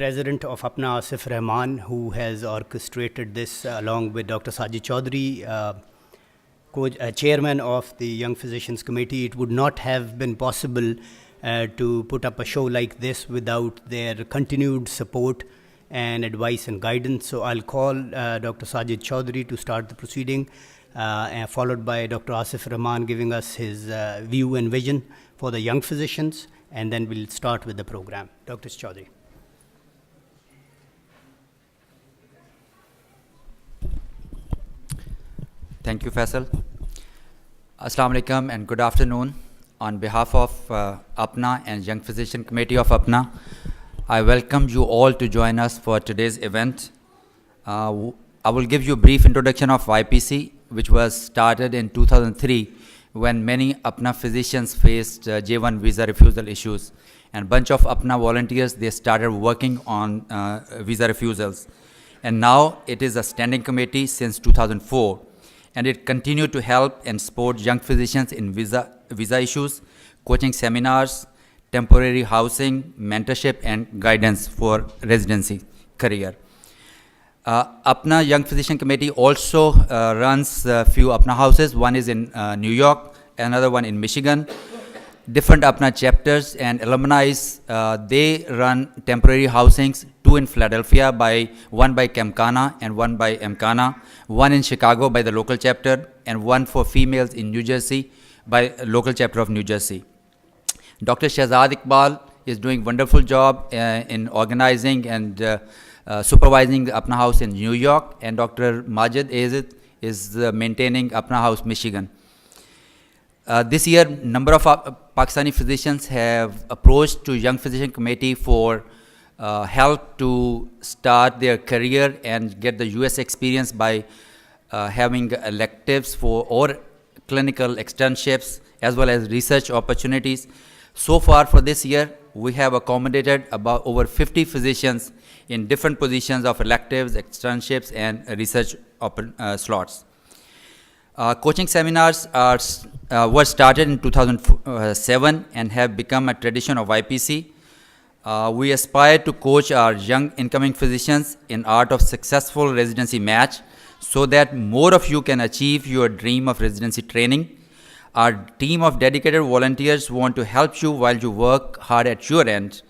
President of APPNA, Asif Rahman, who has orchestrated this along with Dr. Sajid Chaudhary, Chairman of the Young Physicians Committee. It would not have been possible to put up a show like this without their continued support and advice and guidance. So I'll call Dr. Sajid Chaudhary to start the proceeding, followed by Dr. Asif Rahman giving us his view and vision for the young physicians, and then we'll start with the program. Dr. Chaudhary. Thank you, Faisal. Assalamu alaikum and good afternoon. On behalf of APPNA and Young Physician Committee of APPNA, I welcome you all to join us for today's event. I will give you a brief introduction of YPC, which was started in 2003 when many APPNA physicians faced J1 visa refusal issues. And a bunch of APPNA volunteers, they started working on visa refusals. And now it is a standing committee since 2004. And it continued to help and support young physicians in visa issues, coaching seminars, temporary housing, mentorship, and guidance for residency career. APPNA Young Physician Committee also runs a few APPNA houses. One is in New York, another one in Michigan. Different APPNA chapters and alumni, they run temporary housings, two in Philadelphia, one by Camcana and one by APPNA, one in Chicago by the local chapter, and one for females in New Jersey by local chapter of New Jersey. Dr. Shahzad Iqbal is doing a wonderful job in organizing and supervising the APPNA House in New York, and Dr. Majid Azid is maintaining APPNA House, Michigan. This year, number of Pakistani physicians have approached to Young Physician Committee for help to start their career and get the US experience by having electives or clinical externships as well as research opportunities. So far for this year, we have accommodated about over 50 physicians in different positions of electives, externships, and research slots. Coaching seminars were started in 2007 and have become a tradition of YPC. We aspire to coach our young incoming physicians in art of successful residency match so that more of you can achieve your dream of residency training. Our team of dedicated volunteers want to help you while you work hard at your end.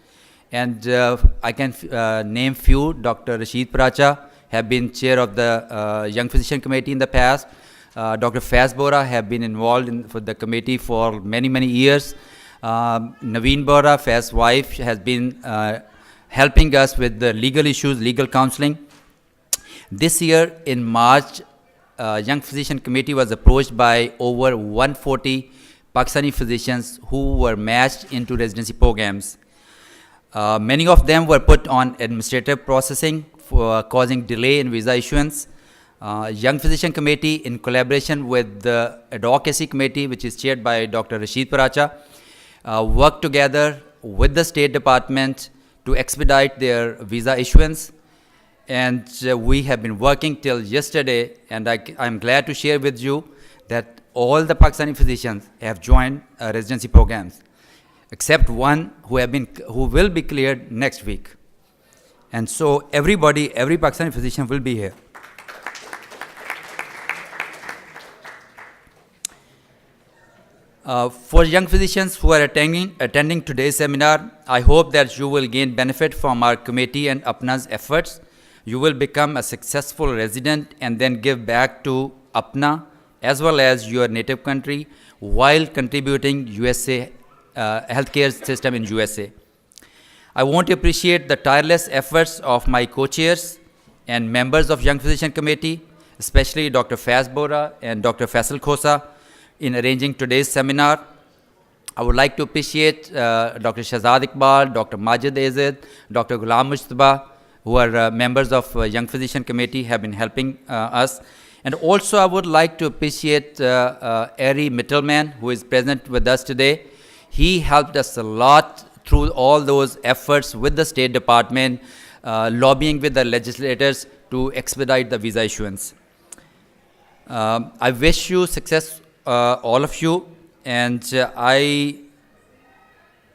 And I can name few. Dr. Rashid Pracha have been chair of the Young Physician Committee in the past. Dr. Faz Bora have been involved for the committee for many, many years. Naveen Bora, Faz's wife, has been helping us with the legal issues, legal counseling. This year in March, Young Physician Committee was approached by over 140 Pakistani physicians who were matched into residency programs. Many of them were put on administrative processing for causing delay in visa issuance. Young Physician Committee, in collaboration with the Advocacy Committee, which is chaired by Dr. Rashid Paracha, worked together with the State Department to expedite their visa issuance. And we have been working till yesterday, and I'm glad to share with you that all the Pakistani physicians have joined residency programs, except one who will be cleared next week. And so every Pakistani physician will be here. For young physicians who are attending today's seminar, I hope that you will gain benefit from our committee and APPNA's efforts. You will become a successful resident and then give back to APPNA as well as your native country while contributing USA healthcare system in USA. I want to appreciate the tireless efforts of my co-chairs and members of Young Physician Committee, especially Dr. Faz Bora and Dr. Faisal Khosa, in arranging today's seminar. I would like to appreciate Dr. Shahzad Iqbal, Dr. Majid Azid, Dr. Ghulam Mujtaba, who are members of Young Physician Committee, have been helping us. And also I would like to appreciate Ari Mittelman, who is present with us today. He helped us a lot through all those efforts with the State Department, lobbying with the legislators to expedite the visa issuance. I wish you success, all of you, and I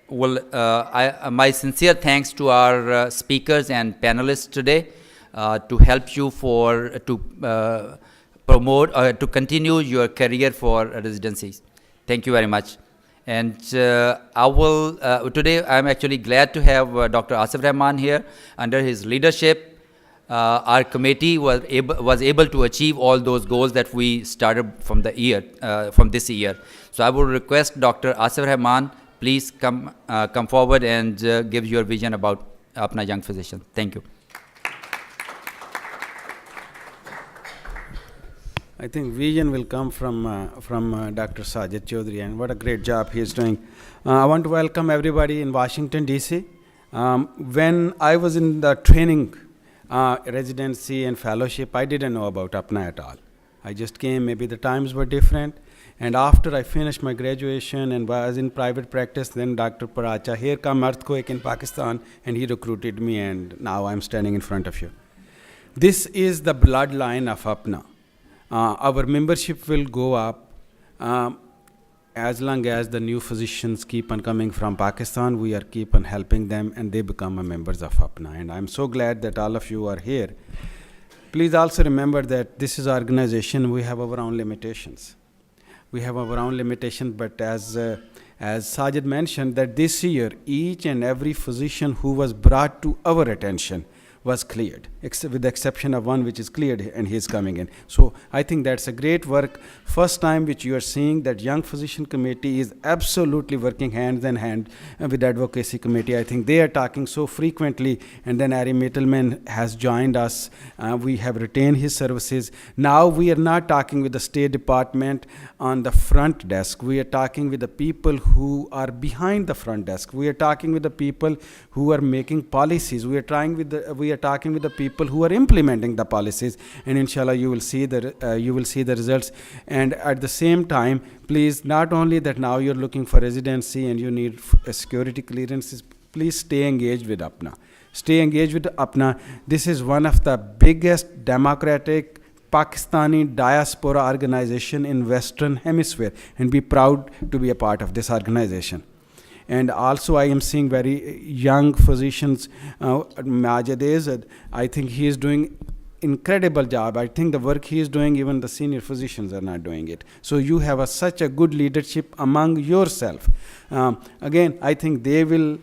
my sincere thanks to our speakers and panelists today to help you to promote to continue your career for residencies. Thank you very much. And today I'm actually glad to have Dr. Asif Rahman here. Under his leadership, our committee was able to achieve all those goals that we started from this year. So I would request Dr. Asif Rahman, please come forward and give your vision about APPNA Young Physician. Thank you. I think vision will come from Dr. Sajid Chaudhary, and what a great job he is doing. I want to welcome everybody in Washington, D.C. When I was in the training, residency and fellowship, I didn't know about APPNA at all. I just came, maybe the times were different. And after I finished my graduation and was in private practice, then Dr. Paracha, here come earthquake in Pakistan, and he recruited me, and now I'm standing in front of you. This is the bloodline of APPNA. Our membership will go up as long as the new physicians keep on coming from Pakistan. We are keep on helping them, and they become members of APPNA. And I'm so glad that all of you are here. Please also remember that this is an organization, we have our own limitations. We have our own limitations, but as Sajid mentioned, that this year, each and every physician who was brought to our attention was cleared, with the exception of one which is cleared, and he is coming in. So I think that's a great work. First time which you are seeing that Young Physician Committee is absolutely working hand in hand with the Advocacy Committee. I think they are talking so frequently, and then Ari Mittelman has joined us. We have retained his services. Now we are not talking with the State Department on the front desk. We are talking with the people who are behind the front desk. We are talking with the people who are making policies. We are talking with the people who are implementing the policies, and inshallah you will see the results. And at the same time, please, not only that now you're looking for residency and you need security clearances, please stay engaged with APPNA. Stay engaged with APPNA. This is one of the biggest democratic Pakistani diaspora organization in Western Hemisphere, and be proud to be a part of this organization. And also I am seeing very young physicians, Majid Azad. I think he is doing incredible job. I think the work he is doing, even the senior physicians are not doing it. So you have such a good leadership among yourself. Again, I think they will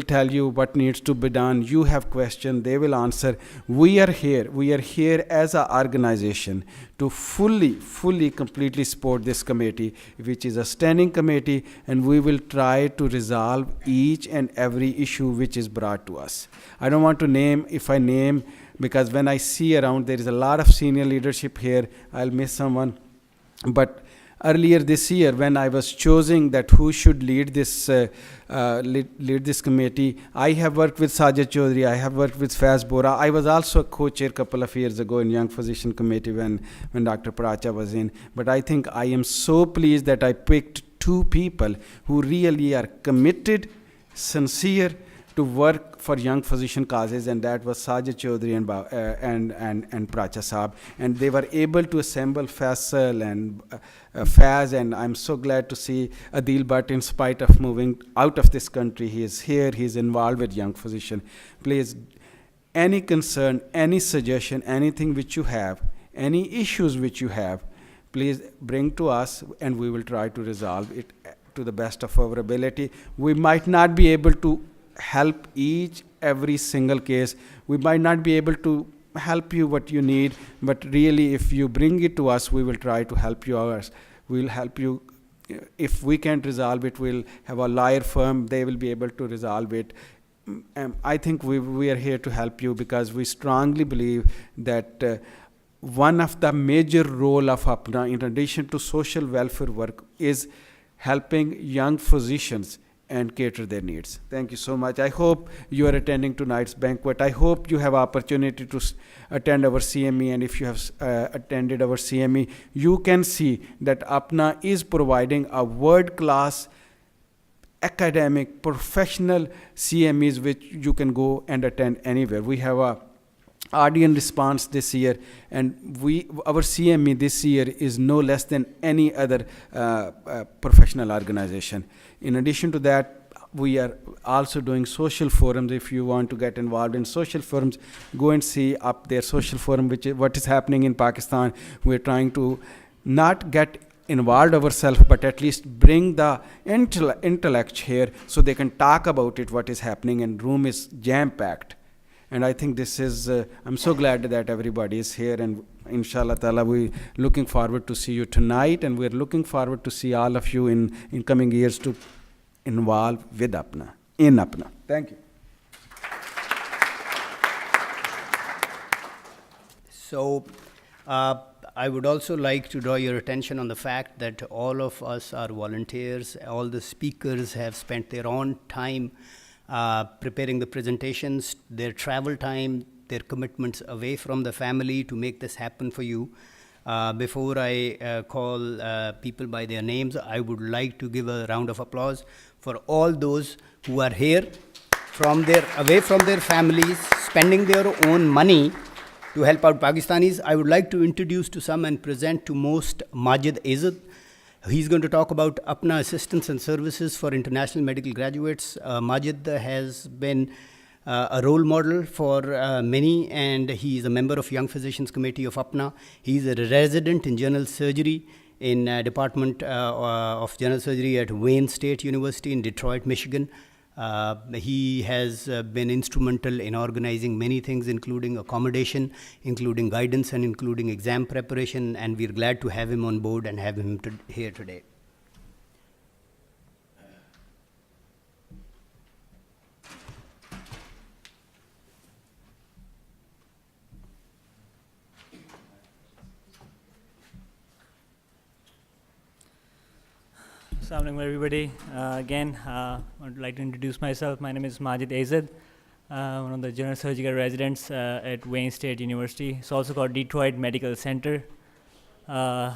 tell you what needs to be done. You have questions, they will answer. We are here as an organization to fully, completely support this committee, which is a standing committee, and we will try to resolve each and every issue which is brought to us. I don't want to name, because when I see around, there is a lot of senior leadership here, I'll miss someone. But earlier this year, when I was choosing that who should lead this committee, I have worked with Sajid Chaudhary, I have worked with Faiz Bora. I was also a co-chair a couple of years ago in Young Physician Committee when Dr. Paracha was in. But I think I am so pleased that I picked two people who really are committed, sincere, to work for young physician causes, and that was Sajid Chaudhary and Paracha Saab. And they were able to assemble Faisal and Faz, and I'm so glad to see Adil Bhatt, in spite of moving out of this country, he is here, he is involved with young physician. Please, any concern, any suggestion, anything which you have, any issues which you have, please bring to us, and we will try to resolve it to the best of our ability. We might not be able to help every single case. We might not be able to help you what you need, but really if you bring it to us, we will try to help you. We'll help you. If we can't resolve it, we'll have a lawyer firm, they will be able to resolve it. I think we are here to help you, because we strongly believe that one of the major role of APPNA, in addition to social welfare work, is helping young physicians and cater their needs. Thank you so much. I hope you are attending tonight's banquet. I hope you have opportunity to attend our CME, and if you have attended our CME, you can see that APPNA is providing a world-class academic, professional CMEs which you can go and attend anywhere. We have a audience response this year, and our CME this year is no less than any other professional organization. In addition to that, we are also doing social forums. If you want to get involved in social forums, go and see up there social forum, which is what is happening in Pakistan. We're trying to not get involved ourselves, but at least bring the intellect here so they can talk about it, what is happening, and room is jam-packed. And I think this is, I'm so glad that everybody is here, and inshallah ta'ala, we're looking forward to see you tonight, and we're looking forward to see all of you in coming years to involve with APPNA, in APPNA. Thank you. So, I would also like to draw your attention on the fact that all of us are volunteers. All the speakers have spent their own time preparing the presentations, their travel time, their commitments away from the family to make this happen for you. Before I call people by their names, I would like to give a round of applause for all those who are here away from their families, spending their own money to help out Pakistanis. I would like to introduce to some and present to most Majid Azad. He's going to talk about APPNA Assistance and Services for International Medical Graduates. Majid has been a role model for many, and he is a member of Young Physicians Committee of APPNA. He's a resident in general surgery in Department of General Surgery at Wayne State University in Detroit, Michigan. He has been instrumental in organizing many things, including accommodation, including guidance, and including exam preparation, and we're glad to have him on board and have him here today. Assalamu alaikum everybody. Again, I would like to introduce myself. My name is Majid Azad, one of the general surgical residents at Wayne State University. It's also called Detroit Medical Center. So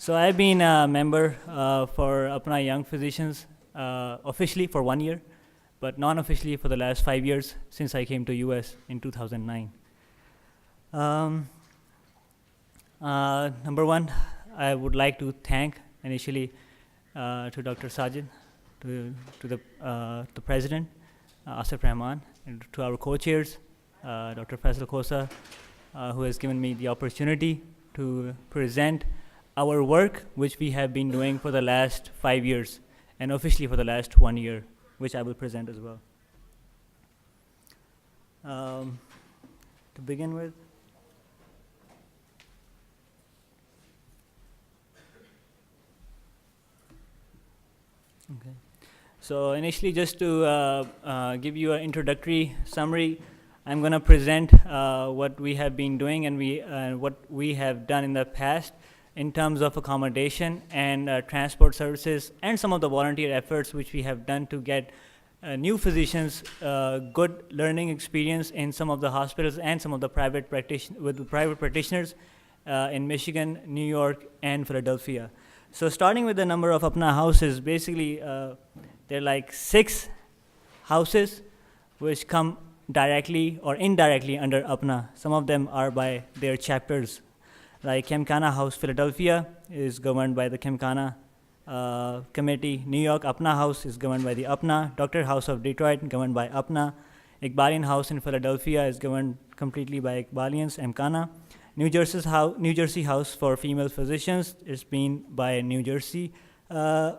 I've been a member for APPNA Young Physicians officially for 1 year, but non-officially for the last 5 years since I came to US in 2009. Number one, I would like to thank initially to Dr. Sajid, to the President, Asif Rahman, and to our co-chairs, Dr. Faisal Khosa, who has given me the opportunity to present our work, which we have been doing for the last 5 years, and officially for the last 1 year, which I will present as well. To begin with, okay. So initially, just to give you an introductory summary, I'm going to present what we have been doing and what we have done in the past in terms of accommodation and transport services, and some of the volunteer efforts which we have done to get new physicians good learning experience in some of the hospitals and some of the private practitioners in Michigan, New York, and Philadelphia. So starting with the number of APPNA houses, basically there are like 6 houses which come directly or indirectly under APPNA. Some of them are by their chapters. Like Kemkana House, Philadelphia is governed by the Kemkana Committee. New York APPNA House is governed by the APPNA. Dr. House of Detroit governed by APPNA. Iqbalian House in Philadelphia is governed completely by Iqbalians, MKANA. New Jersey House for Female Physicians is being by New Jersey chapter.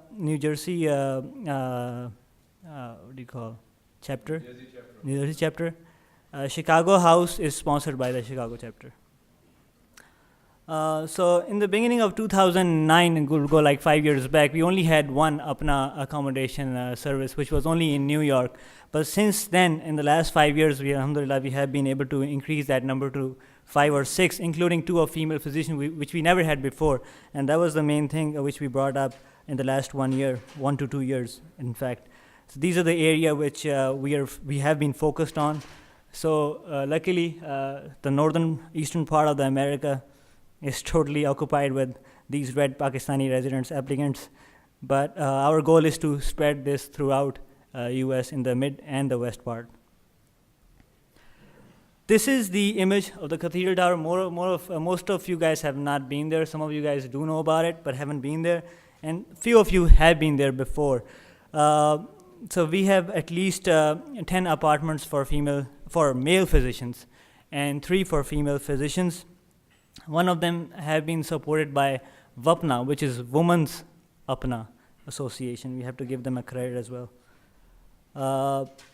New Jersey chapter. Chicago House is sponsored by the Chicago chapter. So in the beginning of 2009, and we'll go like 5 years back, we only had one APPNA accommodation service, which was only in New York. But since then, in the last 5 years, alhamdulillah, we have been able to increase that number to 5 or 6, including 2 of female physicians, which we never had before. And that was the main thing which we brought up in the last 1 year, 1 to 2 years, in fact. So these are the area which we have been focused on. So luckily, the northern eastern part of the America is totally occupied with these red Pakistani residents, applicants. But our goal is to spread this throughout US in the mid and the west part. This is the image of the Cathedral Tower. Most of you guys have not been there. Some of you guys do know about it, but haven't been there. And few of you have been there before. So we have at least 10 apartments for male physicians and 3 for female physicians. One of them have been supported by YPPNA, which is Women's APPNA Association. We have to give them a credit as well.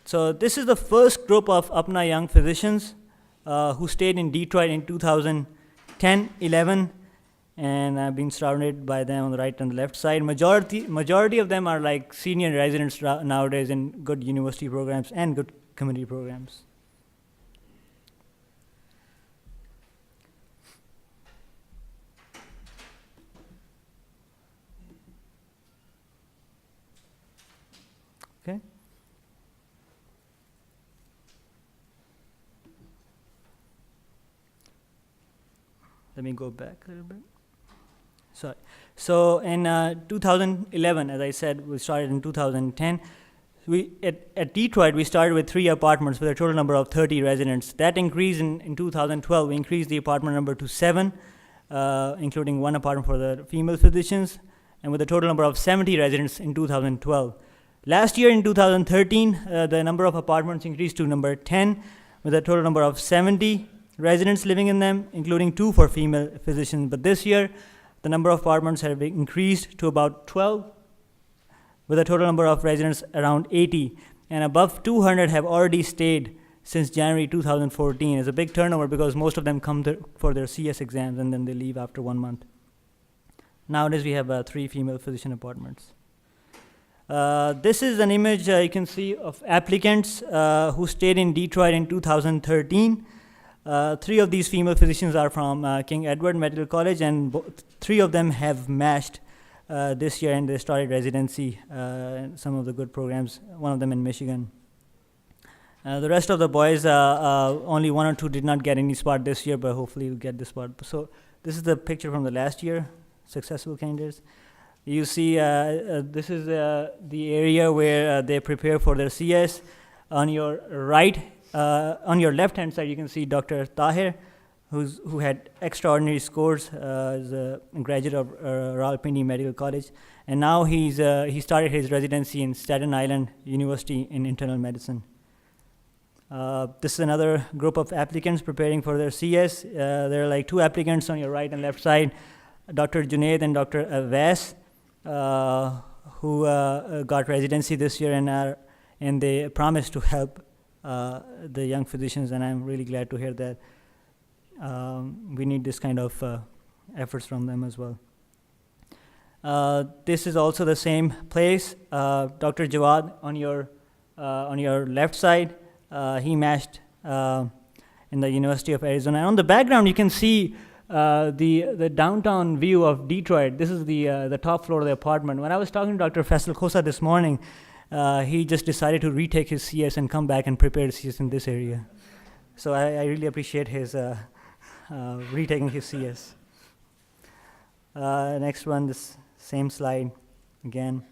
So this is the first group of APPNA Young Physicians who stayed in Detroit in 2010-11, and I've been surrounded by them on the right and the left side. Majority of them are like senior residents nowadays in good university programs and good community programs. Okay. Let me go back a little bit. Sorry. So in 2011, as I said, we started in 2010. At Detroit, we started with 3 apartments with a total number of 30 residents. That increased in 2012. We increased the apartment number to 7, including 1 apartment for the female physicians, and with a total number of 70 residents in 2012. Last year in 2013, the number of apartments increased to number 10, with a total number of 70 residents living in them, including 2 for female physicians. But this year, the number of apartments have increased to about 12, with a total number of residents around 80, and above 200 have already stayed since January 2014. It's a big turnover because most of them come for their CS exams and then they leave after 1 month. Nowadays, we have 3 female physician apartments. This is an image you can see of applicants who stayed in Detroit in 2013. 3 of these female physicians are from King Edward Medical College, and 3 of them have matched this year, and they started residency in some of the good programs, one of them in Michigan. The rest of the boys, only 1 or 2 did not get any spot this year, but hopefully will get this spot. So this is the picture from the last year, successful candidates. You see this is the area where they prepare for their CS. On your right, on your left-hand side, you can see Dr. Tahir, who had extraordinary scores as a graduate of Rawalpindi Medical College, and now he started his residency in Staten Island University in internal medicine. This is another group of applicants preparing for their CS. There are like 2 applicants on your right and left side, Dr. Junaid and Dr. Avas, who got residency this year and they promised to help the young physicians, and I'm really glad to hear that. We need this kind of efforts from them as well. This is also the same place. Dr. Jawad on your left side, he matched in the University of Arizona. And on the background, you can see the downtown view of Detroit. This is the top floor of the apartment. When I was talking to Dr. Faisal Khosa this morning, he just decided to retake his CS and come back and prepare CS in this area. So I really appreciate his retaking his CS. Next one, this same slide again.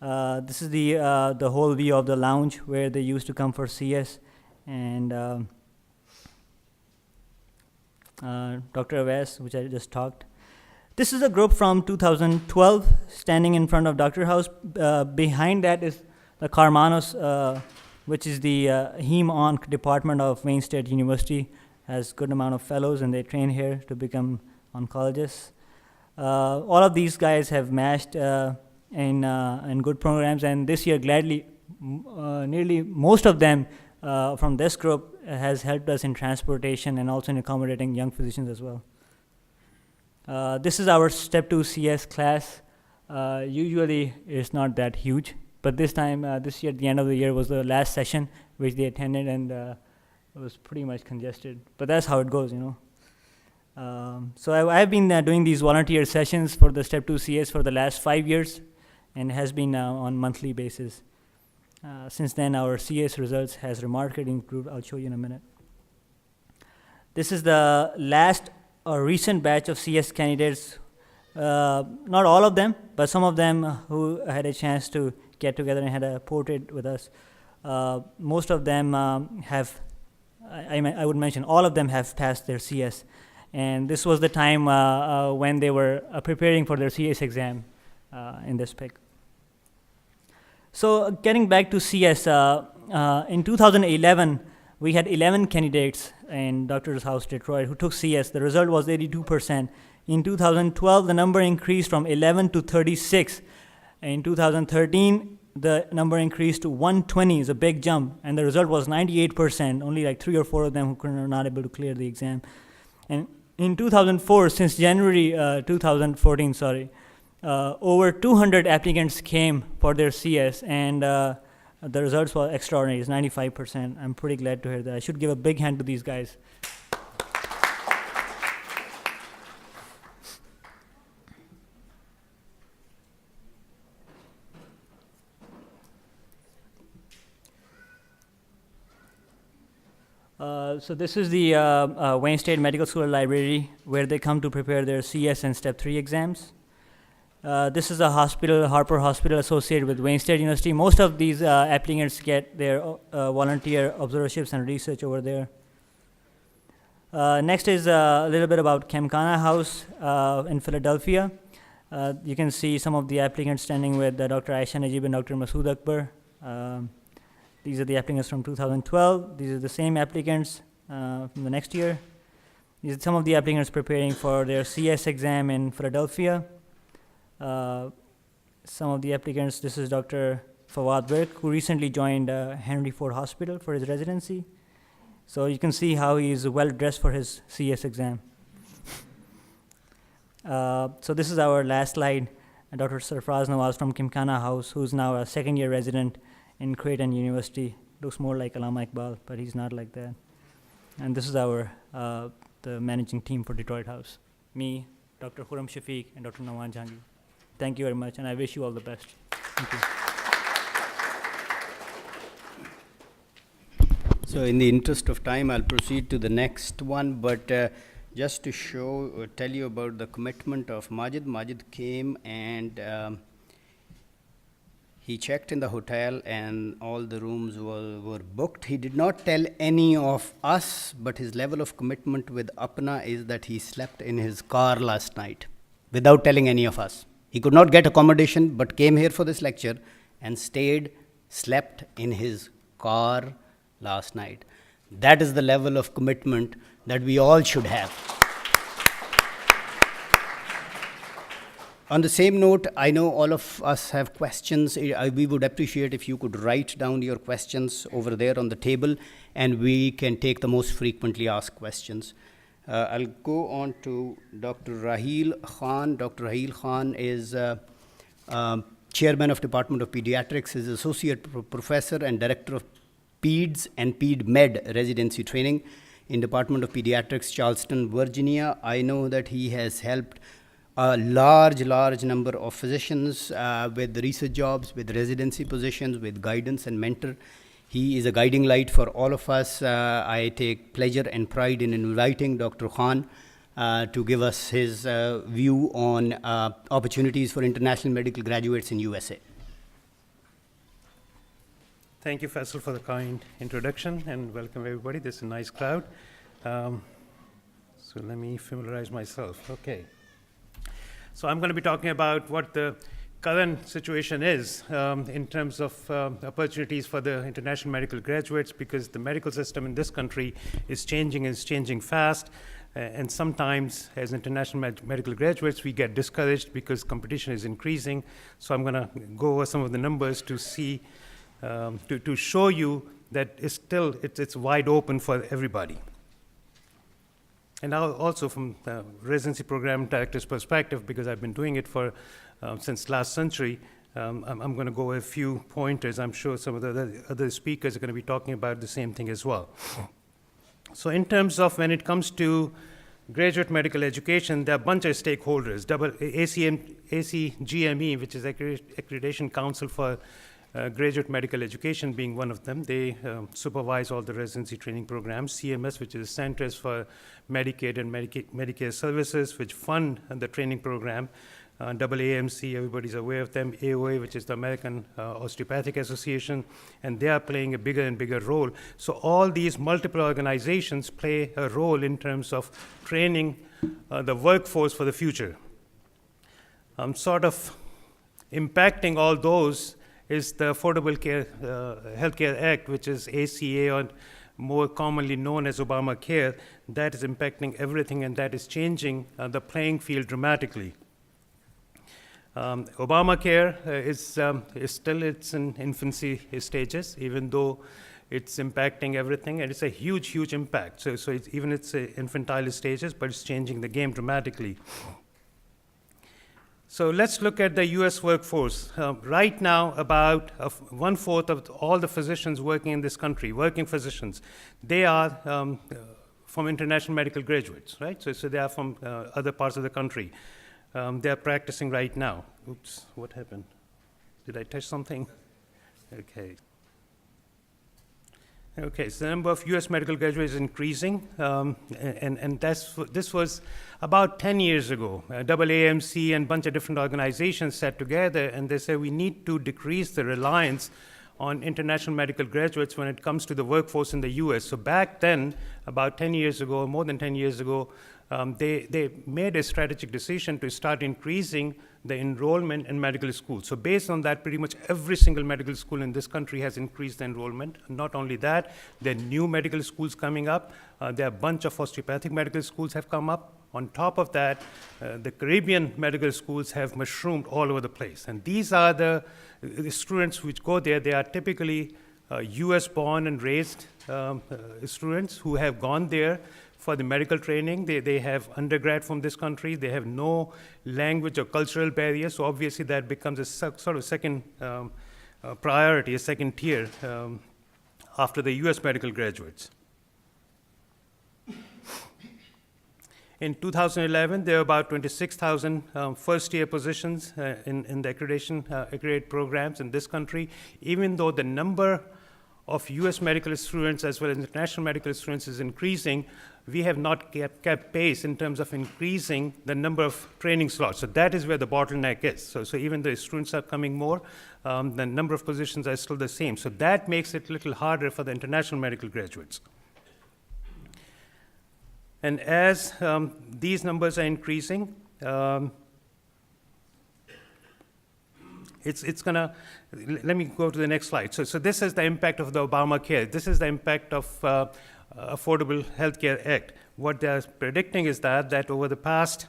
This is the whole view of the lounge where they used to come for CS, and Dr. Avas, which I just talked. This is a group from 2012 standing in front of Dr. House. Behind that is the Carmanos, which is the Heme-Onc department of Wayne State University. Has good amount of fellows, and they train here to become oncologists. All of these guys have matched in good programs, and this year, gladly, nearly most of them from this group has helped us in transportation and also in accommodating young physicians as well. This is our Step 2 CS class. Usually, it's not that huge, but this time, this year, at the end of the year, was the last session which they attended, and it was pretty much congested. But that's how it goes, you know. So I've been doing these volunteer sessions for the Step 2 CS for the last 5 years, and has been on monthly basis. Since then, our CS results has remarkably improved. I'll show you in a minute. This is the last or recent batch of CS candidates. Not all of them, but some of them who had a chance to get together and had a portrait with us. Most of them have, I would mention, all of them have passed their CS. And this was the time when they were preparing for their CS exam in this pic. So getting back to CS, in 2011, we had 11 candidates in Doctor's House, Detroit, who took CS. The result was 82%. In 2012, the number increased from 11 to 36. In 2013, the number increased to 120, is a big jump, and the result was 98%, only like 3 or 4 of them who were not able to clear the exam. And in 2004, since January 2014, over 200 applicants came for their CS, and the results were extraordinary, it's 95%. I'm pretty glad to hear that. I should give a big hand to these guys. So this is the Wayne State Medical School Library, where they come to prepare their CS and Step 3 exams. This is a hospital, Harper Hospital, associated with Wayne State University. Most of these applicants get their volunteer observerships and research over there. Next is a little bit about Kemkana House in Philadelphia. You can see some of the applicants standing with Dr. Aisha Najib and Dr. Masood Akbar. These are the applicants from 2012. These are the same applicants from the next year. These are some of the applicants preparing for their CS exam in Philadelphia. Some of the applicants, this is Dr. Fawad Birk, who recently joined Henry Ford Hospital for his residency. So you can see how he is well dressed for his CS exam. So this is our last slide. Dr. Sarfraz Nawaz from Kemkana House, who's now a second-year resident in Creighton University. Looks more like Allama Iqbal, but he's not like that. And this is our the managing team for Detroit House. Me, Dr. Khurram Shafiq, and Dr. Nawan Jhangi. Thank you very much, and I wish you all the best. Thank you. So in the interest of time, I'll proceed to the next one, but just to tell you about the commitment of Majid. Majid came and he checked in the hotel and all the rooms were booked. He did not tell any of us, but his level of commitment with APPNA is that he slept in his car last night without telling any of us. He could not get accommodation, but came here for this lecture and slept in his car last night. That is the level of commitment that we all should have. On the same note, I know all of us have questions. We would appreciate if you could write down your questions over there on the table, and we can take the most frequently asked questions. I'll go on to Dr. Raheel Khan. Dr. Raheel Khan is chairman of Department of Pediatrics, is associate professor and director of PEDS and PED Med residency training in Department of Pediatrics, Charleston, Virginia. I know that he has helped a large number of physicians with research jobs, with residency positions, with guidance and mentor. He is a guiding light for all of us. I take pleasure and pride in inviting Dr. Khan to give us his view on opportunities for international medical graduates in USA. Thank you, Faisal, for the kind introduction, and welcome everybody. This is a nice crowd. So let me familiarize myself. Okay. So I'm going to be talking about what the current situation is in terms of opportunities for the international medical graduates, because the medical system in this country is changing fast. And sometimes as international medical graduates, we get discouraged because competition is increasing. So I'm going to go over some of the numbers to see, to show you that it's wide open for everybody. And now also from the residency program director's perspective, because I've been doing it for since last century, I'm going to go over a few pointers. I'm sure some of the other speakers are going to be talking about the same thing as well. So in terms of when it comes to graduate medical education, there are a bunch of stakeholders. ACGME, which is Accreditation Council for Graduate Medical Education, being one of them. They supervise all the residency training programs. CMS, which is Centers for Medicaid and Medicare Services, which fund the training program. AAMC, everybody's aware of them. AOA, which is the American Osteopathic Association, and they are playing a bigger and bigger role. So all these multiple organizations play a role in terms of training the workforce for the future. Sort of impacting all those is the Affordable Healthcare Act, which is ACA, or more commonly known as Obamacare. That is impacting everything, and that is changing the playing field dramatically. Obamacare is still in infancy stages, even though it's impacting everything, and it's a huge, huge impact. So it's infantile stages, but it's changing the game dramatically. So let's look at the US workforce. Right now, about 1/4 of all the physicians working in this country, working physicians, they are from international medical graduates, right? So they are from other parts of the country. They are practicing right now. Oops, what happened? Did I touch something? Okay. Okay, so the number of US medical graduates is increasing, and this was about 10 years ago. AAMC and a bunch of different organizations sat together, and they said we need to decrease the reliance on international medical graduates when it comes to the workforce in the US. So back then, about 10 years ago, more than 10 years ago, they made a strategic decision to start increasing the enrollment in medical schools. So based on that, pretty much every single medical school in this country has increased the enrollment. Not only that, there are new medical schools coming up. There are a bunch of osteopathic medical schools have come up. On top of that, the Caribbean medical schools have mushroomed all over the place. And these are the students which go there. They are typically US born and raised students who have gone there for the medical training. They have undergrad from this country. They have no language or cultural barriers. So obviously that becomes a sort of second priority, a second tier after the US medical graduates. In 2011, there were about 26,000 first-year positions in the accredited programs in this country. Even though the number of US medical students as well as international medical students is increasing, we have not kept pace in terms of increasing the number of training slots. So that is where the bottleneck is. So even though students are coming more, the number of positions are still the same. So that makes it a little harder for the international medical graduates. And as these numbers are increasing, it's gonna, let me go to the next slide. So this is the impact of the Obamacare. This is the impact of Affordable Healthcare Act. What they're predicting is that over the past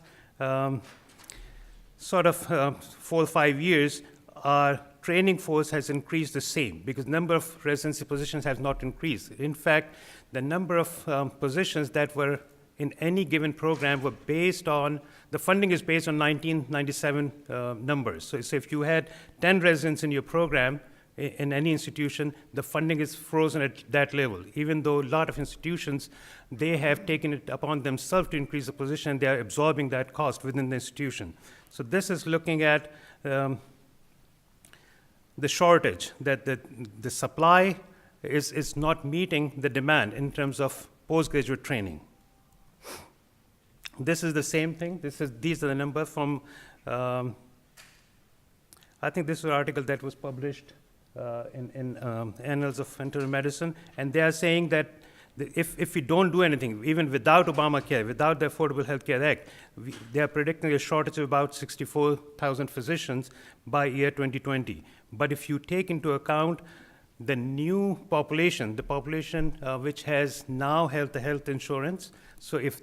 sort of 4 or 5 years, our training force has increased the same because the number of residency positions has not increased. In fact, the number of positions that were in any given program were based on, the funding is based on 1997 numbers. So if you had 10 residents in your program, in any institution, the funding is frozen at that level. Even though a lot of institutions, they have taken it upon themselves to increase the position, they are absorbing that cost within the institution. So this is looking at the shortage, that the supply is not meeting the demand in terms of postgraduate training. This is the same thing. These are the numbers from, I think this is an article that was published in Annals of Internal Medicine, and they are saying that if we don't do anything, even without Obamacare, without the Affordable Health Care Act, they are predicting a shortage of about 64,000 physicians by year 2020. But if you take into account the new population, the population which has now health insurance, so if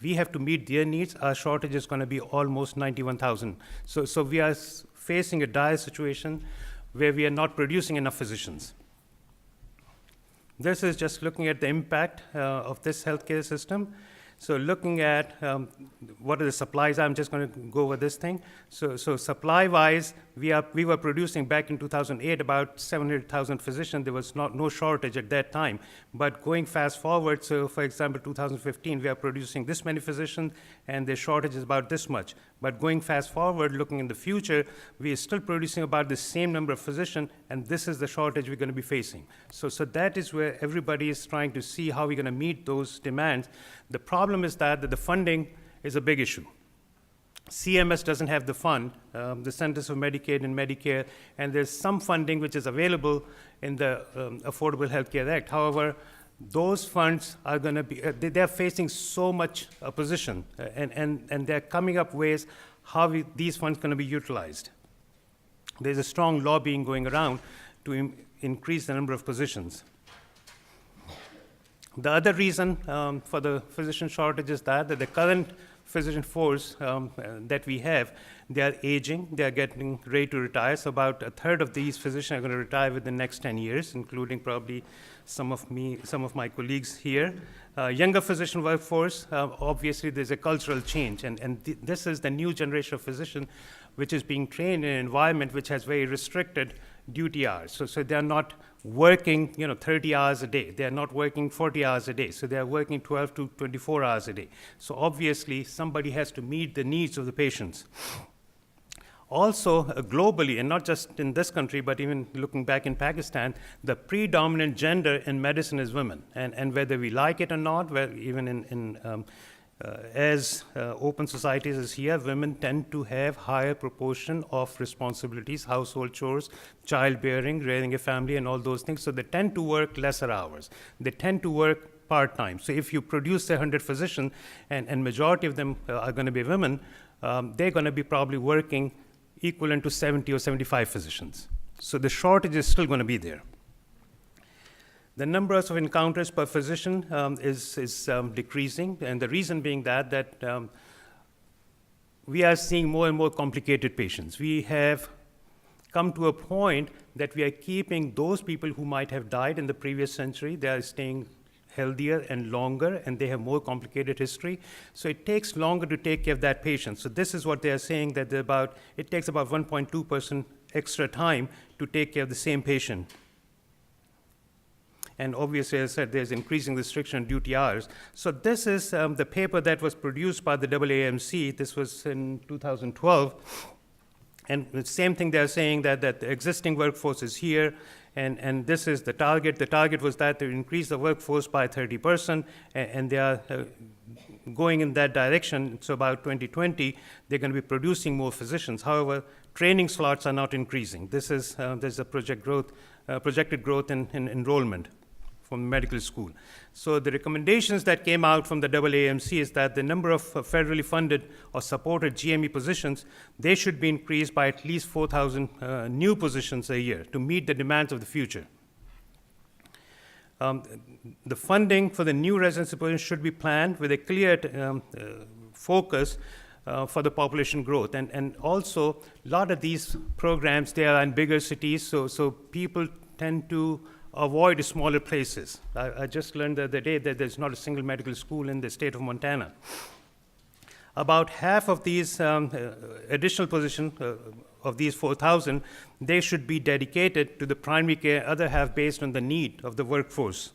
we have to meet their needs, our shortage is going to be almost 91,000. So we are facing a dire situation where we are not producing enough physicians. This is just looking at the impact of this healthcare system. So looking at what are the supplies, I'm just going to go over this thing. So supply-wise, we were producing back in 2008 about 700,000 physicians. There was no shortage at that time. But going fast forward, so for example, 2015, we are producing this many physicians, and the shortage is about this much. But going fast forward, looking in the future, we are still producing about the same number of physicians, and this is the shortage we're going to be facing. So that is where everybody is trying to see how we're going to meet those demands. The problem is that the funding is a big issue. CMS doesn't have the fund, the Centers for Medicaid and Medicare, and there's some funding which is available in the Affordable Health Care Act. However, those funds are going to be, they're facing so much opposition, and they're coming up ways how these funds are going to be utilized. there's a strong lobbying going around to increase the number of positions. The other reason for the physician shortage is that the current physician force that we have, they are aging, they are getting ready to retire. So about a third of these physicians are going to retire within the next 10 years, including probably some of my colleagues here. Younger physician workforce, obviously there's a cultural change, and this is the new generation of physician which is being trained in an environment which has very restricted duty hours. So they're not working 30 hours a day. They're not working 40 hours a day. So they're working 12 to 24 hours a day. So obviously somebody has to meet the needs of the patients. Also, globally, and not just in this country, but even looking back in Pakistan, the predominant gender in medicine is women. And whether we like it or not, even as open societies as here, women tend to have higher proportion of responsibilities, household chores, childbearing, rearing a family, and all those things. So they tend to work lesser hours. They tend to work part-time. So if you produce 100 physicians, and majority of them are going to be women, they're going to be probably working equivalent to 70 or 75 physicians. So the shortage is still going to be there. The numbers of encounters per physician is decreasing, and the reason being that we are seeing more and more complicated patients. We have come to a point that we are keeping those people who might have died in the previous century. They are staying healthier and longer, and they have more complicated history. So it takes longer to take care of that patient. So this is what they are saying, that it takes about 1.2% extra time to take care of the same patient. And obviously, as I said, there's increasing restriction on duty hours. So this is the paper that was produced by the AAMC. This was in 2012. And the same thing they're saying, that the existing workforce is here, and this is the target. The target was that to increase the workforce by 30%, and they are going in that direction. So about 2020, they're going to be producing more physicians. However, training slots are not increasing. There's a projected growth in enrollment from medical school. So the recommendations that came out from the AAMC is that the number of federally funded or supported GME positions, they should be increased by at least 4,000 new positions a year to meet the demands of the future. The funding for the new residency positions should be planned with a clear focus for the population growth. And also, a lot of these programs, they are in bigger cities, so people tend to avoid smaller places. I just learned the other day that there's not a single medical school in the state of Montana. About half of these additional positions, of these 4,000, they should be dedicated to the primary care, other half based on the need of the workforce.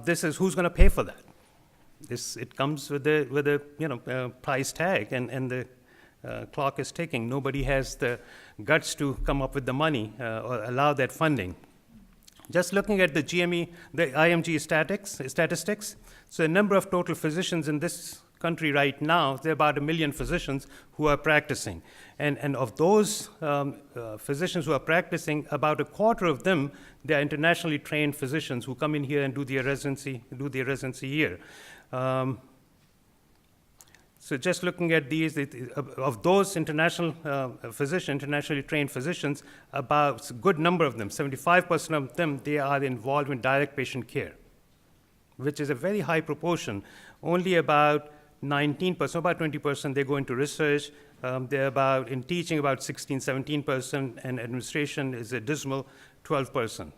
This is who's going to pay for that. It comes with a price tag, and the clock is ticking. Nobody has the guts to come up with the money or allow that funding. Just looking at the GME, the IMG statistics, so the number of total physicians in this country right now, there are about 1 million physicians who are practicing. And of those physicians who are practicing, about a quarter of them, they are internationally trained physicians who come in here and do their residency here. So just looking at these, of those international physicians, internationally trained physicians, about a good number of them, 75% of them, they are involved in direct patient care, which is a very high proportion. Only about 19%, about 20%, they go into research. They're in teaching about 16, 17%, and administration is a dismal 12%.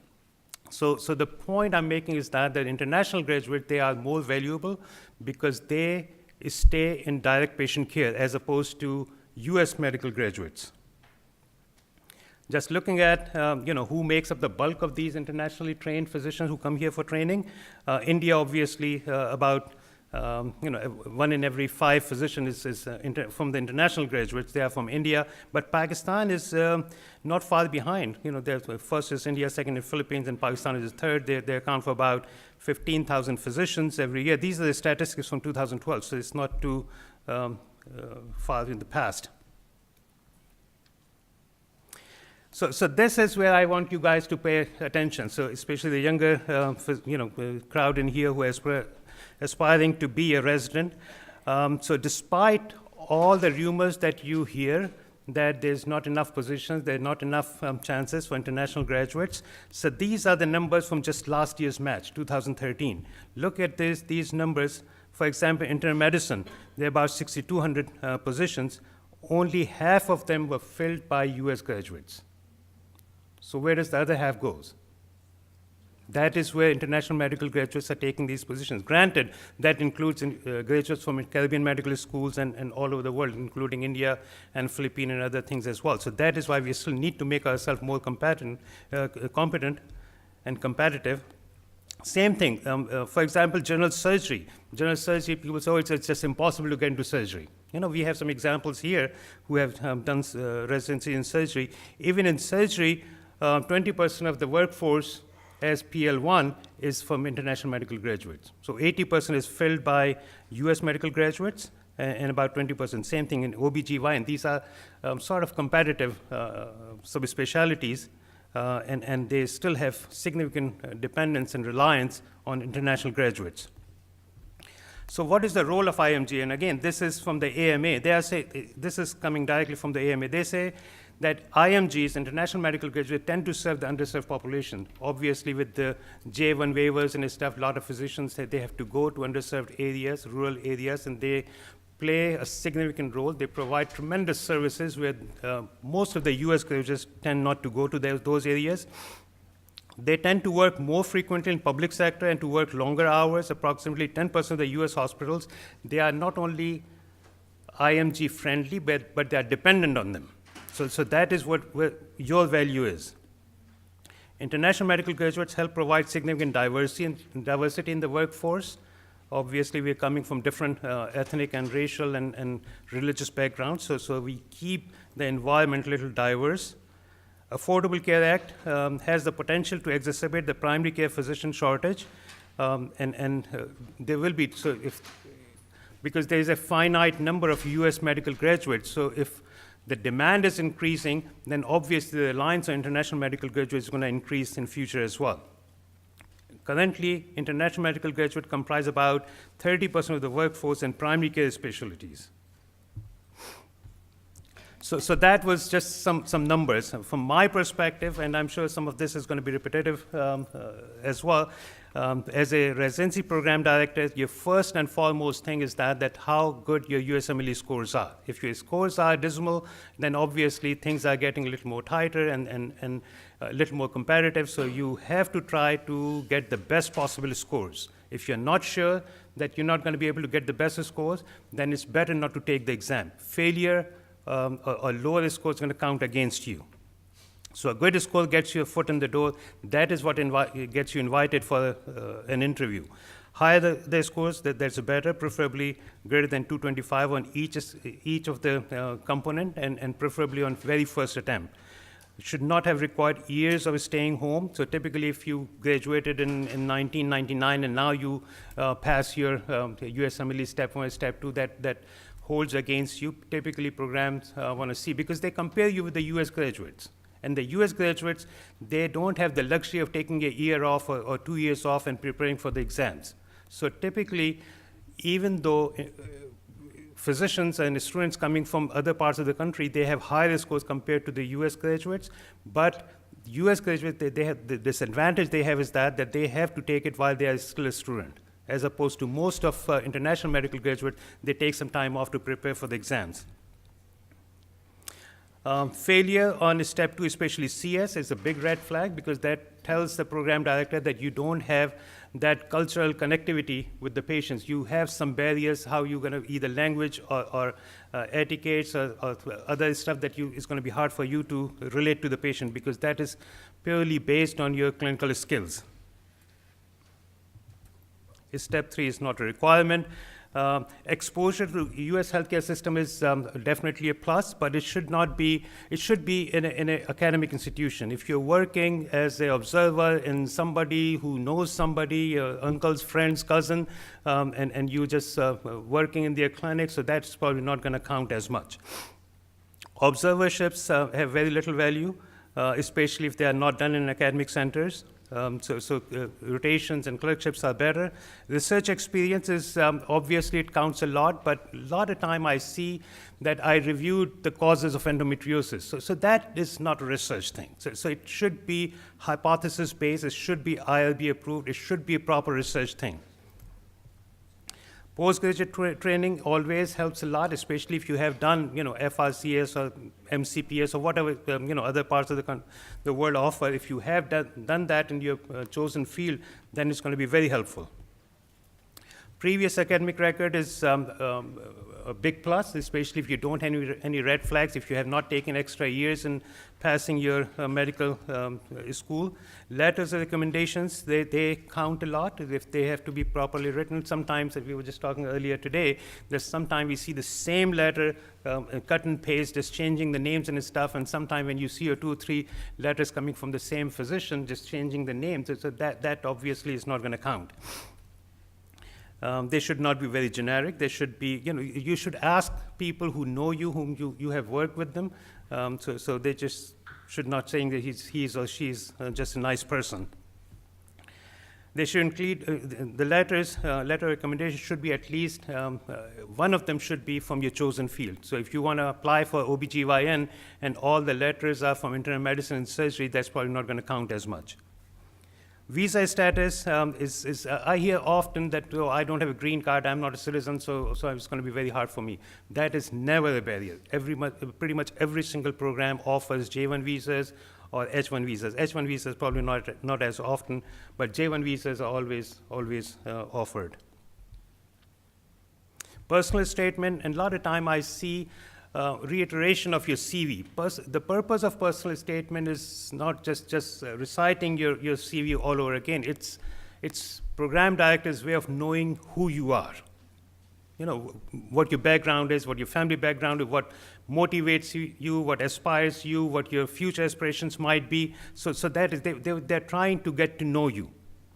So the point I'm making is that international graduates, they are more valuable because they stay in direct patient care as opposed to US medical graduates. Just looking at who makes up the bulk of these internationally trained physicians who come here for training, India obviously about 1 in every 5 physicians is from the international graduates. They are from India, but Pakistan is not far behind. First is India, second is Philippines, and Pakistan is third. They account for about 15,000 physicians every year. These are the statistics from 2012, so it's not too far in the past. So this is where I want you guys to pay attention. So especially the younger crowd in here who are aspiring to be a resident. So despite all the rumors that you hear, that there's not enough positions, there are not enough chances for international graduates. So these are the numbers from just last year's match, 2013. Look at these numbers. For example, internal medicine, there are about 6,200 positions. Only half of them were filled by US graduates. So where does the other half go? That is where international medical graduates are taking these positions. Granted, that includes graduates from Caribbean medical schools and all over the world, including India and Philippines and other things as well. So that is why we still need to make ourselves more competent and competitive. Same thing, for example, general surgery. General surgery, people say, oh, it's just impossible to get into surgery. You know, we have some examples here who have done residency in surgery. Even in surgery, 20% of the workforce as PL1 is from international medical graduates. So 80% is filled by US medical graduates and about 20%. Same thing in OBGYN. These are sort of competitive subspecialties, and they still have significant dependence and reliance on international graduates. So what is the role of IMG? And again, this is from the AMA. This is coming directly from the AMA. They say that IMGs, international medical graduates, tend to serve the underserved population. Obviously, with the J1 waivers and stuff, a lot of physicians say they have to go to underserved areas, rural areas, and they play a significant role. They provide tremendous services where most of the US graduates tend not to go to those areas. They tend to work more frequently in public sector and to work longer hours. Approximately 10% of the US hospitals, they are not only IMG friendly, but they are dependent on them. So that is what your value is. International medical graduates help provide significant diversity in the workforce. Obviously, we're coming from different ethnic and racial and religious backgrounds, so we keep the environment a little diverse. Affordable Care Act has the potential to exacerbate the primary care physician shortage, and there will be, because there is a finite number of US medical graduates, so if the demand is increasing, then obviously the reliance on international medical graduates is going to increase in future as well. Currently, international medical graduates comprise about 30% of the workforce in primary care specialties. So that was just some numbers. From my perspective, and I'm sure some of this is going to be repetitive as well, as a residency program director, your first and foremost thing is that how good your USMLE scores are. If your scores are dismal, then obviously things are getting a little more tighter and a little more competitive, so you have to try to get the best possible scores. If you're not sure that you're not going to be able to get the best scores, then it's better not to take the exam. Failure or lower score is going to count against you. So a good score gets you a foot in the door. That is what gets you invited for an interview. Higher the scores, that's better, preferably greater than 225 on each of the component, and preferably on very first attempt. It should not have required years of staying home. So typically, if you graduated in 1999 and now you pass your USMLE step 1, step 2, that holds against you, typically programs want to see, because they compare you with the US graduates. And the US graduates, they don't have the luxury of taking a year off or 2 years off and preparing for the exams. So typically, even though physicians and students coming from other parts of the country, they have higher scores compared to the US graduates, but US graduates, they have the disadvantage they have is that they have to take it while they are still a student, as opposed to most of international medical graduates, they take some time off to prepare for the exams. Failure on step 2, especially CS, is a big red flag, because that tells the program director that you don't have that cultural connectivity with the patients. You have some barriers, how you're going to, either language or etiquettes or other stuff that is going to be hard for you to relate to the patient, because that is purely based on your clinical skills. Step 3 is not a requirement. Exposure to US healthcare system is definitely a plus, but it should be in an academic institution. If you're working as an observer in somebody who knows somebody, uncle's friend's cousin, and you just working in their clinic, so that's probably not going to count as much. Observerships have very little value, especially if they are not done in academic centers. Rotations and clerkships are better. Research experience is, obviously it counts a lot, but a lot of time I see that I reviewed the causes of endometriosis. So that is not a research thing. So it should be hypothesis-based, it should be ILB approved, it should be a proper research thing. Postgraduate training always helps a lot, especially if you have done, FRCS or MCPS or whatever, other parts of the world offer. If you have done that in your chosen field, then it's going to be very helpful. Previous academic record is a big plus, especially if you don't have any red flags, if you have not taken extra years in passing your medical school. Letters of recommendations, they count a lot if they have to be properly written. Sometimes, we were just talking earlier today, there's sometimes we see the same letter cut and paste, just changing the names and stuff, and sometimes when you see 2 or 3 letters coming from the same physician, just changing the names, so that obviously is not going to count. They should not be very generic. They should be, you should ask people who know you, whom you have worked with them. So they just should not saying that he's or she's just a nice person. They should include the letter recommendation should be at least one of them should be from your chosen field. So if you want to apply for OBGYN and all the letters are from internal medicine and surgery, that's probably not going to count as much. Visa status is I hear often that, I don't have a green card, I'm not a citizen, so it's going to be very hard for me. That is never a barrier. Pretty much every single program offers J1 visas or H1 visas. H1 visas probably not as often, but J1 visas are always offered. Personal statement, and a lot of time I see reiteration of your CV. The purpose of personal statement is not just reciting your CV all over again. It's program director's way of knowing who you are. What your background is, what your family background is, what motivates you, what aspires you, what your future aspirations might be. So that is, they're trying to get to know you.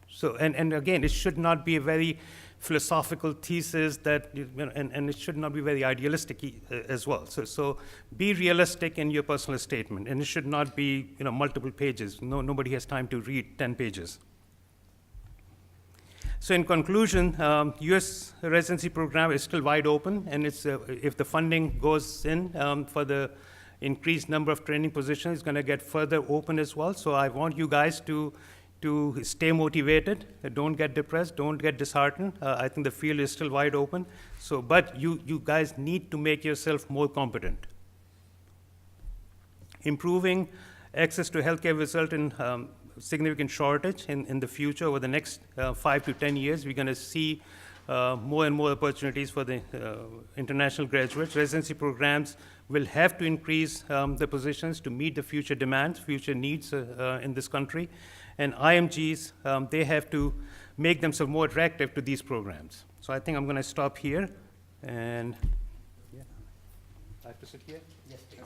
So, and again, it should not be a very philosophical thesis that, and it should not be very idealistic as well. So be realistic in your personal statement, and it should not be, multiple pages. Nobody has time to read 10 pages. So in conclusion, U.S. residency program is still wide open, and it's if the funding goes in for the increased number of training positions, it's going to get further open as well. So I want you guys to stay motivated, don't get depressed, don't get disheartened. I think the field is still wide open. So, but you guys need to make yourself more competent. Improving access to healthcare result in significant shortage in the future. Over the next 5 to 10 years, we're going to see more and more opportunities for the international graduates. Residency programs will have to increase the positions to meet the future demands, future needs in this country. And IMGs, they have to make themselves more attractive to these programs. So I think I'm going to stop here. And yeah, I have to sit here? Yes, please.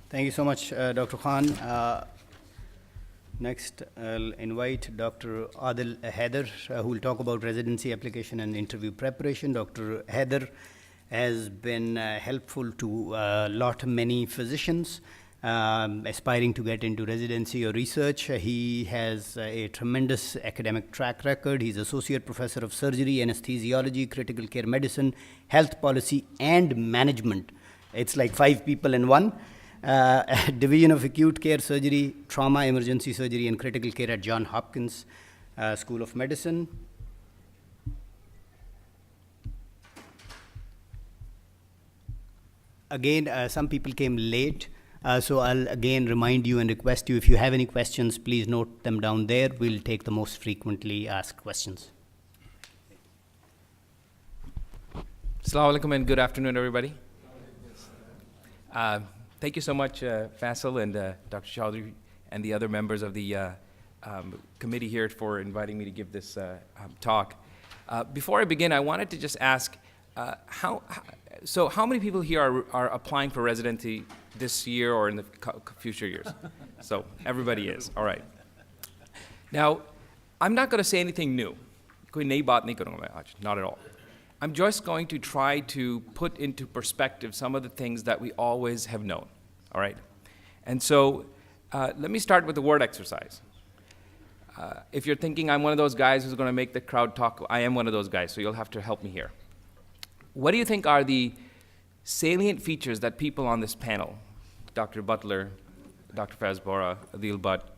Thank you so much, Dr. Khan. Next, I'll invite Dr. Adil Haider, who will talk about residency application and interview preparation. Dr. Haider has been helpful to many physicians aspiring to get into residency or research. He has a tremendous academic track record. He's Associate Professor of Surgery, Anesthesiology, Critical Care Medicine, Health Policy, and Management. It's like 5 people in one. Division of Acute Care Surgery, Trauma, Emergency Surgery, and Critical Care at Johns Hopkins School of Medicine. Again, some people came late, so I'll again remind you and request you, if you have any questions, please note them down there. We'll take the most frequently asked questions. Assalamu alaikum and good afternoon, everybody. Thank you so much, Faisal and Dr. Chaudhry and the other members of the committee here for inviting me to give this talk. Before I begin, I wanted to just ask, how many people here are applying for residency this year or in the future years? So everybody is, all right. Now, I'm not going to say anything new. Not at all. I'm just going to try to put into perspective some of the things that we always have known, all right? And so let me start with the word exercise. If you're thinking I'm one of those guys who's going to make the crowd talk, I am one of those guys, so you'll have to help me here. What do you think are the salient features that people on this panel, Dr. Butler, Dr. Fazbora, Adil Butt,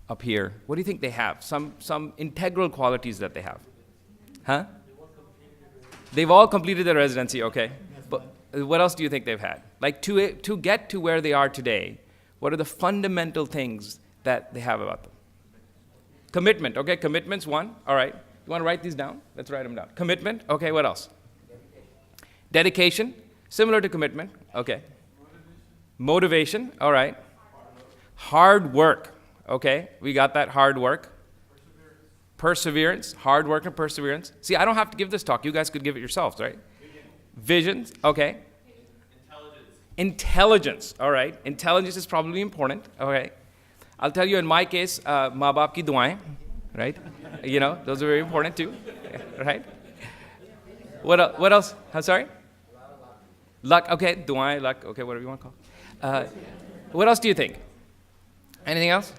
up here, what do you think they have? Some integral qualities that they have? Huh? They've all completed their residency, okay. But what else do you think they've had? Like to get to where they are today, what are the fundamental things that they have about them? Commitment, okay, commitment's one, all right. You want to write these down? Let's write them down. Commitment, okay, what else? Dedication, similar to commitment, okay. Motivation, all right. Hard work, okay, we got that, hard work. Perseverance, hard work and perseverance. See, I don't have to give this talk. You guys could give it yourselves, right? Visions, okay. Intelligence, all right. Intelligence is probably important, okay. I'll tell you in my case, maa baap ki duaein, right? You know, those are very important too, right? What else? I'm sorry? Luck, okay, duaein, luck, okay, whatever you want to call it. What else do you think? Anything else?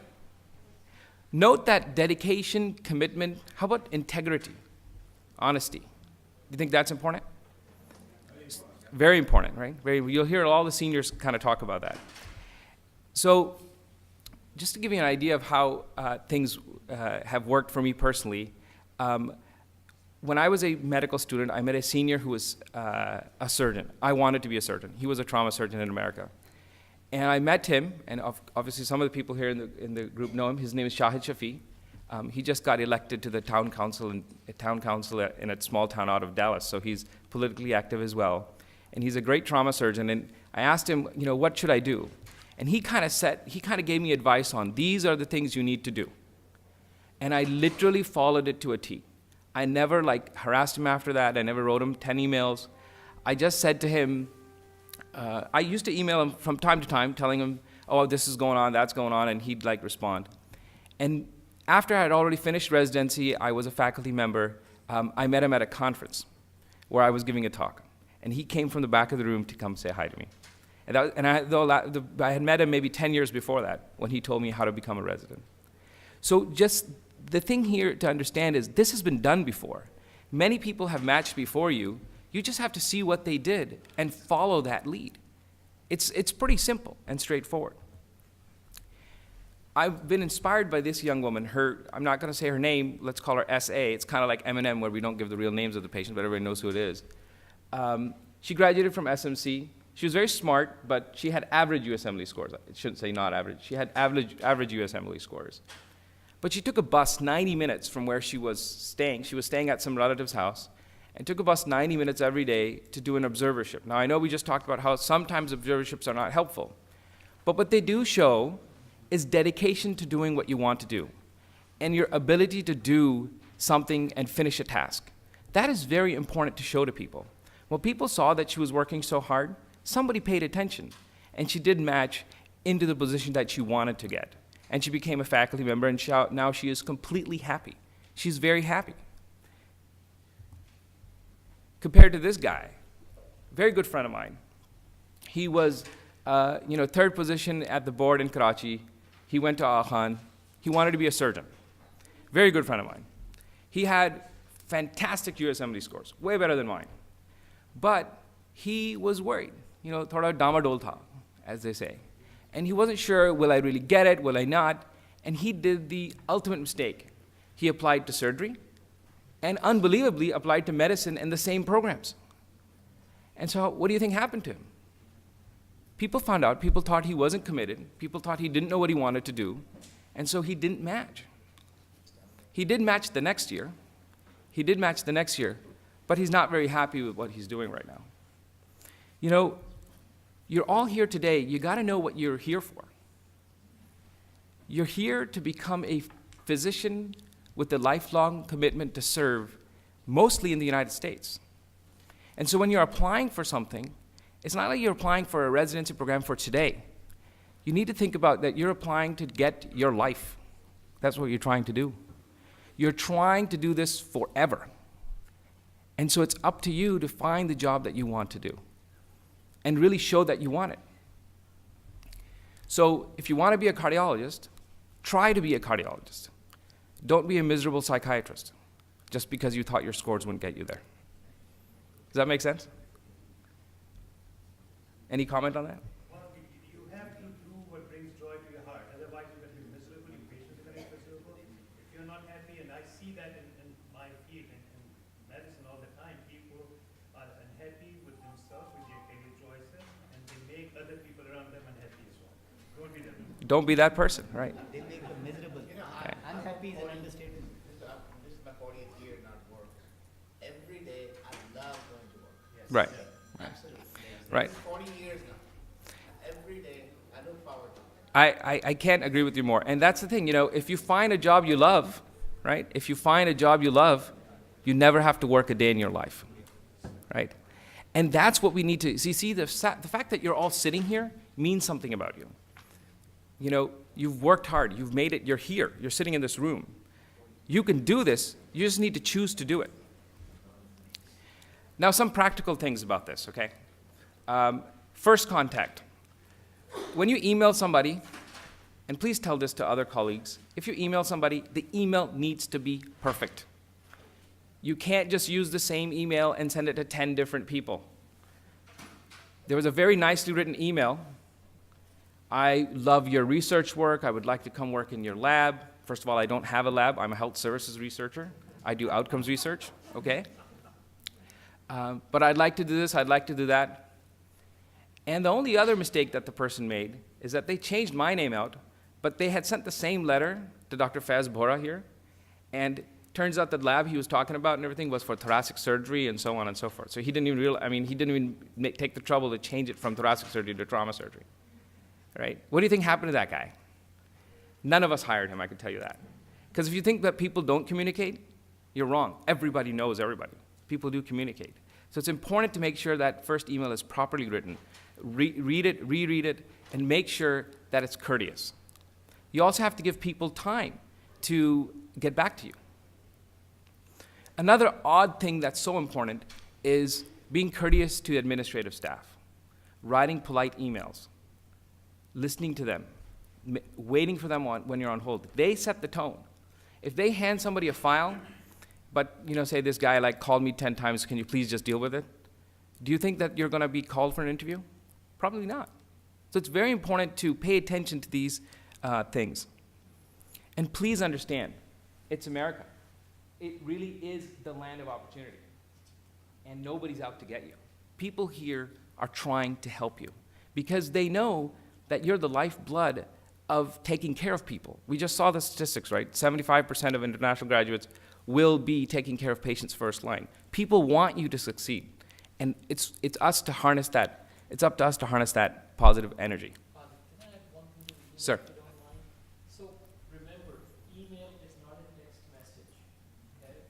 Note that dedication, commitment, how about integrity, honesty? Do you think that's important? Very important, right? You'll hear all the seniors kind of talk about that. So just to give you an idea of how things have worked for me personally, when I was a medical student, I met a senior who was a surgeon. I wanted to be a surgeon. He was a trauma surgeon in America. And I met him, and obviously some of the people here in the group know him. His name is Shahid Shafi. He just got elected to the town council in a small town out of Dallas, so he's politically active as well. And he's a great trauma surgeon, and I asked him, you know, what should I do? And he kind of gave me advice on, these are the things you need to do. And I literally followed it to a T. I never harassed him after that. I never wrote him 10 emails. I just said to him, I used to email him from time to time, telling him, oh, this is going on, that's going on, and he'd respond. And after I had already finished residency, I was a faculty member, I met him at a conference where I was giving a talk. And he came from the back of the room to come say hi to me. And I had met him maybe 10 years before that when he told me how to become a resident. So just the thing here to understand is this has been done before. Many people have matched before you. You just have to see what they did and follow that lead. It's pretty simple and straightforward. I've been inspired by this young woman. I'm not going to say her name. Let's call her S.A. It's kind of like Eminem, where we don't give the real names of the patients, but everybody knows who it is. She graduated from SMC. She was very smart, but she had average USMLE scores. I shouldn't say not average. She had average USMLE scores. But she took a bus 90 minutes from where she was staying. She was staying at some relative's house, and took a bus 90 minutes every day to do an observership. Now, I know we just talked about how sometimes observerships are not helpful, but what they do show is dedication to doing what you want to do, and your ability to do something and finish a task. That is very important to show to people. When people saw that she was working so hard, somebody paid attention, and she did match into the position that she wanted to get. And she became a faculty member, and now she is completely happy. She's very happy. Compared to this guy, very good friend of mine. He was, third position at the board in Karachi. He went to Aahan. He wanted to be a surgeon. Very good friend of mine. He had fantastic USMLE scores, way better than mine. But he was worried, thoda damadol tha, as they say. And he wasn't sure, will I really get it, will I not? And he did the ultimate mistake. He applied to surgery, and unbelievably applied to medicine in the same programs. And so what do you think happened to him? People found out, people thought he wasn't committed, people thought he didn't know what he wanted to do, and so he didn't match. He did match the next year, but he's not very happy with what he's doing right now. You're all here today, you gotta know what you're here for. You're here to become a physician with a lifelong commitment to serve, mostly in the United States. And so when you're applying for something, it's not like you're applying for a residency program for today. You need to think about that you're applying to get your life. That's what you're trying to do. You're trying to do this forever. And so it's up to you to find the job that you want to do and really show that you want it. So if you want to be a cardiologist, try to be a cardiologist. Don't be a miserable psychiatrist just because you thought your scores wouldn't get you there. Does that make sense? Any comment on that? Well, you have to do what brings joy to your heart. Otherwise, you're going to be miserable. Your patients are going to be miserable. If you're not happy, and I see that in my field, in medicine all the time, people are unhappy with themselves, with their career choices, and they make other people around them unhappy as well. Don't be that. Don't be that person, right? They make them miserable. Okay. Unhappy is an understatement. This is my 40th year not work. Every day I love going to work. Yes. Right. Absolutely. Right. This is 40 years now. Every day I look forward to it. I can't agree with you more. And that's the thing, you know, if you find a job you love, right? If you find a job you love, you never have to work a day in your life, right? And that's what we need to see. The fact that you're all sitting here means something about you. You know, you've worked hard, you've made it, you're here, you're sitting in this room. You can do this, you just need to choose to do it. Now, some practical things about this, okay? First contact. When you email somebody, and please tell this to other colleagues, if you email somebody, the email needs to be perfect. You can't just use the same email and send it to 10 different people. There was a very nicely written email. I love your research work. I would like to come work in your lab. First of all, I don't have a lab. I'm a health services researcher. I do outcomes research, okay? But I'd like to do this, I'd like to do that. And the only other mistake that the person made is that they changed my name out, but they had sent the same letter to Dr. Faiz Bora here, and turns out the lab he was talking about and everything was for thoracic surgery and so on and so forth. So he didn't even he didn't even take the trouble to change it from thoracic surgery to trauma surgery, right? What do you think happened to that guy? None of us hired him, I can tell you that. Because if you think that people don't communicate, you're wrong. Everybody knows everybody. People do communicate. So it's important to make sure that first email is properly written. Read it, reread it, and make sure that it's courteous. You also have to give people time to get back to you. Another odd thing that's so important is being courteous to administrative staff, writing polite emails, listening to them, waiting for them when you're on hold. They set the tone. If they hand somebody a file, but say this guy called me 10 times, can you please just deal with it? Do you think that you're going to be called for an interview? Probably not. So it's very important to pay attention to these things. And please understand, it's America. It really is the land of opportunity. And nobody's out to get you. People here are trying to help you because they know that you're the lifeblood of taking care of people. We just saw the statistics, right? 75% of international graduates will be taking care of patients first line. People want you to succeed. And it's us to harness that. It's up to us to harness that positive energy. Can I add one thing to the email, Sir. if you don't mind? So remember, email is not a text message. Okay?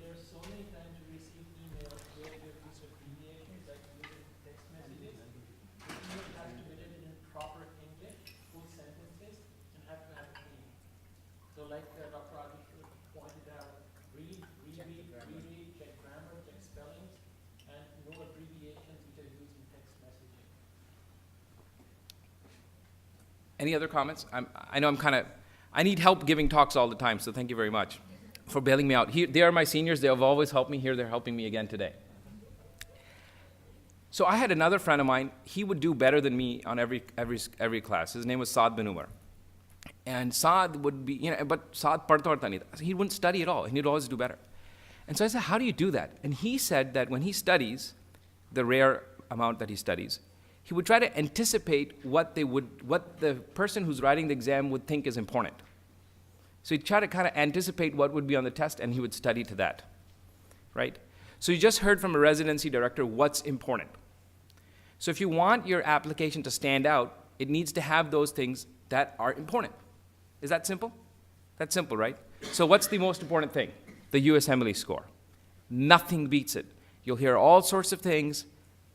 There are so many times we receive emails where there is abbreviations like using text messages. The email has to be written in proper English, full sentences, and have to have a meaning. So like Dr. Adish pointed out, read, check grammar, check spellings, and no abbreviations which are used in text messaging. Any other comments? I know I need help giving talks all the time, so thank you very much for bailing me out. They are my seniors. They have always helped me. Here they're helping me again today. So I had another friend of mine. He would do better than me on every class. His name was Saad bin Umar. And Saad would be, but Saad padhta varta nahi tha. He wouldn't study at all, and he'd always do better. And so I said, how do you do that? And he said that when he studies, the rare amount that he studies, he would try to anticipate what the person who's writing the exam would think is important. So he'd try to kind of anticipate what would be on the test, and he would study to that, right? So you just heard from a residency director what's important. So if you want your application to stand out, it needs to have those things that are important. Is that simple? That's simple, right? So what's the most important thing? The USMLE score. Nothing beats it. You'll hear all sorts of things.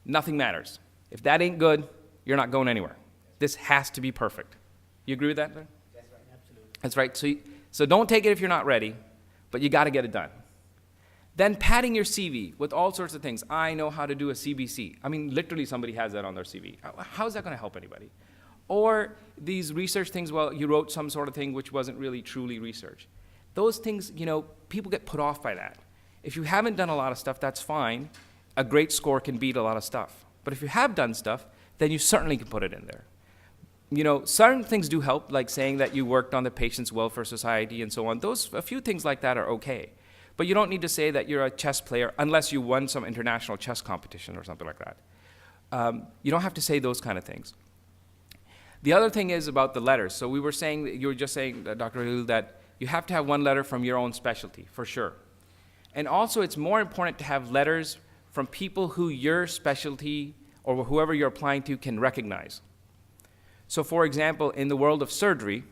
Nothing matters. If that ain't good, you're not going anywhere. This has to be perfect. You agree with that? That's right, absolutely. That's right. So don't take it if you're not ready, but you got to get it done. Then padding your CV with all sorts of things. I know how to do a CBC. I mean, literally somebody has that on their CV. How is that going to help anybody? Or these research things, well, you wrote some sort of thing which wasn't really truly research. Those things, you know, people get put off by that. If you haven't done a lot of stuff, that's fine. A great score can beat a lot of stuff. But if you have done stuff, then you certainly can put it in there. You know, certain things do help, like saying that you worked on the Patients' Welfare Society and so on. A few things like that are okay. But you don't need to say that you're a chess player unless you won some international chess competition or something like that. You don't have to say those kind of things. The other thing is about the letters. So we were saying, you were just saying, Dr. Hill, that you have to have one letter from your own specialty, for sure. And also, it's more important to have letters from people who your specialty or whoever you're applying to can recognize. So for example, in the world of surgery,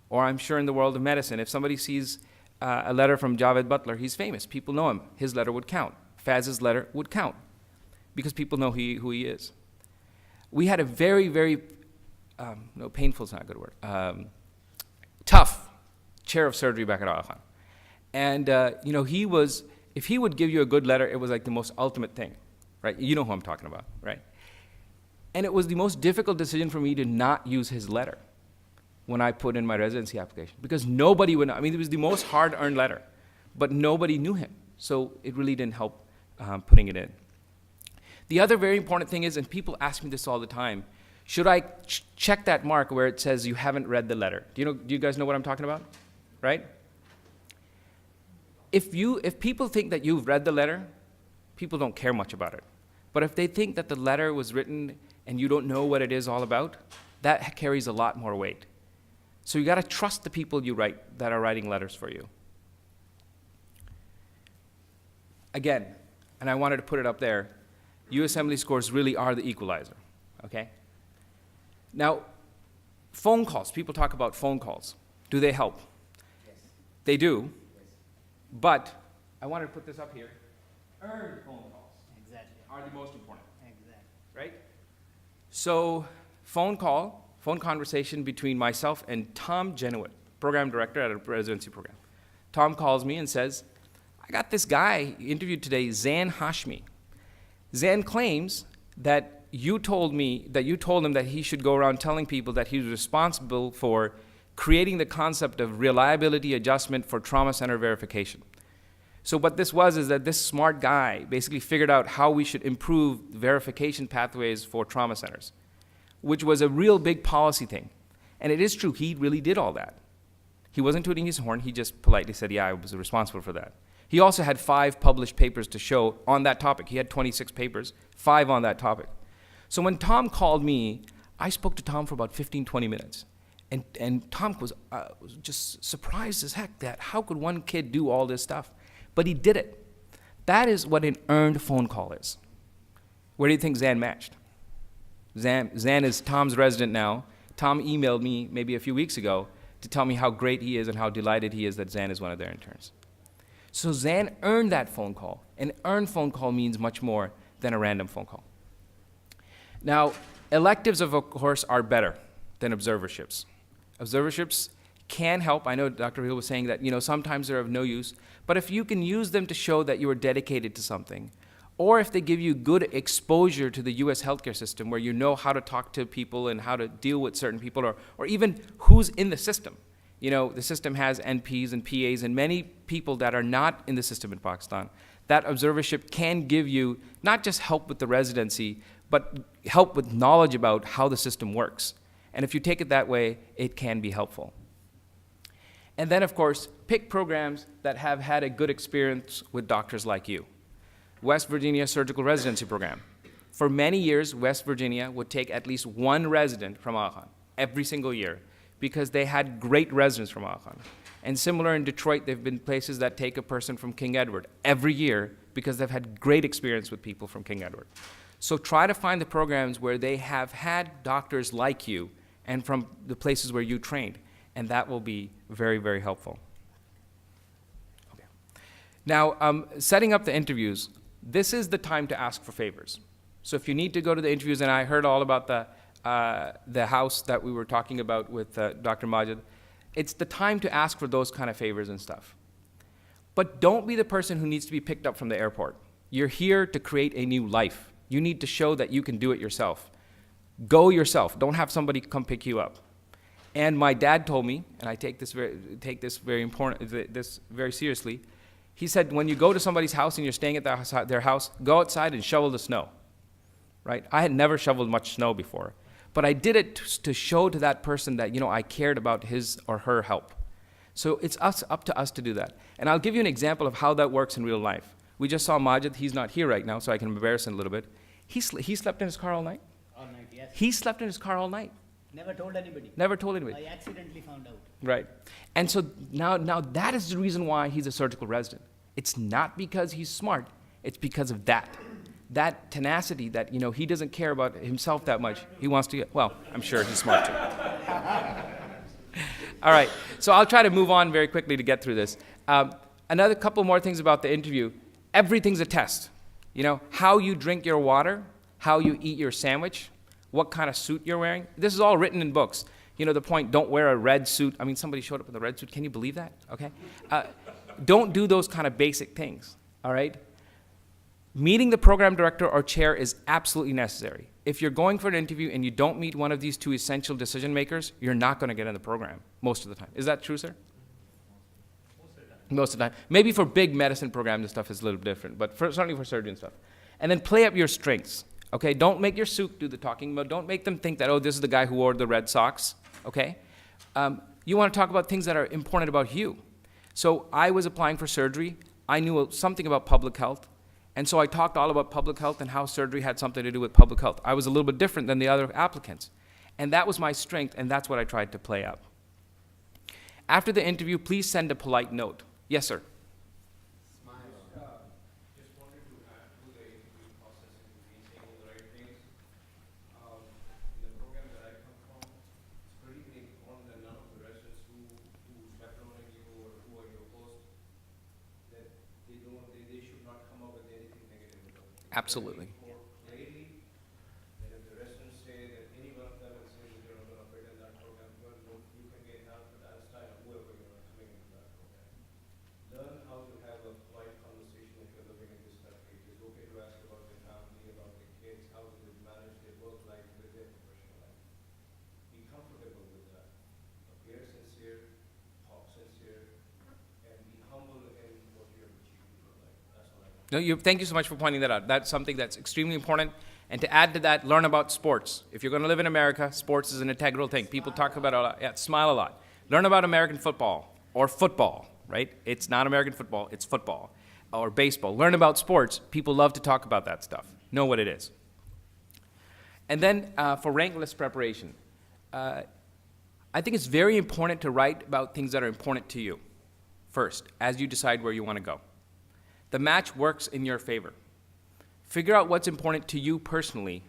or I'm sure in the world of medicine, if somebody sees a letter from Javed Butler, he's famous. People know him. His letter would count. Faz's letter would count because people know who he is. We had a very, very, no, painful is not a good word, tough chair of surgery back at Aga Khan. And, you know, if he would give you a good letter, it was like the most ultimate thing, right? You know who I'm talking about, right? And it was the most difficult decision for me to not use his letter when I put in my residency application, because nobody would know. I mean, it was the most hard-earned letter, but nobody knew him. So it really didn't help putting it in. The other very important thing is, and people ask me this all the time, should I check that mark where it says you haven't read the letter? Do you guys know what I'm talking about? Right? If people think that you've read the letter, people don't care much about it. But if they think that the letter was written and you don't know what it is all about, that carries a lot more weight. So you got to trust the people you write that are writing letters for you. Again, and I wanted to put it up there, U-Assembly scores really are the equalizer, okay? Now, phone calls, people talk about phone calls. Do they help? Yes. They do, Yes. but I wanted to put this up here. Earned phone calls Exactly. are the most important, Exactly. right? So, phone conversation between myself and Tom Genuit, program director at a residency program. Tom calls me and says, I got this guy interviewed today, Zan Hashmi. Zan claims that you told him that he should go around telling people that he was responsible for creating the concept of reliability adjustment for trauma center verification. So what this was is that this smart guy basically figured out how we should improve verification pathways for trauma centers, which was a real big policy thing. And it is true, he really did all that. He wasn't tooting his horn, he just politely said, yeah, I was responsible for that. He also had 5 published papers to show on that topic. He had 26 papers, 5 on that topic. So when Tom called me, I spoke to Tom for about 15, 20 minutes. And Tom was just surprised as heck that how could one kid do all this stuff? But he did it. That is what an earned phone call is. Where do you think Zan matched? Zan is Tom's resident now. Tom emailed me maybe a few weeks ago to tell me how great he is and how delighted he is that Zan is one of their interns. So Zan earned that phone call. An earned phone call means much more than a random phone call. Now, electives, of course, are better than observerships. Observerships can help. I know Dr. Hill was saying that, sometimes they're of no use, but if you can use them to show that you are dedicated to something, or if they give you good exposure to the US healthcare system where you know how to talk to people and how to deal with certain people, or even who's in the system. The system has NPs and PAs and many people that are not in the system in Pakistan. That observership can give you not just help with the residency, but help with knowledge about how the system works. And if you take it that way, it can be helpful. And then, of course, pick programs that have had a good experience with doctors like you. West Virginia Surgical Residency Program. For many years, West Virginia would take at least one resident from Aga Khan every single year because they had great residents from Aga Khan. And similar in Detroit, there have been places that take a person from King Edward every year because they've had great experience with people from King Edward. So try to find the programs where they have had doctors like you and from the places where you trained, and that will be very, very helpful. Okay. Now, setting up the interviews, this is the time to ask for favors. So if you need to go to the interviews, and I heard all about the house that we were talking about with Dr. Majid, it's the time to ask for those kind of favors and stuff. But don't be the person who needs to be picked up from the airport. You're here to create a new life. You need to show that you can do it yourself. Go yourself. Don't have somebody come pick you up. And my dad told me, and I take this very seriously. He said, when you go to somebody's house and you're staying at their house, go outside and shovel the snow. Right? I had never shoveled much snow before, but I did it to show to that person that, you know, I cared about his or her help. So it's up to us to do that. And I'll give you an example of how that works in real life. We just saw Majid. He's not here right now, so I can embarrass him a little bit. He slept in his car all night. All night, yes. He slept in his car all night. Never told anybody. Never told anybody. I accidentally found out. Right. And so now that is the reason why he's a surgical resident. It's not because he's smart. It's because of that tenacity that, you know, he doesn't care about himself that much. He wants to get, well, I'm sure he's smart too. All right. So I'll try to move on very quickly to get through this. Another couple more things about the interview. Everything's a test. You know, how you drink your water, how you eat your sandwich, what kind of suit you're wearing. This is all written in books. You know, the point, don't wear a red suit. I mean, somebody showed up in a red suit. Can you believe that? Okay. Don't do those kind of basic things, all right? Meeting the program director or chair is absolutely necessary. If you're going for an interview and you don't meet one of these two essential decision makers, you're not going to get in the program most of the time. Is that true, sir? Most of the time. Maybe for big medicine programs and stuff it's a little different, but certainly for surgery and stuff. And then play up your strengths, okay? Don't make your suit do the talking, but don't make them think that, oh, this is the guy who wore the red socks, okay? You want to talk about things that are important about you. So I was applying for surgery. I knew something about public health. And so I talked all about public health and how surgery had something to do with public health. I was a little bit different than the other applicants. And that was my strength, and that's what I tried to play up. After the interview, please send a polite note. Yes, sir. Just wanted to add to the interview process and be saying all the right things. In the program that I come from, it's pretty important that none of the residents who slept on you or who are your hosts, that they should not come up with anything negative about you. Absolutely. More clearly, that if the residents say that any one of them will say that you're not going to fit in that program, well, you can get help, but that's time whoever you're coming into that program. Learn how to have a polite conversation if you're living in this country. It is okay to ask about their family, about their kids, how do they manage their work life with their professional life. Be comfortable with that. Appear sincere, talk sincere, and be humble in what you have achieved in your life. That's all I want. No, thank you so much for pointing that out. That's something that's extremely important. And to add to that, learn about sports. If you're going to live in America, sports is an integral thing. People talk about it a lot. Yeah, smile a lot. Learn about American football or football, right? It's not American football, it's football. Or baseball. Learn about sports. People love to talk about that stuff. Know what it is. And then for rank list preparation, I think it's very important to write about things that are important to you first, as you decide where you want to go. The match works in your favor. Figure out what's important to you personally,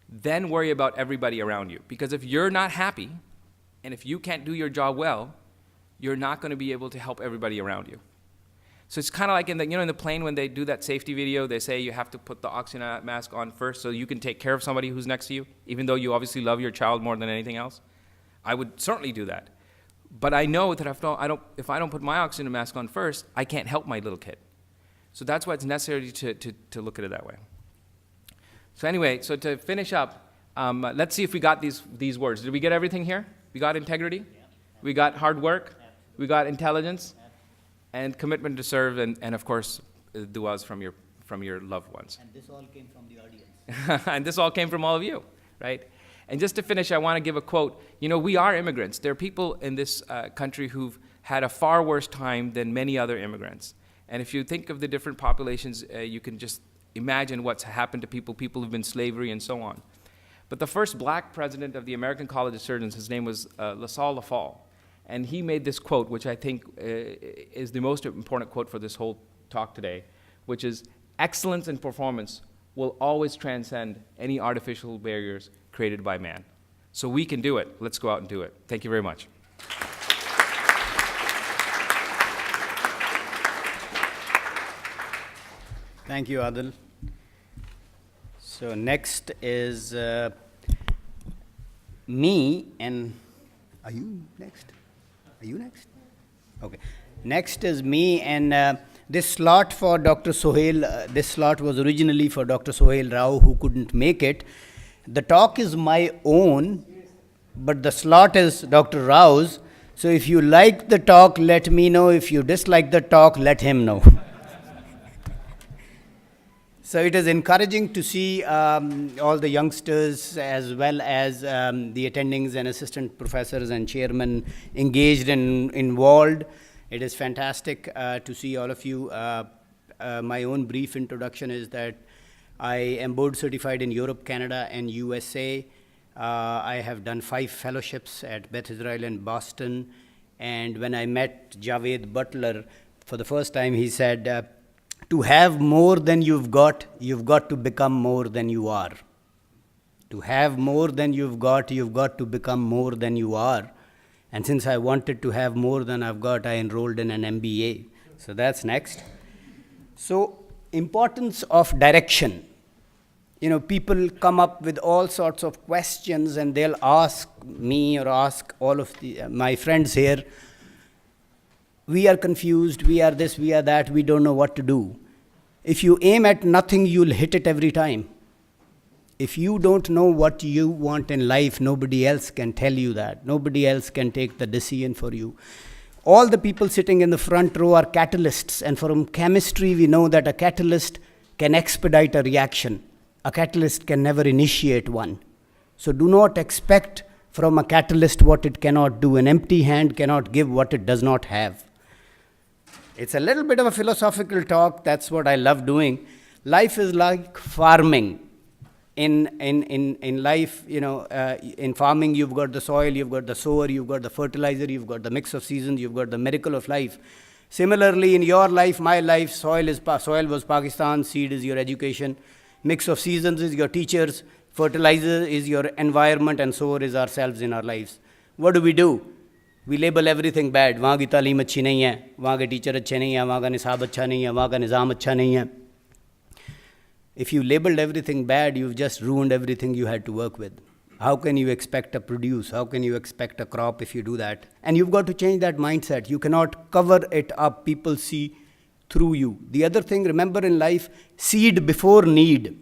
then worry about everybody around you. Because if you're not happy, and if you can't do your job well, you're not going to be able to help everybody around you. So it's kind of like in the plane when they do that safety video, they say you have to put the oxygen mask on first so you can take care of somebody who's next to you, even though you obviously love your child more than anything else. I would certainly do that. But I know that if I don't put my oxygen mask on first, I can't help my little kid. So that's why it's necessary to look at it that way. So anyway, so to finish up, let's see if we got these words. Did we get everything here? We got integrity, we got hard work, we got intelligence, and commitment to serve, and of course, du'as from your loved ones. And this all came from the audience. And this all came from all of you, right? And just to finish, I want to give a quote. You know, we are immigrants. There are people in this country who've had a far worse time than many other immigrants. And if you think of the different populations, you can just imagine what's happened to people who've been in slavery and so on. But the first black president of the American College of Surgeons, his name was LaSalle Lafall. And he made this quote, which I think is the most important quote for this whole talk today, which is, excellence in performance will always transcend any artificial barriers created by man. So we can do it. Let's go out and do it. Thank you very much. Thank you, Adil. So next is me, and are you next? Are you next? Okay. Next is me, and this slot for Dr. Sohail, this slot was originally for Dr. Sohail Rao, who couldn't make it. The talk is my own, but the slot is Dr. Rao's. So if you like the talk, let me know. If you dislike the talk, let him know. So it is encouraging to see all the youngsters as well as the attendings and assistant professors and chairmen engaged and involved. It is fantastic to see all of you. My own brief introduction is that I am board certified in Europe, Canada, and USA. I have done 5 fellowships at Beth Israel in Boston. And when I met Javed Butler for the first time, he said, to have more than you've got to become more than you are. To have more than you've got to become more than you are. And since I wanted to have more than I've got, I enrolled in an MBA. So that's next. So, importance of direction. You know, people come up with all sorts of questions and they'll ask me or ask all of my friends here, we are confused, we are this, we are that, we don't know what to do. If you aim at nothing, you'll hit it every time. If you don't know what you want in life, nobody else can tell you that. Nobody else can take the decision for you. All the people sitting in the front row are catalysts, and from chemistry we know that a catalyst can expedite a reaction. A catalyst can never initiate one. So do not expect from a catalyst what it cannot do. An empty hand cannot give what it does not have. It's a little bit of a philosophical talk. That's what I love doing. Life is like farming. In life, you know, in farming, you've got the soil, you've got the sower, you've got the fertilizer, you've got the mix of seasons, you've got the miracle of life. Similarly, in your life, my life, soil was Pakistan, seed is your education, mix of seasons is your teachers, fertilizer is your environment, and sower is ourselves in our lives. What do? We label everything bad. वहाँ की तालीम अच्छी नहीं है, वहाँ के teacher अच्छे नहीं हैं, वहाँ का निसाब अच्छा नहीं है, वहाँ का निज़ाम अच्छा नहीं है. If you labeled everything bad, you've just ruined everything you had to work with. How can you expect a produce? How can you expect a crop if you do that? And you've got to change that mindset. You cannot cover it up. People see through you. The other thing, remember in life, seed before need.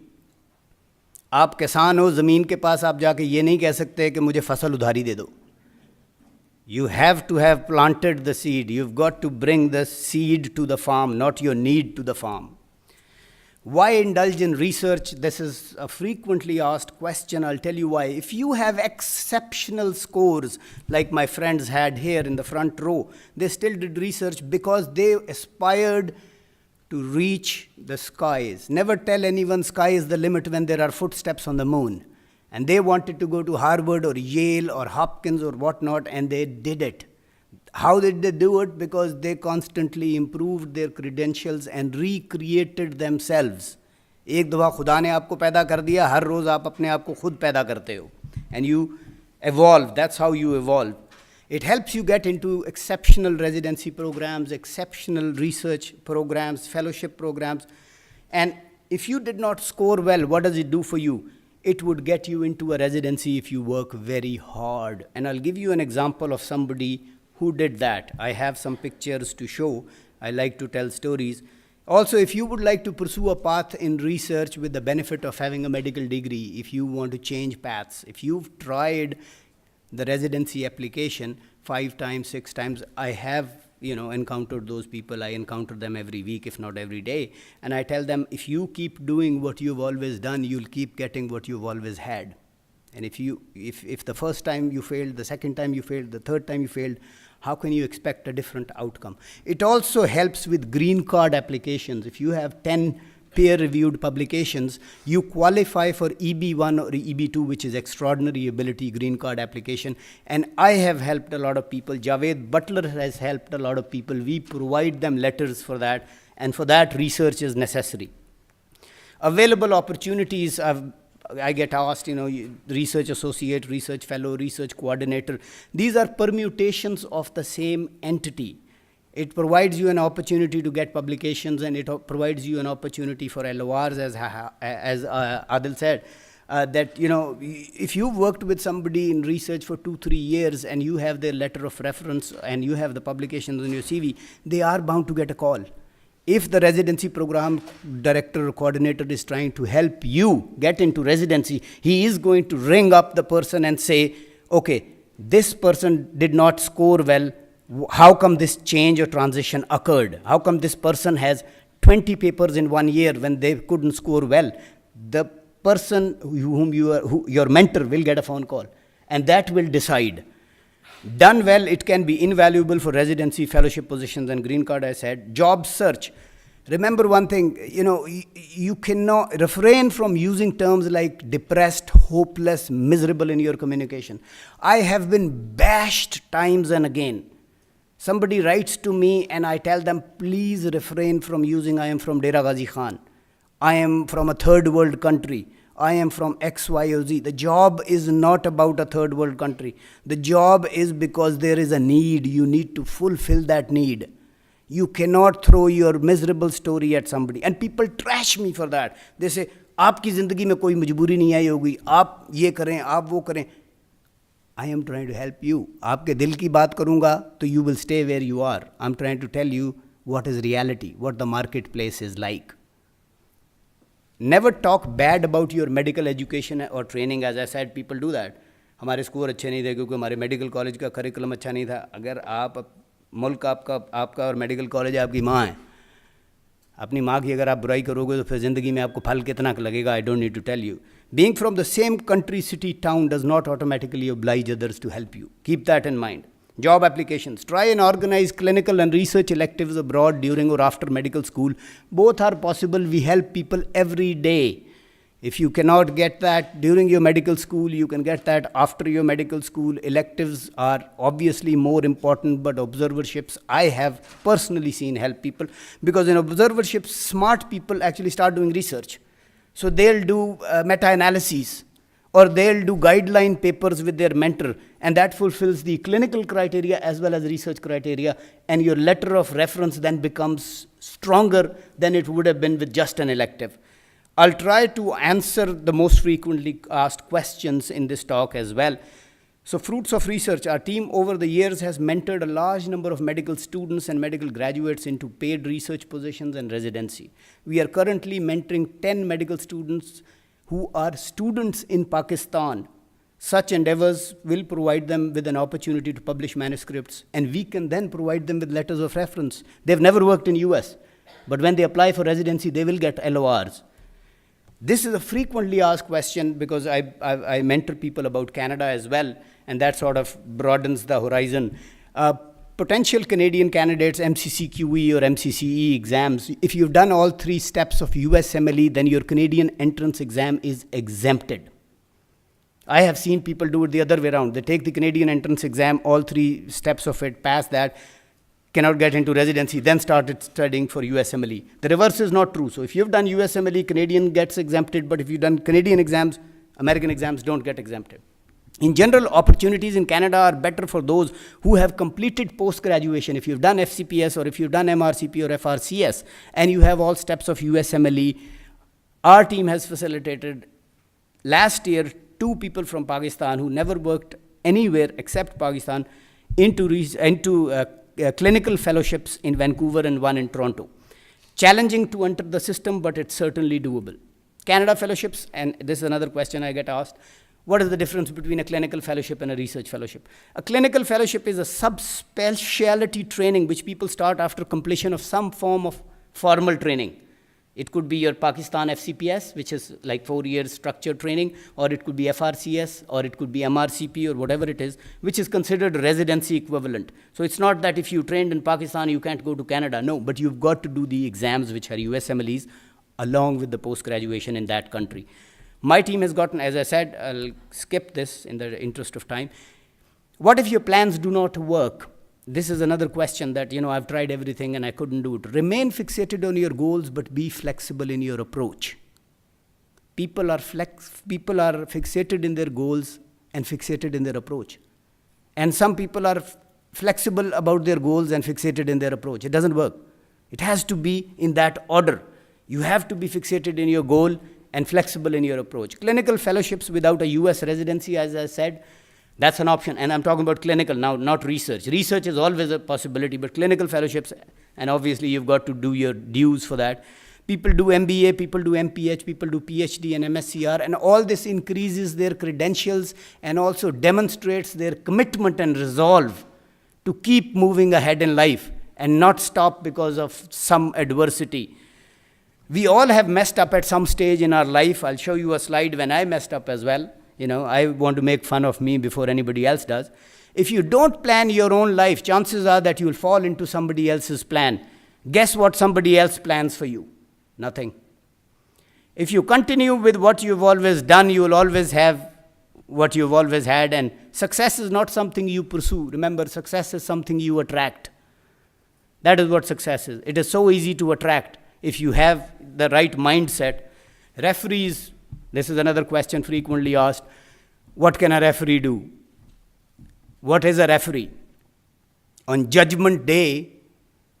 आप किसान हो, ज़मीन के पास आप जाके ये नहीं कह सकते कि मुझे फसल उधारी दे दो. You have to have planted the seed. You've got to bring the seed to the farm, not your need to the farm. Why indulge in research? This is a frequently asked question. I'll tell you why. If you have exceptional scores, like my friends had here in the front row, they still did research because they aspired to reach the skies. Never tell anyone sky is the limit when there are footsteps on the moon. And they wanted to go to Harvard or Yale or Hopkins or whatnot, and they did it. How did they do it? Because they constantly improved their credentials and recreated themselves. एक दफ़ा खुदा ने आपको पैदा कर दिया, हर रोज़ आप अपने आप को खुद पैदा करते हो. And you evolve. That's how you evolve. It helps you get into exceptional residency programs, exceptional research programs, fellowship programs. And if you did not score well, what does it do for you? It would get you into a residency if you work very hard. And I'll give you an example of somebody who did that. I have some pictures to show. I like to tell stories. Also, if you would like to pursue a path in research with the benefit of having a medical degree, if you want to change paths, if you've tried the residency application 5 times, 6 times, I have encountered those people. I encounter them every week, if not every day. And I tell them, if you keep doing what you've always done, you'll keep getting what you've always had. And if the first time you failed, the second time you failed, the third time you failed, how can you expect a different outcome? It also helps with green card applications. If you have 10 peer-reviewed publications, you qualify for EB1 or EB2, which is Extraordinary Ability Green Card application. And I have helped a lot of people. Javed Butler has helped a lot of people. We provide them letters for that. And for that, research is necessary. Available opportunities, I get asked, research associate, research fellow, research coordinator. These are permutations of the same entity. It provides you an opportunity to get publications, and it provides you an opportunity for LORs, as Adil said. that, if you've worked with somebody in research for 2-3 years and you have their letter of reference and you have the publications on your CV, they are bound to get a call. If the residency program director or coordinator is trying to help you get into residency, he is going to ring up the person and say, okay, this person did not score well. How come this change or transition occurred? How come this person has 20 papers in 1 year when they couldn't score well? The person your mentor will get a phone call, and that will decide. Done well, it can be invaluable for residency, fellowship positions, and green card, I said. Job search. Remember one thing, you cannot refrain from using terms like depressed, hopeless, miserable in your communication. I have been bashed times and again. Somebody writes to me and I tell them, please refrain from using I am from Dera Ghazi Khan. I am from a third world country. I am from X, Y, or Z. The job is not about a third world country. The job is because there is a need. You need to fulfill that need. You cannot throw your miserable story at somebody. And people trash me for that. They say, आपकी ज़िंदगी में कोई मजबूरी नहीं आई होगी, आप ये करें, आप वो करें. I am trying to help you. आपके दिल की बात करूँगा, तो you will stay where you are. I'm trying to tell you what is reality, what the marketplace is like. Never talk bad about your medical education or training. As I said, people do that. हमारे score अच्छे नहीं थे क्योंकि हमारे medical college का curriculum अच्छा नहीं था. अगर आप मुल्क आपका और मेडिकल कॉलेज आपकी माँ है, अपनी माँ की अगर आप बुराई करोगे तो फिर ज़िंदगी में आपको फल कितना लगेगा, I don't need to tell you. Being from the same country, city, town does not automatically oblige others to help you. Keep that in mind. Job applications. Try and organize clinical and research electives abroad during or after medical school. Both are possible. We help people every day. If you cannot get that during your medical school, you can get that after your medical school. Electives are obviously more important, but observerships, I have personally seen help people, because in observerships, smart people actually start doing research. So they'll do meta-analyses, or they'll do guideline papers with their mentor, and that fulfills the clinical criteria as well as research criteria, and your letter of reference then becomes stronger than it would have been with just an elective. I'll try to answer the most frequently asked questions in this talk as well. So fruits of research. Our team over the years has mentored a large number of medical students and medical graduates into paid research positions and residency. We are currently mentoring 10 medical students who are students in Pakistan. Such endeavors will provide them with an opportunity to publish manuscripts, and we can then provide them with letters of reference. They've never worked in US, but when they apply for residency, they will get LORs. This is a frequently asked question because I mentor people about Canada as well, and that sort of broadens the horizon. Potential Canadian candidates, MCCQE or MCCE exams, if you've done all 3 steps of USMLE, then your Canadian entrance exam is exempted. I have seen people do it the other way around. They take the Canadian entrance exam, all 3 steps of it, pass that, cannot get into residency, then started studying for USMLE. The reverse is not true. So if you've done USMLE, Canadian gets exempted, but if you've done Canadian exams, American exams don't get exempted. In general, opportunities in Canada are better for those who have completed post-graduation. If you've done FCPS or if you've done MRCP or FRCS and you have all steps of USMLE, our team has facilitated last year 2 people from Pakistan who never worked anywhere except Pakistan into clinical fellowships in Vancouver and 1 in Toronto. Challenging to enter the system, but it's certainly doable. Canada fellowships, and this is another question I get asked, what is the difference between a clinical fellowship and a research fellowship? A clinical fellowship is a subspecialty training which people start after completion of some form of formal training. It could be your Pakistan FCPS, which is like 4 years structured training, or it could be FRCS, or it could be MRCP, or whatever it is, which is considered residency equivalent. So it's not that if you trained in Pakistan, you can't go to Canada. No, but you've got to do the exams, which are USMLEs, along with the post-graduation in that country. My team has gotten, as I said, I'll skip this in the interest of time. What if your plans do not work? This is another question that, I've tried everything and I couldn't do it. Remain fixated on your goals, but be flexible in your approach. People are fixated in their goals and fixated in their approach. And some people are flexible about their goals and fixated in their approach. It doesn't work. It has to be in that order. You have to be fixated in your goal and flexible in your approach. Clinical fellowships without a US residency, as I said, that's an option. And I'm talking about clinical now, not research. Research is always a possibility, but clinical fellowships, and obviously you've got to do your dues for that. People do MBA, people do MPH, people do PhD and MSCR, and all this increases their credentials and also demonstrates their commitment and resolve to keep moving ahead in life and not stop because of some adversity. We all have messed up at some stage in our life. I'll show you a slide when I messed up as well. You know, I want to make fun of me before anybody else does. If you don't plan your own life, chances are that you will fall into somebody else's plan. Guess what somebody else plans for you? Nothing. If you continue with what you've always done, you will always have what you've always had, and success is not something you pursue. Remember, success is something you attract. That is what success is. It is so easy to attract if you have the right mindset. Referees, this is another question frequently asked. What can a referee do? What is a referee? On Judgment Day,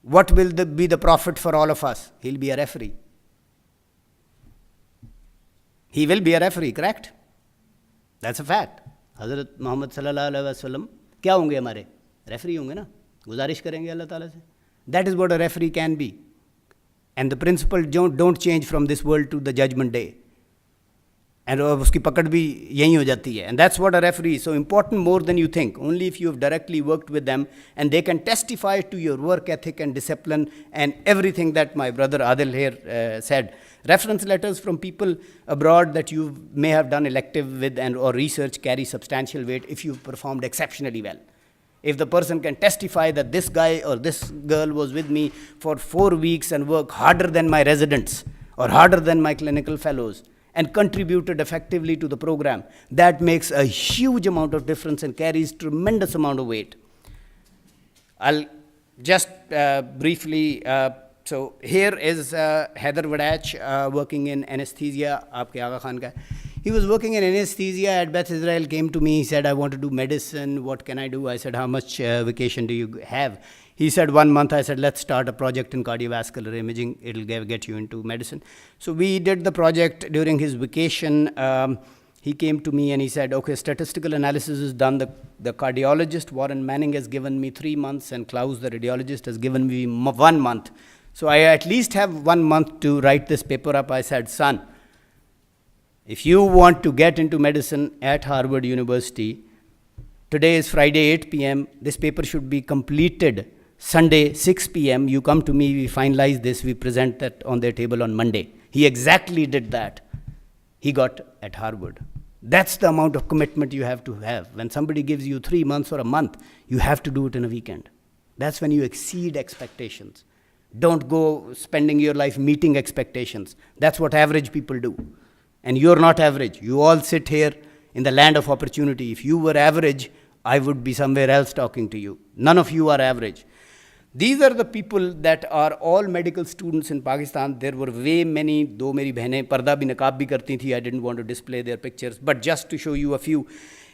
what will be the profit for all of us? He'll be a referee. He will be a referee, correct? That's a fact. Hazrat Muhammad sallallahu alaihi wasallam क्या होंगे हमारे? Referee होंगे ना? गुजारिश करेंगे अल्लाह ताला से. That is what a referee can be. And the principle don't change from this world to the judgment day. And उसकी पकड़ भी यहीं हो जाती है. And that's what a referee is. So important more than you think. Only if you have directly worked with them and they can testify to your work ethic and discipline and everything that my brother Adil here said. Reference letters from people abroad that you may have done elective with and or research carry substantial weight if you've performed exceptionally well. If the person can testify that this guy or this girl was with me for 4 weeks and worked harder than my residents or harder than my clinical fellows and contributed effectively to the program, that makes a huge amount of difference and carries tremendous amount of weight. I'll just briefly, so here is Heather Wadach working in anesthesia. Aapke Aga Khan ka. He was working in anesthesia at Beth Israel, came to me, he said, I want to do medicine, what can I do? I said, how much vacation do you have? He said, 1 month. I said, let's start a project in cardiovascular imaging, it'll get you into medicine. So we did the project during his vacation. He came to me and he said, okay, statistical analysis is done. The cardiologist, Warren Manning, has given me 3 months and Klaus, the radiologist, has given me 1 month. So I at least have 1 month to write this paper up. I said, son, if you want to get into medicine at Harvard University, today is Friday 8 p.m., this paper should be completed Sunday 6 p.m. You come to me, we finalize this, we present that on their table on Monday. He exactly did that. He got at Harvard. That's the amount of commitment you have to have. When somebody gives you 3 months or a month, you have to do it in a weekend. That's when you exceed expectations. Don't go spending your life meeting expectations. That's what average people do. And you're not average. You all sit here in the land of opportunity. If you were average, I would be somewhere else talking to you. None of you are average. These are the people that are all medical students in Pakistan. There were way many. दो मेरी बहनें पर्दा भी नकाब भी करती थी. I didn't want to display their pictures. But just to show you a few.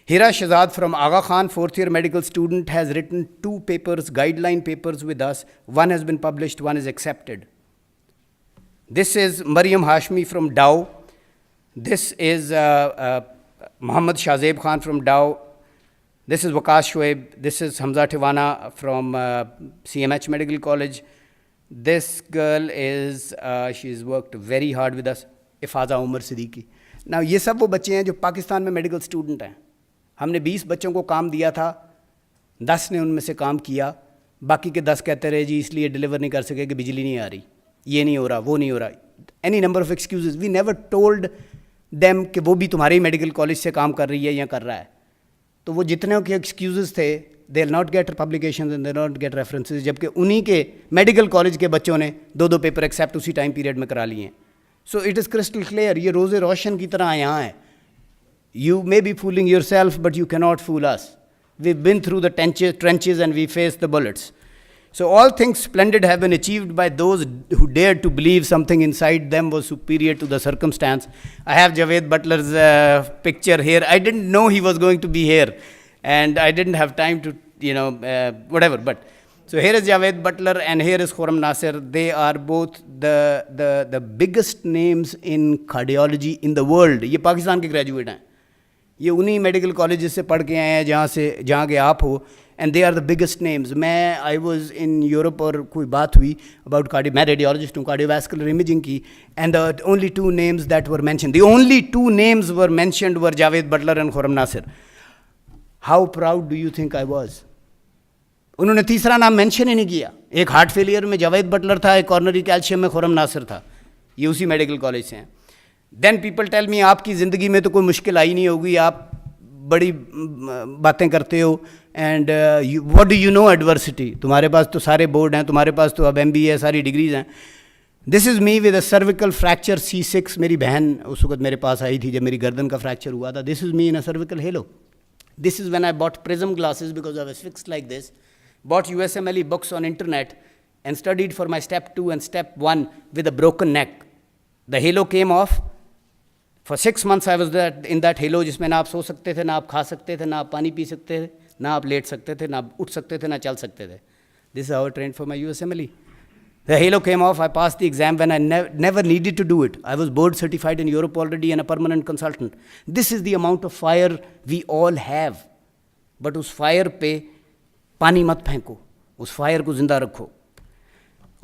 Hira Shahzad from Aga Khan, 4th year medical student, has written 2 papers, guideline papers with us. 1 has been published, 1 is accepted. This is Mariam Hashmi from Dow. This is Muhammad Shahzeb Khan from Dow. This is Waqas Shoaib. This is Hamza Tiwana from CMH Medical College. This girl is, she's worked very hard with us, Ifaza Umar Siddiqui. Now, ये सब वो बच्चे हैं जो पाकिस्तान में medical student हैं. हमने 20 बच्चों को काम दिया था, 10 ने उनमें से काम किया, बाकी के 10 कहते रहे जी इसलिए डिलीवर नहीं कर सके कि बिजली नहीं आ रही, ये नहीं हो रहा, वो नहीं हो रहा. Any number of excuses. We never told them कि वो भी तुम्हारे ही मेडिकल कॉलेज से काम कर रही है या कर रहा है. तो वो जितने के एक्सक्यूज़ थे, they will not get publications and they will not get references, जबकि उन्हीं के मेडिकल कॉलेज के बच्चों ने 2-2 पेपर एक्सेप्ट उसी टाइम पीरियड में करा लिए हैं. So it is crystal clear. ये रोज़े रोशन की तरह यहाँ है. You may be fooling yourself, but you cannot fool us. We've been through the trenches and we faced the bullets. So all things splendid have been achieved by those who dared to believe something inside them was superior to the circumstance. I have Javed Butler's picture here. I didn't know he was going to be here, and I didn't have time to, whatever. But So here is Javed Butler and here is Khurram Nasir. They are both the biggest names in cardiology in the world. ये पाकिस्तान के graduate हैं, ये उन्हीं medical colleges से पढ़ के आए हैं जहाँ के आप हो, and they are the biggest names. I was in Europe और कोई बात हुई about मैं रेडियोलॉजिस्ट हूँ, cardiovascular imaging की, and the only two names that were mentioned, were Javed Butler and Khurram Nasir. How proud do you think I was? उन्होंने तीसरा नाम मेंशन ही नहीं किया. एक हार्ट फेलियर में जावेद बटलर था, एक कॉर्नरी कैल्शियम में खुर्रम नासिर था. ये उसी मेडिकल कॉलेज से हैं. देन पीपल टेल मी आपकी ज़िंदगी में तो कोई मुश्किल आई नहीं होगी, आप बड़ी बातें करते हो, and what do you know adversity, तुम्हारे पास तो सारे बोर्ड हैं, तुम्हारे पास तो अब MBA सारी डिग्रीज हैं. This is me with a cervical fracture C6. मेरी बहन उस वक्त मेरे पास आई थी जब मेरी गर्दन का फ्रैक्चर हुआ था. This is me in a cervical hello. This is when I bought prism glasses because I was fixed like this, bought USMLE books on internet and studied for my step 2 and step 1 with a broken neck. The halo came off. For 6 months I was in that halo जिसमें ना आप सो सकते थे, ना आप खा सकते थे, ना आप पानी पी सकते थे, ना आप लेट सकते थे, ना उठ सकते थे, ना चल सकते थे. This is how I trained for my USMLE. The halo came off, I passed the exam when I never needed to do it. I was board certified in Europe already and a permanent consultant. This is the amount of fire we all have. But उस fire पे पानी मत फेंको, उस fire को जिंदा रखो.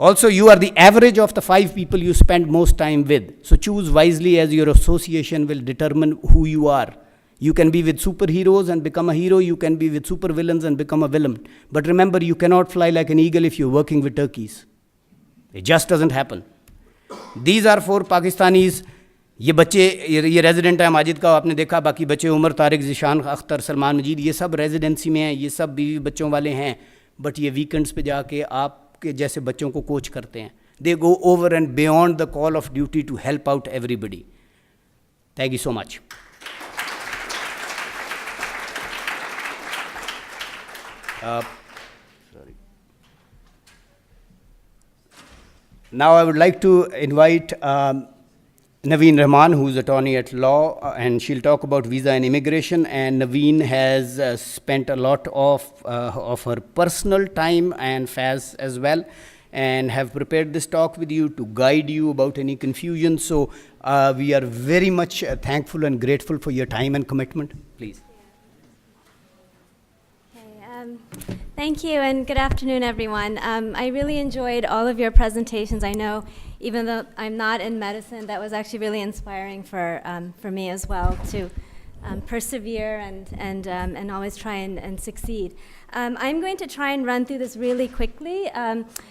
Also, you are the average of the 5 people you spend most time with. So choose wisely, as your association will determine who you are. You can be with superheroes and become a hero. You can be with supervillains and become a villain. But remember, you cannot fly like an eagle if you're working with turkeys. It just doesn't happen. These are 4 Pakistanis. ये बच्चे, ये resident है माजिद का, आपने देखा. बाकी बच्चे उमर, तारिक, ज़िशान, अख्तर, सलमान मजीद, ये सब रेजिडेंसी में हैं, ये सब बीवी बच्चों वाले हैं. बट ये वीकेंड्स पे जाके आपके जैसे बच्चों को कोच करते हैं. They go over and beyond the call of duty to help out everybody. Thank you so much. Now I would like to invite Naveen Rahman, who is attorney at law, and she'll talk about visa and immigration. And Naveen has spent a lot of her personal time and Faz as well, and have prepared this talk with you to guide you about any confusion. So we are very much thankful and grateful for your time and commitment. Please. Thank you, and good afternoon, everyone. I really enjoyed all of your presentations. I know, even though I'm not in medicine, that was actually really inspiring for me as well to persevere and always try and succeed. I'm going to try and run through this really quickly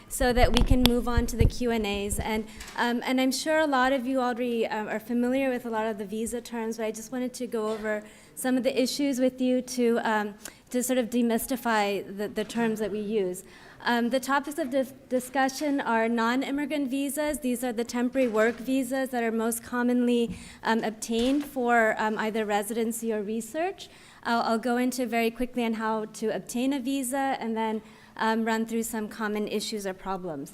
so that we can move on to the Q&As. And I'm sure a lot of you already are familiar with a lot of the visa terms, but I just wanted to go over some of the issues with you to sort of demystify the terms that we use. The topics of discussion are non-immigrant visas. These are the temporary work visas that are most commonly obtained for either residency or research. I'll go into very quickly on how to obtain a visa and then run through some common issues or problems.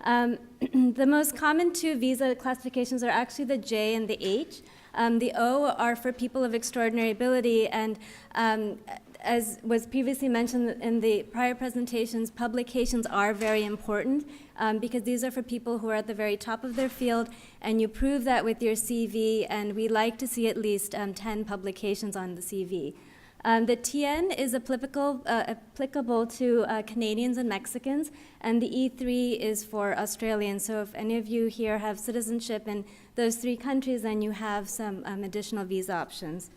The most common 2 visa classifications are actually the J and the H. The O are for people of extraordinary ability, and as was previously mentioned in the prior presentations, publications are very important because these are for people who are at the very top of their field, and you prove that with your CV, and we like to see at least 10 publications on the CV. The TN is applicable to Canadians and Mexicans, and the E3 is for Australians. So if any of you here have citizenship in those 3 countries, then you have some additional visa options.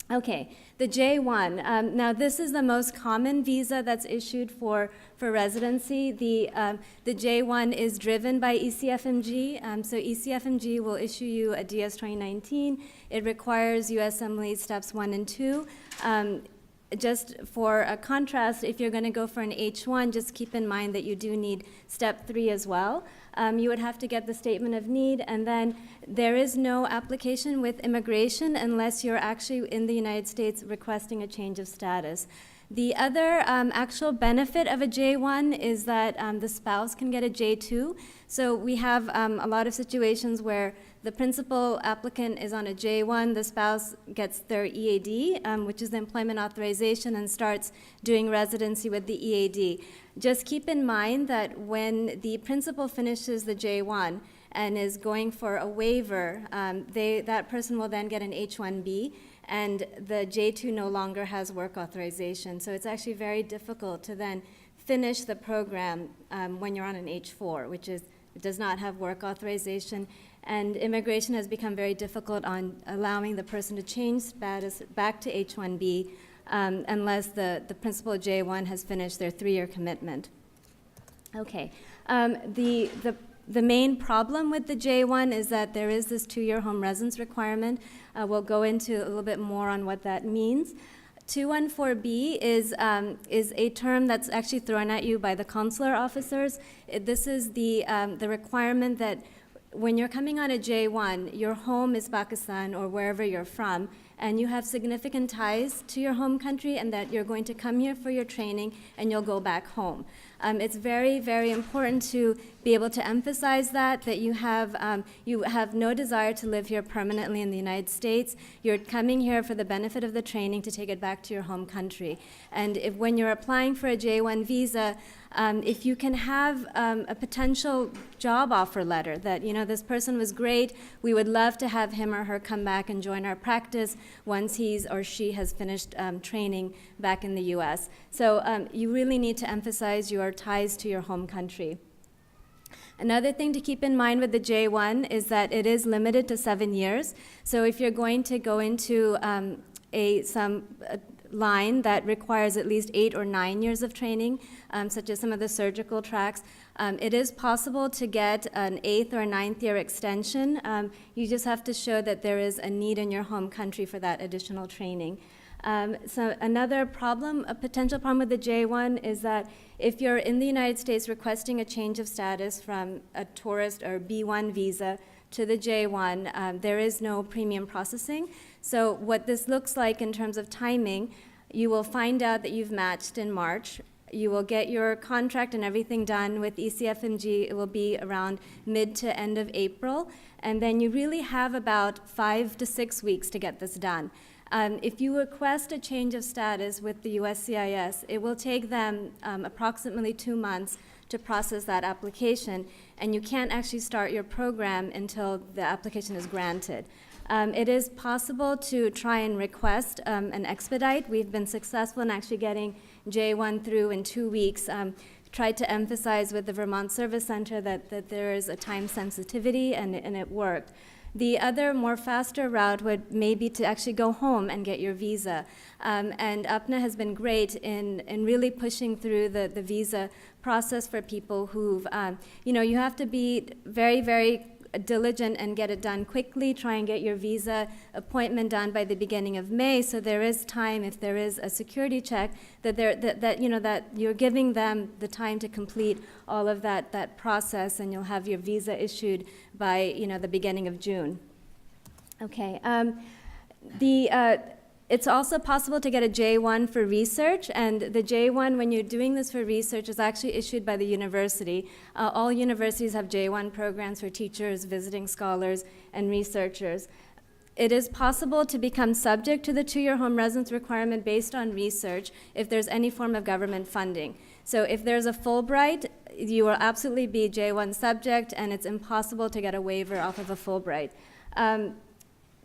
Okay, the J1. Now, this is the most common visa that's issued for residency. The J1 is driven by ECFMG. So ECFMG will issue you a DS 2019. It requires USMLE steps 1 and 2. Just for a contrast, if you're going to go for an H1, just keep in mind that you do need step 3 as well. You would have to get the statement of need, and then there is no application with immigration unless you're actually in the United States requesting a change of status. The other actual benefit of a J1 is that the spouse can get a J2. So we have a lot of situations where the principal applicant is on a J1, the spouse gets their EAD, which is the employment authorization, and starts doing residency with the EAD. Just keep in mind that when the principal finishes the J1 and is going for a waiver, that person will then get an H1B, and the J2 no longer has work authorization. So it's actually very difficult to then finish the program when you're on an H4, which does not have work authorization. And immigration has become very difficult on allowing the person to change status back to H1B unless the principal J1 has finished their 3-year commitment. Okay. The main problem with the J1 is that there is this 2-year home residence requirement. We'll go into a little bit more on what that means. 214B is a term that's actually thrown at you by the consular officers. This is the requirement that when you're coming on a J1, your home is Pakistan or wherever you're from, and you have significant ties to your home country, and that you're going to come here for your training and you'll go back home. It's very, very important to be able to emphasize that you have no desire to live here permanently in the United States. You're coming here for the benefit of the training to take it back to your home country. And when you're applying for a J1 visa, if you can have a potential job offer letter that, this person was great, we would love to have him or her come back and join our practice once he or she has finished training back in the U.S. So you really need to emphasize your ties to your home country. Another thing to keep in mind with the J1 is that it is limited to 7 years. So if you're going to go into some line that requires at least 8 or 9 years of training, such as some of the surgical tracks, it is possible to get an 8th or 9th year extension. You just have to show that there is a need in your home country for that additional training. So another problem, a potential problem with the J1 is that if you're in the United States requesting a change of status from a tourist or B1 visa to the J1, there is no premium processing. So what this looks like in terms of timing, you will find out that you've matched in March. You will get your contract and everything done with ECFMG. It will be around mid to end of April. And then you really have about 5 to 6 weeks to get this done. If you request a change of status with the USCIS, it will take them approximately 2 months to process that application, and you can't actually start your program until the application is granted. It is possible to try and request an expedite. We've been successful in actually getting J1 through in 2 weeks. Tried to emphasize with the Vermont Service Center that there is a time sensitivity, and it worked. The other more faster route would maybe to actually go home and get your visa. And APPNA has been great in really pushing through the visa process for people who've, you have to be very, very diligent and get it done quickly. Try and get your visa appointment done by the beginning of May, so there is time, if there is a security check, that you're giving them the time to complete all of that process, and you'll have your visa issued by the beginning of June. Okay. It's also possible to get a J1 for research, and the J1, when you're doing this for research, is actually issued by the university. All universities have J1 programs for teachers, visiting scholars, and researchers. It is possible to become subject to the 2-year home residence requirement based on research if there's any form of government funding. So if there's a Fulbright, you will absolutely be J1 subject, and it's impossible to get a waiver off of a Fulbright.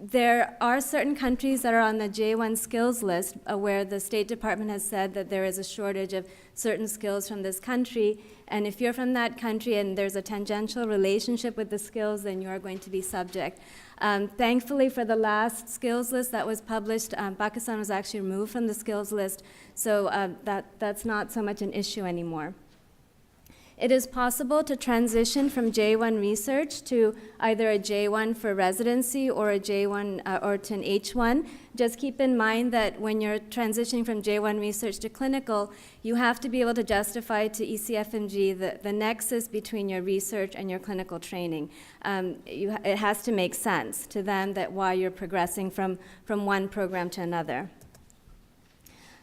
There are certain countries that are on the J1 skills list where the State Department has said that there is a shortage of certain skills from this country, and if you're from that country and there's a tangential relationship with the skills, then you are going to be subject. Thankfully, for the last skills list that was published, Pakistan was actually removed from the skills list, so that's not so much an issue anymore. It is possible to transition from J1 research to either a J1 for residency or a J1 or to an H1. Just keep in mind that when you're transitioning from J1 research to clinical, you have to be able to justify to ECFMG the nexus between your research and your clinical training. It has to make sense to them that why you're progressing from one program to another.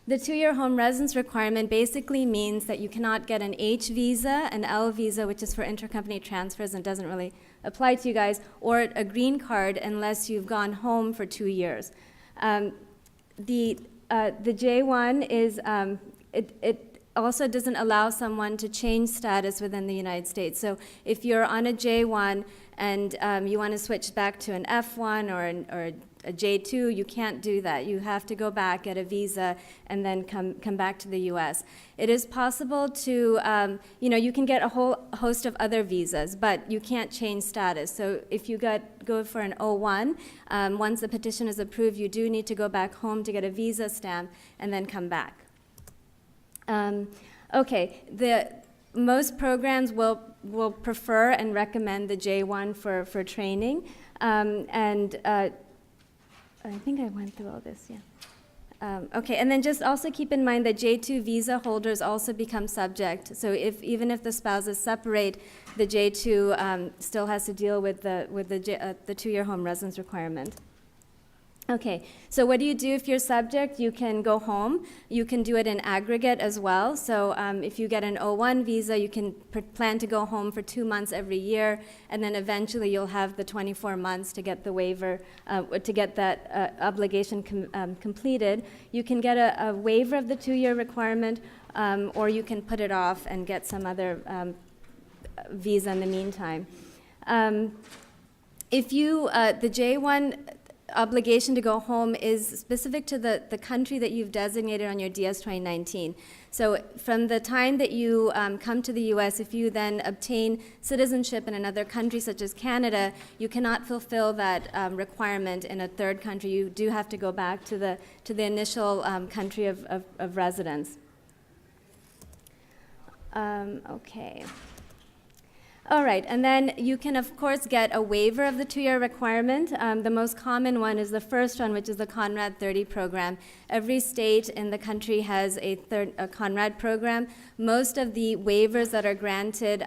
The 2-year home residence requirement basically means that you cannot get an H visa, an L visa, which is for intercompany transfers and doesn't really apply to you guys, or a green card unless you've gone home for 2 years. The J1 is, it also doesn't allow someone to change status within the United States. So if you're on a J1 and you want to switch back to an F1 or a J2, you can't do that. You have to go back, get a visa, and then come back to the U.S. It is possible to, you can get a whole host of other visas, but you can't change status. So if you go for an O1, once the petition is approved, you do need to go back home to get a visa stamp and then come back. Most programs will prefer and recommend the J1 for training, I think I went through all this, yeah. And then just also keep in mind that J2 visa holders also become subject. So even if the spouses separate, the J2 still has to deal with the 2-year home residence requirement. Okay, so what do you do if you're subject? You can go home. You can do it in aggregate as well. So if you get an O1 visa, you can plan to go home for 2 months every year, and then eventually you'll have the 24 months to get the waiver, to get that obligation completed. You can get a waiver of the 2-year requirement, or you can put it off and get some other visa in the meantime. If you, the J1 obligation to go home is specific to the country that you've designated on your DS 2019. So from the time that you come to the U.S., if you then obtain citizenship in another country such as Canada, you cannot fulfill that requirement in a third country. You do have to go back to the initial country of residence. Okay. All right, and then you can, of course, get a waiver of the 2-year requirement. The most common one is the first one, which is the Conrad 30 program. Every state in the country has a Conrad program. Most of the waivers that are granted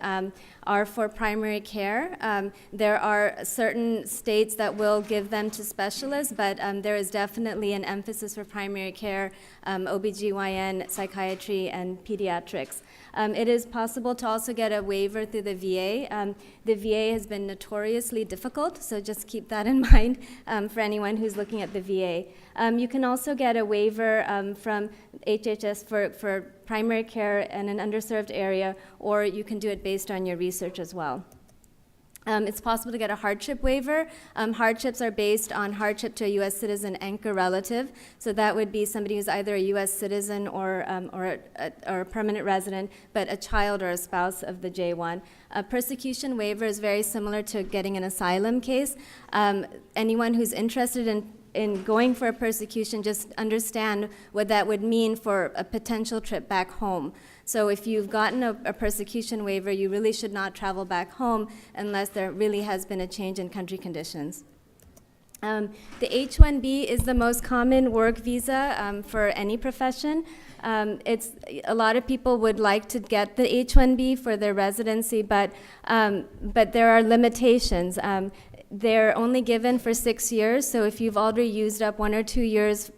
are for primary care. There are certain states that will give them to specialists, but there is definitely an emphasis for primary care, OBGYN, psychiatry, and pediatrics. It is possible to also get a waiver through the VA. The VA has been notoriously difficult, so just keep that in mind for anyone who's looking at the VA. You can also get a waiver from HHS for primary care in an underserved area, or you can do it based on your research as well. It's possible to get a hardship waiver. Hardships are based on hardship to a U.S. citizen anchor relative. So that would be somebody who's either a U.S. citizen or a permanent resident, but a child or a spouse of the J1. A persecution waiver is very similar to getting an asylum case. Anyone who's interested in going for a persecution, just understand what that would mean for a potential trip back home. So if you've gotten a persecution waiver, you really should not travel back home unless there really has been a change in country conditions. The H-1B is the most common work visa for any profession. A lot of people would like to get the H-1B for their residency, but there are limitations. They're only given for 6 years, so if you've already used up 1 or 2 years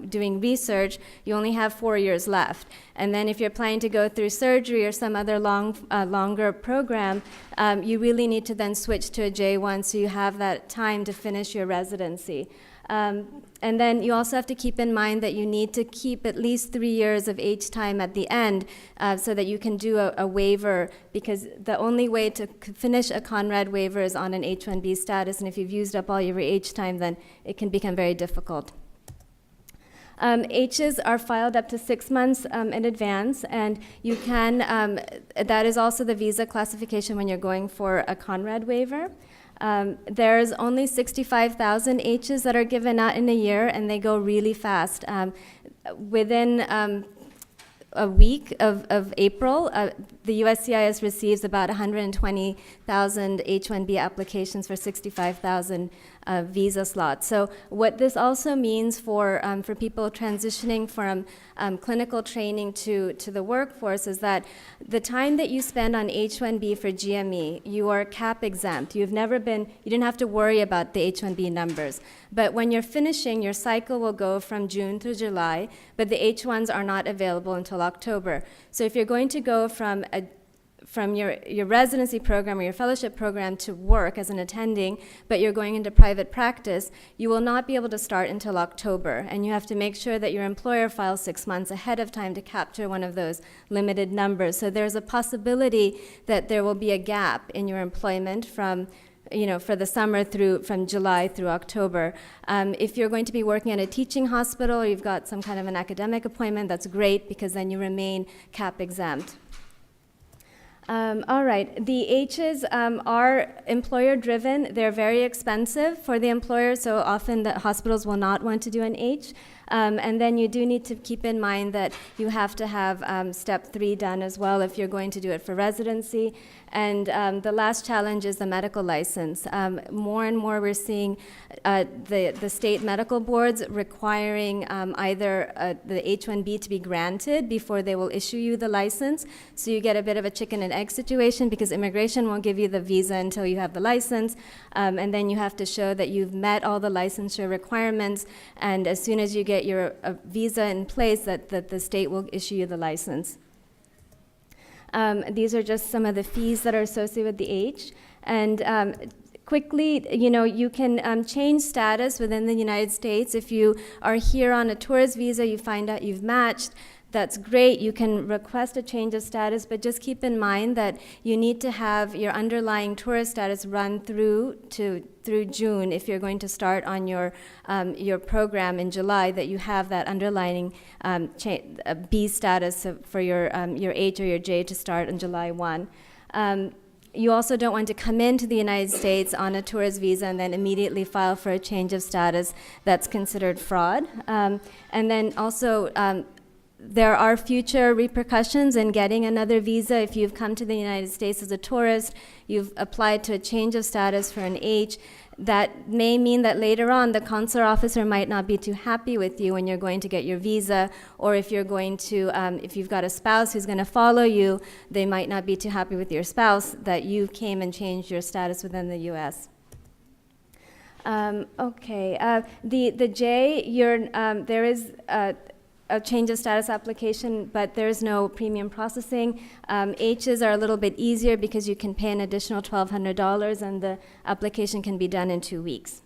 doing research, you only have 4 years left. And then if you're planning to go through surgery or some other longer program, you really need to then switch to a J1 so you have that time to finish your residency. And then you also have to keep in mind that you need to keep at least 3 years of H time at the end so that you can do a waiver, because the only way to finish a Conrad waiver is on an H-1B status, and if you've used up all your H time, then it can become very difficult. H's are filed up to 6 months in advance, and you can, that is also the visa classification when you're going for a Conrad waiver. There's only 65,000 H's that are given out in a year, and they go really fast. Within week of April, the USCIS receives about 120,000 H-1B applications for 65,000 visa slots. So what this also means for people transitioning from clinical training to the workforce is that the time that you spend on H-1B for GME, you are cap exempt. You didn't have to worry about the H-1B numbers. But when you're finishing, your cycle will go from June to July, but the H-1s are not available until October. So if you're going to go from your residency program or your fellowship program to work as an attending, but you're going into private practice, you will not be able to start until October. And you have to make sure that your employer files 6 months ahead of time to capture one of those limited numbers. So there's a possibility that there will be a gap in your employment from for the summer from July through October. If you're going to be working at a teaching hospital or you've got some kind of an academic appointment, that's great because then you remain cap exempt. All right, the H's are employer-driven. They're very expensive for the employer, so often the hospitals will not want to do an H. And then you do need to keep in mind that you have to have step 3 done as well if you're going to do it for residency. And the last challenge is the medical license. More and more we're seeing the state medical boards requiring either the H-1B to be granted before they will issue you the license. So you get a bit of a chicken and egg situation because immigration won't give you the visa until you have the license. And then you have to show that you've met all the licensure requirements. And as soon as you get your visa in place, that the state will issue you the license. These are just some of the fees that are associated with the H. And quickly, you can change status within the United States. If you are here on a tourist visa, you find out you've matched, that's great. You can request a change of status, but just keep in mind that you need to have your underlying tourist status run through June if you're going to start on your program in July, that you have that underlying B status for your H or your J to start on July 1. You also don't want to come into the United States on a tourist visa and then immediately file for a change of status. That's considered fraud. And then also, there are future repercussions in getting another visa. If you've come to the United States as a tourist, you've applied to a change of status for an H, that may mean that later on the consular officer might not be too happy with you when you're going to get your visa, or if you're going to, if you've got a spouse who's going to follow you, they might not be too happy with your spouse that you came and changed your status within the U.S. The J, there is a change of status application, but there's no premium processing. H's are a little bit easier because you can pay an additional $1,200 and the application can be done in 2 weeks.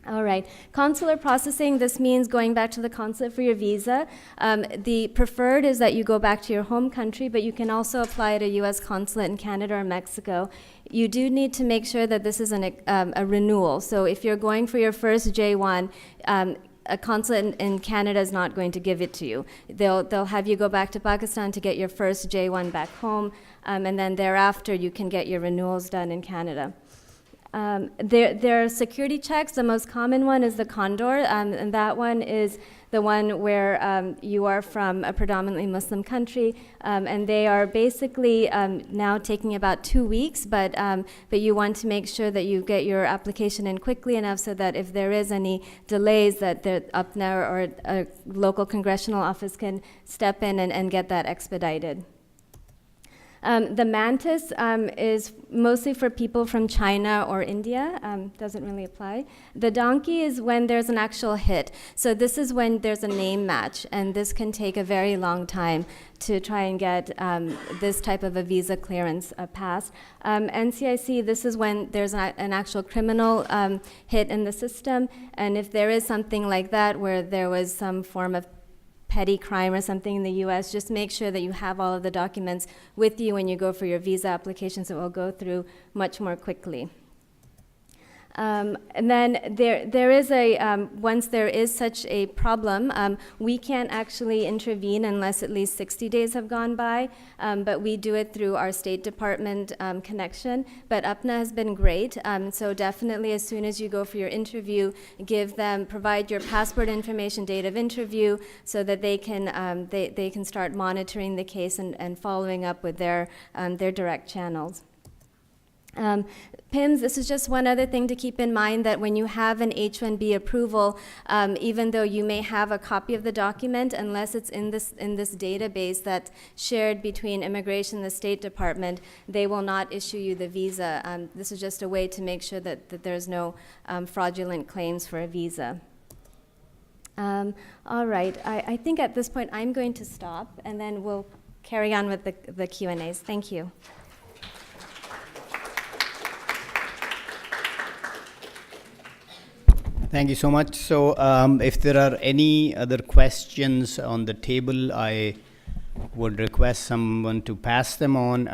All right, consular processing, this means going back to the consulate for your visa. The preferred is that you go back to your home country, but you can also apply at a U.S. consulate in Canada or Mexico. You do need to make sure that this is a renewal. So if you're going for your first J1, a consulate in Canada is not going to give it to you. They'll have you go back to Pakistan to get your first J1 back home, and then thereafter you can get your renewals done in Canada. There are security checks. The most common one is the Condor, and that one is the one where you are from a predominantly Muslim country, and they are basically now taking about 2 weeks, but you want to make sure that you get your application in quickly enough so that if there is any delays, that the APPNA or a local congressional office can step in and get that expedited. The mantis is mostly for people from China or India, doesn't really apply. The donkey is when there's an actual hit. So this is when there's a name match, and this can take a very long time to try and get this type of a visa clearance passed. NCIC, this is when there's an actual criminal hit in the system, and if there is something like that where there was some form of petty crime or something in the U.S., just make sure that you have all of the documents with you when you go for your visa applications. It will go through much more quickly. And then there is once there is such a problem, we can't actually intervene unless at least 60 days have gone by, but we do it through our State Department connection. But APPNA has been great, so definitely as soon as you go for your interview, provide your passport information, date of interview, so that they can start monitoring the case and following up with their direct channels. PIMS, this is just one other thing to keep in mind, that when you have an H-1B approval, even though you may have a copy of the document, unless it's in this database that's shared between Immigration and the State Department, they will not issue you the visa. This is just a way to make sure that there's no fraudulent claims for a visa. All right, I think at this point I'm going to stop, and then we'll carry on with the Q&As. Thank you. Thank you so much. So if there are any other questions on the table, I would request someone to pass them on.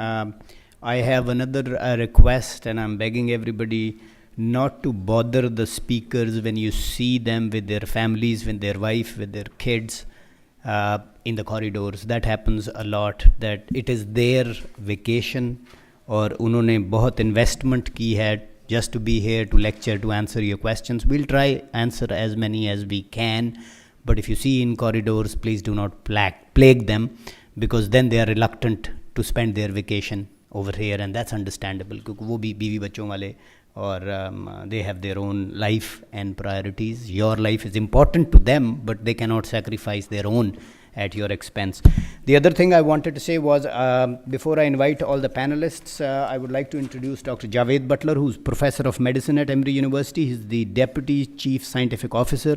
I have another request, and I'm begging everybody not to bother the speakers when you see them with their families, with their wife, with their kids in the corridors. That happens a lot, that it is their vacation और उन्होंने बहुत investment की है just to be here to lecture, to answer your questions. We'll try answer as many as we can, but if you see in corridors, please do not plague them, because then they are reluctant to spend their vacation over here, and that's understandable, क्योंकि वो भी बीवी बच्चों वाले और they have their own life and priorities. Your life is important to them, but they cannot sacrifice their own at your expense. The other thing I wanted to say was, before I invite all the panelists, I would like to introduce Dr. Javed Butler, who's Professor of Medicine at Emory University. He's the Deputy Chief Scientific Officer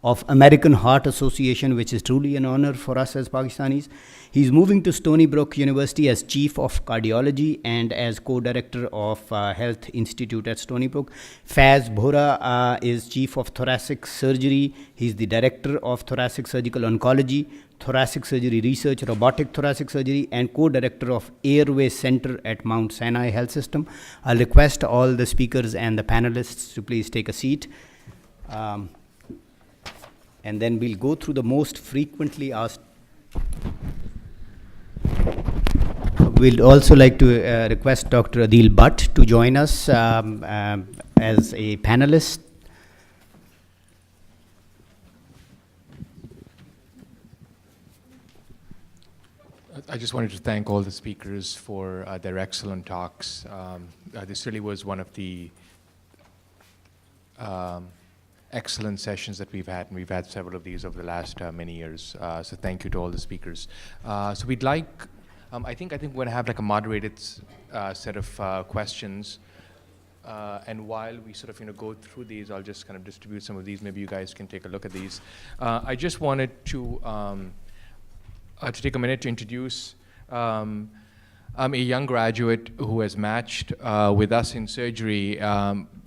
of American Heart Association, which is truly an honor for us as Pakistanis. He's moving to Stony Brook University as Chief of Cardiology and as Co-Director of Health Institute at Stony Brook. Faz Bhora is Chief of Thoracic Surgery. He's the Director of Thoracic Surgical Oncology, Thoracic Surgery Research, Robotic Thoracic Surgery, and Co-Director of Airway Center at Mount Sinai Health System. I'll request all the speakers and the panelists to please take a seat. And then we'll go through the most frequently asked. We'll also like to request Dr. Adil Bhatt to join us as a panelist. I just wanted to thank all the speakers for their excellent talks. This really was one of the excellent sessions that we've had, and we've had several of these over the last many years. So thank you to all the speakers. So we'd like, I think we're going to have like a moderated set of questions. And while we sort of go through these, I'll just kind of distribute some of these. Maybe you guys can take a look at these. I just wanted to take a minute to introduce a young graduate who has matched with us in surgery,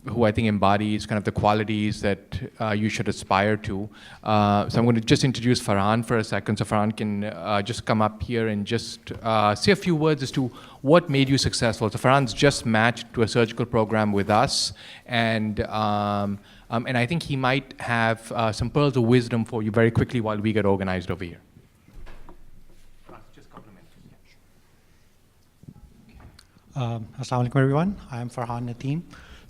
who I think embodies kind of the qualities that you should aspire to. So I'm going to just introduce Farhan for a second. So Farhan can just come up here and just say a few words as to what made you successful. So Farhan's just matched to a surgical program with us, and I think he might have some pearls of wisdom for you very quickly while we get organized over here. Assalamu alaikum everyone. I am Farhan Nateem.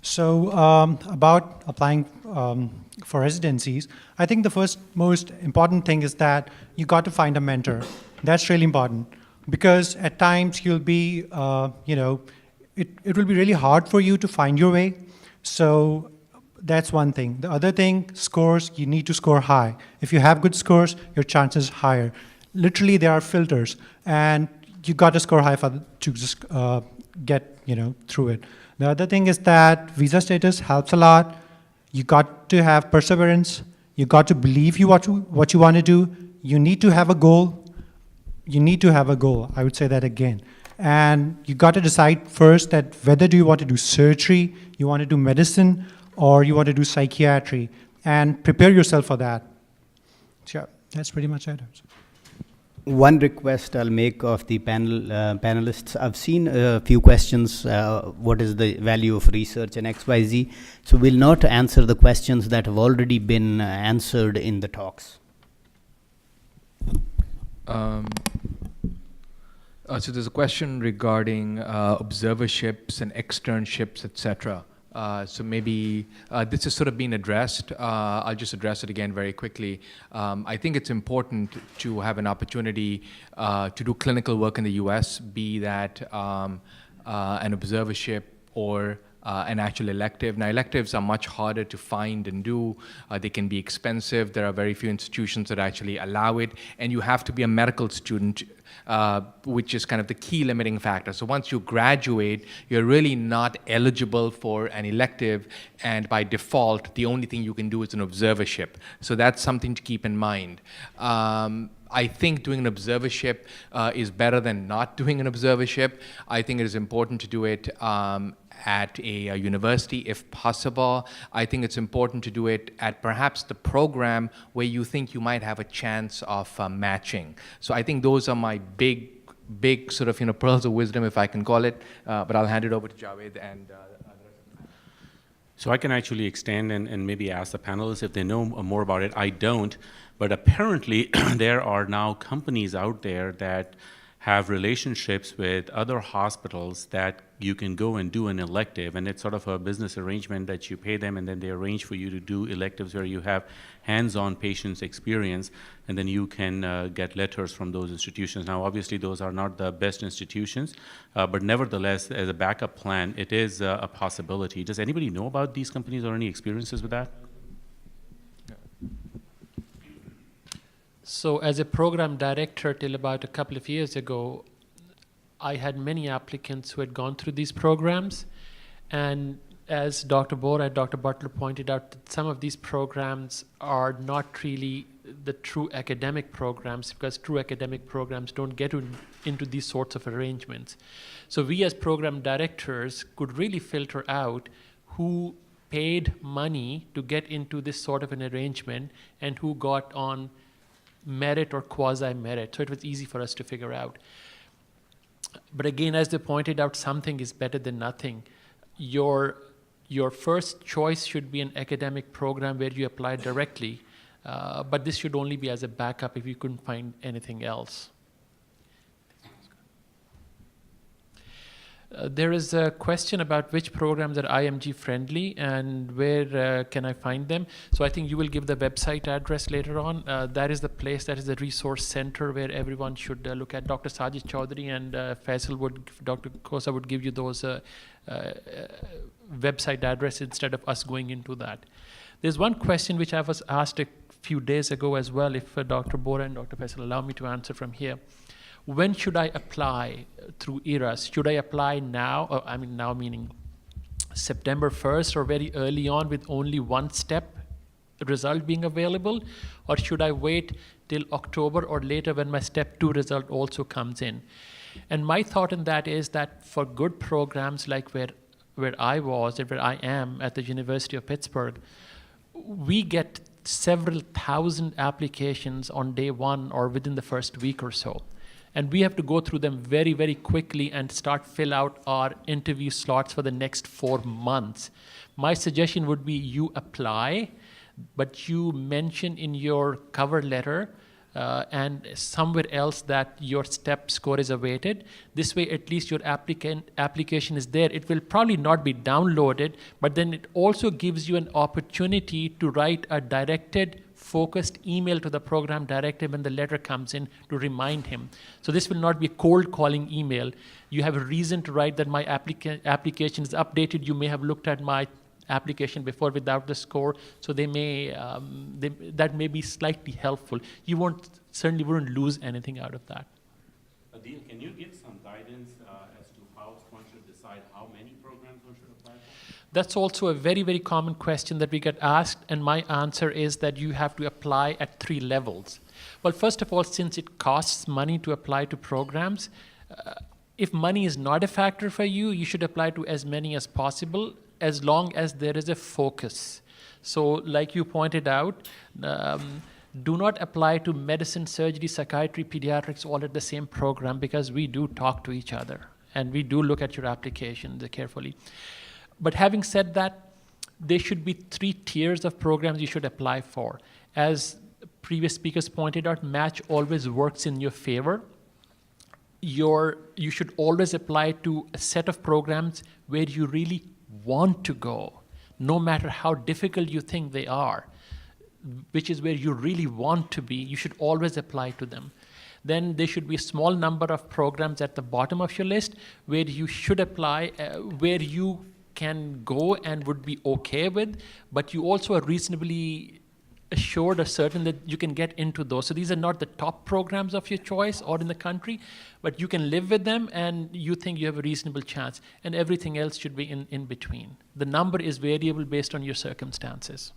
So about applying for residencies, I think the first most important thing is that you got to find a mentor. That's really important, because at times you'll be, it will be really hard for you to find your way. So that's one thing. The other thing, scores, you need to score high. If you have good scores, your chances higher. Literally, there are filters, and you got to score high to just get through it. The other thing is that visa status helps a lot. You got to have perseverance. You got to believe what you want to do. You need to have a goal. You need to have a goal. I would say that again. And you got to decide first that whether do you want to do surgery, you want to do medicine, or you want to do psychiatry, and prepare yourself for that. So that's pretty much it. One request I'll make of the panelists. I've seen a few questions. What is the value of research and XYZ? So we'll not answer the questions that have already been answered in the talks. So there's a question regarding observerships and externships, etc. So maybe this has sort of been addressed. I'll just address it again very quickly. I think it's important to have an opportunity to do clinical work in the US, be that an observership or an actual elective. Now, electives are much harder to find and do. They can be expensive. There are very few institutions that actually allow it. And you have to be a medical student, which is kind of the key limiting factor. So once you graduate, you're really not eligible for an elective. And by default, the only thing you can do is an observership. So that's something to keep in mind. I think doing an observership is better than not doing an observership. I think it is important to do it at a university if possible. I think it's important to do it at perhaps the program where you think you might have a chance of matching. So I think those are my big sort of pearls of wisdom, if I can call it. But I'll hand it over to Javed and. So I can actually extend and maybe ask the panelists if they know more about it. I don't, but apparently there are now companies out there that have relationships with other hospitals that you can go and do an elective, and it's sort of a business arrangement that you pay them and then they arrange for you to do electives where you have hands-on patients experience, and then you can get letters from those institutions. Now obviously those are not the best institutions, but nevertheless as a backup plan it is a possibility. Does anybody know about these companies or any experiences with that? So as a program director till about a couple of years ago, I had many applicants who had gone through these programs. And as Dr. Bora and Dr. Butler pointed out, some of these programs are not really the true academic programs, because true academic programs don't get into these sorts of arrangements. So we as program directors could really filter out who paid money to get into this sort of an arrangement and who got on merit or quasi-merit. So it was easy for us to figure out. But again, as they pointed out, something is better than nothing. Your first choice should be an academic program where you apply directly, but this should only be as a backup if you couldn't find anything else. There is a question about which programs are IMG friendly and where can I find them. So I think you will give the website address later on. That is the place, that is the resource center where everyone should look at. Dr. Sajid Chaudhary and Faisal Dr. Kosa would give you those website address instead of us going into that. There's one question which I was asked a few days ago as well, if Dr. Bora and Dr. Faisal allow me to answer from here. When should I apply through ERAS? Should I apply now, I mean now meaning September 1st or very early on with only one step result being available? Or should I wait till October or later when my step 2 result also comes in? And my thought in that is that for good programs like where I was and where I am at the University of Pittsburgh, we get several thousand applications on day 1 or within the first week or so. And we have to go through them very, very quickly and start fill out our interview slots for the next 4 months. My suggestion would be you apply, but you mention in your cover letter and somewhere else that your step score is awaited. This way, at least your application is there. It will probably not be downloaded, but then it also gives you an opportunity to write a directed focused email to the program director when the letter comes in to remind him. So this will not be a cold calling email. You have a reason to write that my application is updated. You may have looked at my application before without the score, so they may that may be slightly helpful. You certainly wouldn't lose anything out of that. Adil, can you give some guidance as to how one should decide how many programs one should apply for? That's also a very, very common question that we get asked, and my answer is that you have to apply at 3 levels. Well, first of all, since it costs money to apply to programs, if money is not a factor for you, you should apply to as many as possible, as long as there is a focus. So like you pointed out, do not apply to medicine, surgery, psychiatry, pediatrics all at the same program, because we do talk to each other and we do look at your application carefully. But having said that, there should be 3 tiers of programs you should apply for. As previous speakers pointed out, match always works in your favor. You should always apply to a set of programs where you really want to go, no matter how difficult you think they are, which is where you really want to be. You should always apply to them. Then there should be a small number of programs at the bottom of your list where you should apply, where you can go and would be okay with, but you also are reasonably assured or certain that you can get into those. So these are not the top programs of your choice or in the country, but you can live with them and you think you have a reasonable chance, and everything else should be in between. The number is variable based on your circumstances.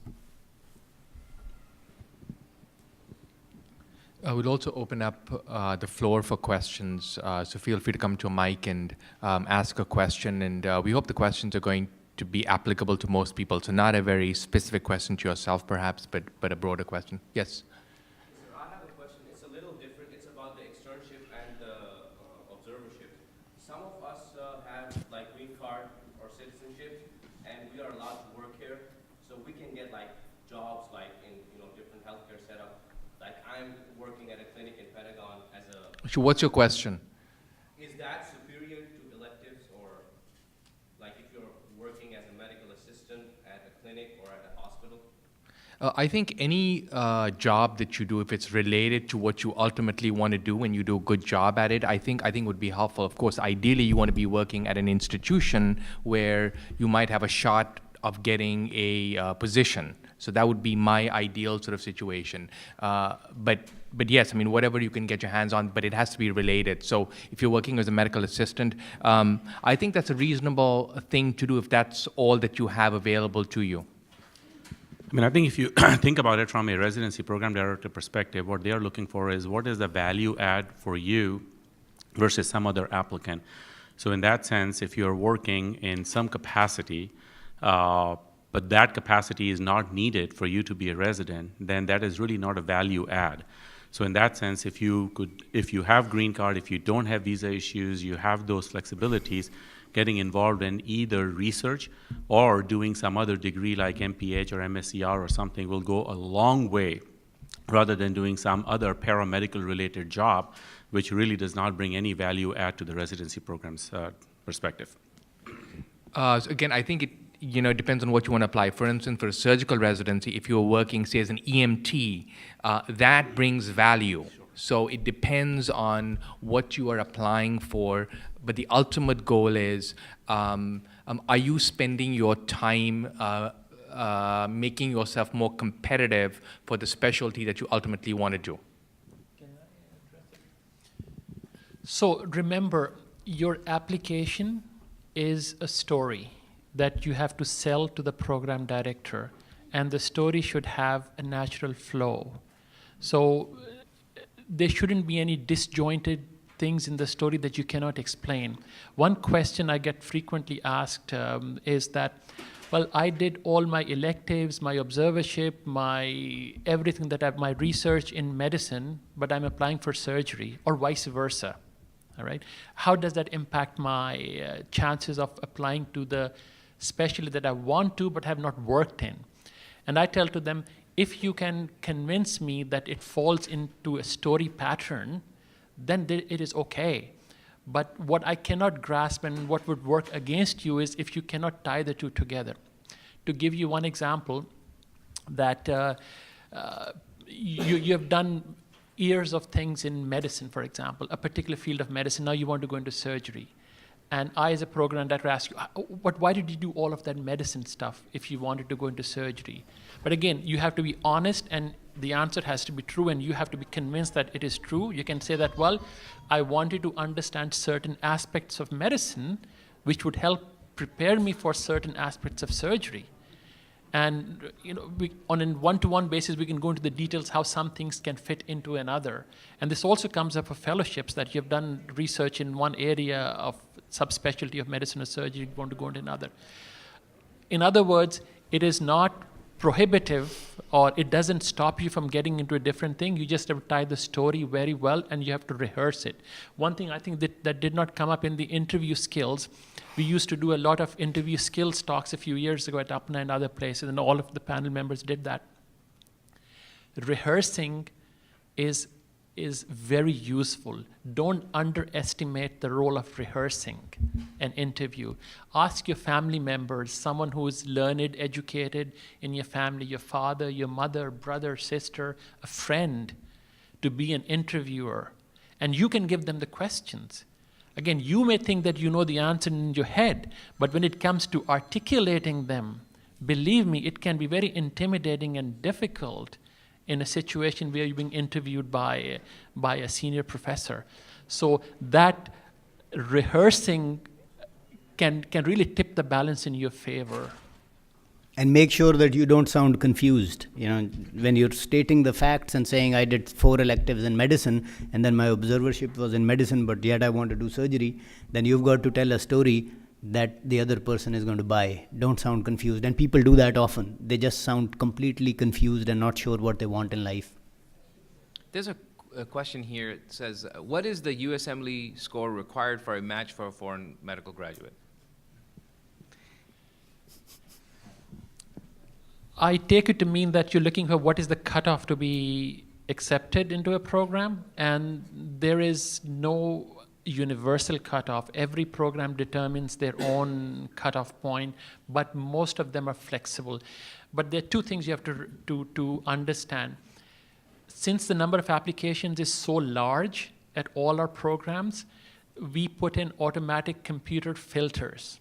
We'll also open up the floor for questions, so feel free to come to a mic and ask a question, and we hope the questions are going to be applicable to most people. So not a very specific question to yourself perhaps, but a broader question. Yes? Sir, I have a question. It's a little different. It's about the externship and the observership. Some of us have like green card or citizenship, and we are allowed to work here, so we can get like jobs like in different healthcare setup. Like I'm working at a clinic in Pentagon as a... So what's your question? Is that superior to electives, or like if you're working as a medical assistant at a clinic or at a hospital? I think any job that you do, if it's related to what you ultimately want to do and you do a good job at it, I think would be helpful. Of course, ideally you want to be working at an institution where you might have a shot of getting a position. So that would be my ideal sort of situation. But yes, I mean, whatever you can get your hands on, but it has to be related. So if you're working as a medical assistant, I think that's a reasonable thing to do if that's all that you have available to you. I mean, I think if you think about it from a residency program director perspective, what they are looking for is what is the value add for you versus some other applicant. So in that sense, if you're working in some capacity, but that capacity is not needed for you to be a resident, then that is really not a value add. So in that sense, if you have green card, if you don't have visa issues, you have those flexibilities, getting involved in either research or doing some other degree like MPH or MSCR or something will go a long way, rather than doing some other paramedical related job, which really does not bring any value add to the residency program's perspective. So again, I think it depends on what you want to apply. For instance, for a surgical residency, if you're working, say, as an EMT, that brings value. So it depends on what you are applying for, but the ultimate goal is, are you spending your time making yourself more competitive for the specialty that you ultimately want to do? So remember, your application is a story that you have to sell to the program director, and the story should have a natural flow. So there shouldn't be any disjointed things in the story that you cannot explain. One question I get frequently asked is that, well, I did all my electives, my observership, my everything my research in medicine, but I'm applying for surgery, or vice versa. All right? How does that impact my chances of applying to the specialty that I want to but have not worked in? And I tell to them, if you can convince me that it falls into a story pattern, then it is okay. But what I cannot grasp and what would work against you is if you cannot tie the two together. To give you one example, that you have done years of things in medicine, for example, a particular field of medicine, now you want to go into surgery. And I, as a program director, ask you, why did you do all of that medicine stuff if you wanted to go into surgery? But again, you have to be honest, and the answer has to be true, and you have to be convinced that it is true. You can say that, well, I wanted to understand certain aspects of medicine, which would help prepare me for certain aspects of surgery. And on a one-to-one basis, we can go into the details how some things can fit into another. And this also comes up for fellowships, that you've done research in one area of subspecialty of medicine or surgery, you want to go into another. In other words, it is not prohibitive, or it doesn't stop you from getting into a different thing. You just have to tie the story very well, and you have to rehearse it. One thing I think that did not come up in the interview skills, we used to do a lot of interview skills talks a few years ago at APPNA and other places, and all of the panel members did that. Rehearsing is very useful. Don't underestimate the role of rehearsing an interview. Ask your family members, someone who is learned, educated in your family, your father, your mother, brother, sister, a friend, to be an interviewer. And you can give them the questions. Again, you may think that you know the answer in your head, but when it comes to articulating them, believe me, it can be very intimidating and difficult in a situation where you're being interviewed by a senior professor. So that rehearsing can really tip the balance in your favor. And make sure that you don't sound confused. You know, when you're stating the facts and saying I did 4 electives in medicine and then my observership was in medicine, but yet I want to do surgery, then you've got to tell a story that the other person is going to buy. Don't sound confused. And people do that often. They just sound completely confused and not sure what they want in life. There's a question here. It says, what is the USMLE score required for a match for a foreign medical graduate? I take it to mean that you're looking for what is the cutoff to be accepted into a program, and there is no universal cutoff. Every program determines their own cutoff point, but most of them are flexible. But there are 2 things you have to understand. Since the number of applications is so large at all our programs, we put in automatic computer filters.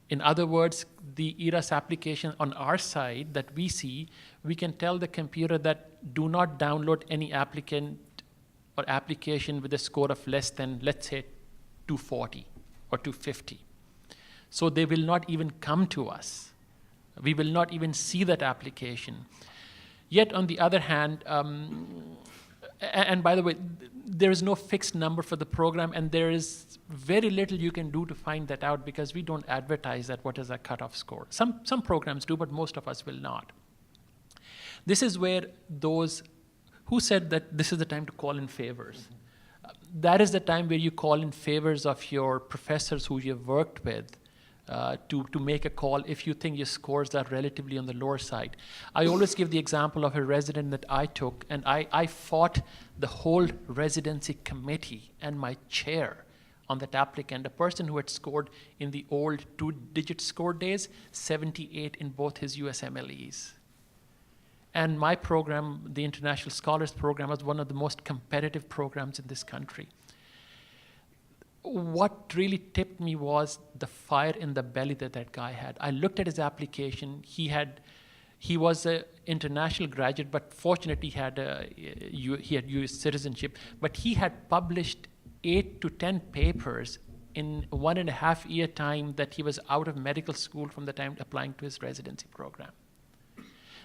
In other words, the ERAS application on our side that we see, we can tell the computer that do not download any applicant or application with a score of less than, let's say, 240 or 250. So they will not even come to us. We will not even see that application. Yet on the other hand, and by the way, there is no fixed number for the program, and there is very little you can do to find that out because we don't advertise that what is our cutoff score. Some programs do, but most of us will not. This is where those who said that this is the time to call in favors. That is the time where you call in favors of your professors who you've worked with to make a call if you think your scores are relatively on the lower side. I always give the example of a resident that I took, and I fought the whole residency committee and my chair on that applicant, a person who had scored in the old 2-digit score days, 78 in both his USMLEs. And my program, the International Scholars Program, was one of the most competitive programs in this country. What really tipped me was the fire in the belly that guy had. I looked at his application. He was an international graduate, but fortunately he had US citizenship. But he had published 8 to 10 papers in 1.5 year time that he was out of medical school from the time applying to his residency program.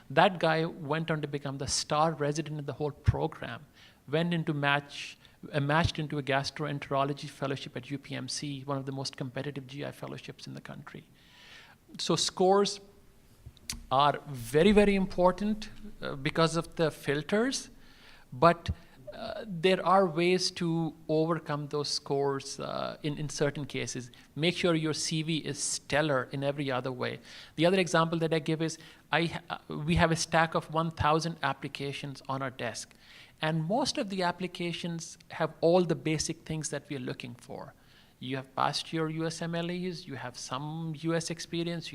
That guy went on to become the star resident in the whole program, went into matched into a gastroenterology fellowship at UPMC, one of the most competitive GI fellowships in the country. So scores are very, very important because of the filters, but there are ways to overcome those scores in certain cases. Make sure your CV is stellar in every other way. The other example that I give is we have a stack of 1,000 applications on our desk. And most of the applications have all the basic things that we are looking for. You have passed your USMLEs, you have some US experience,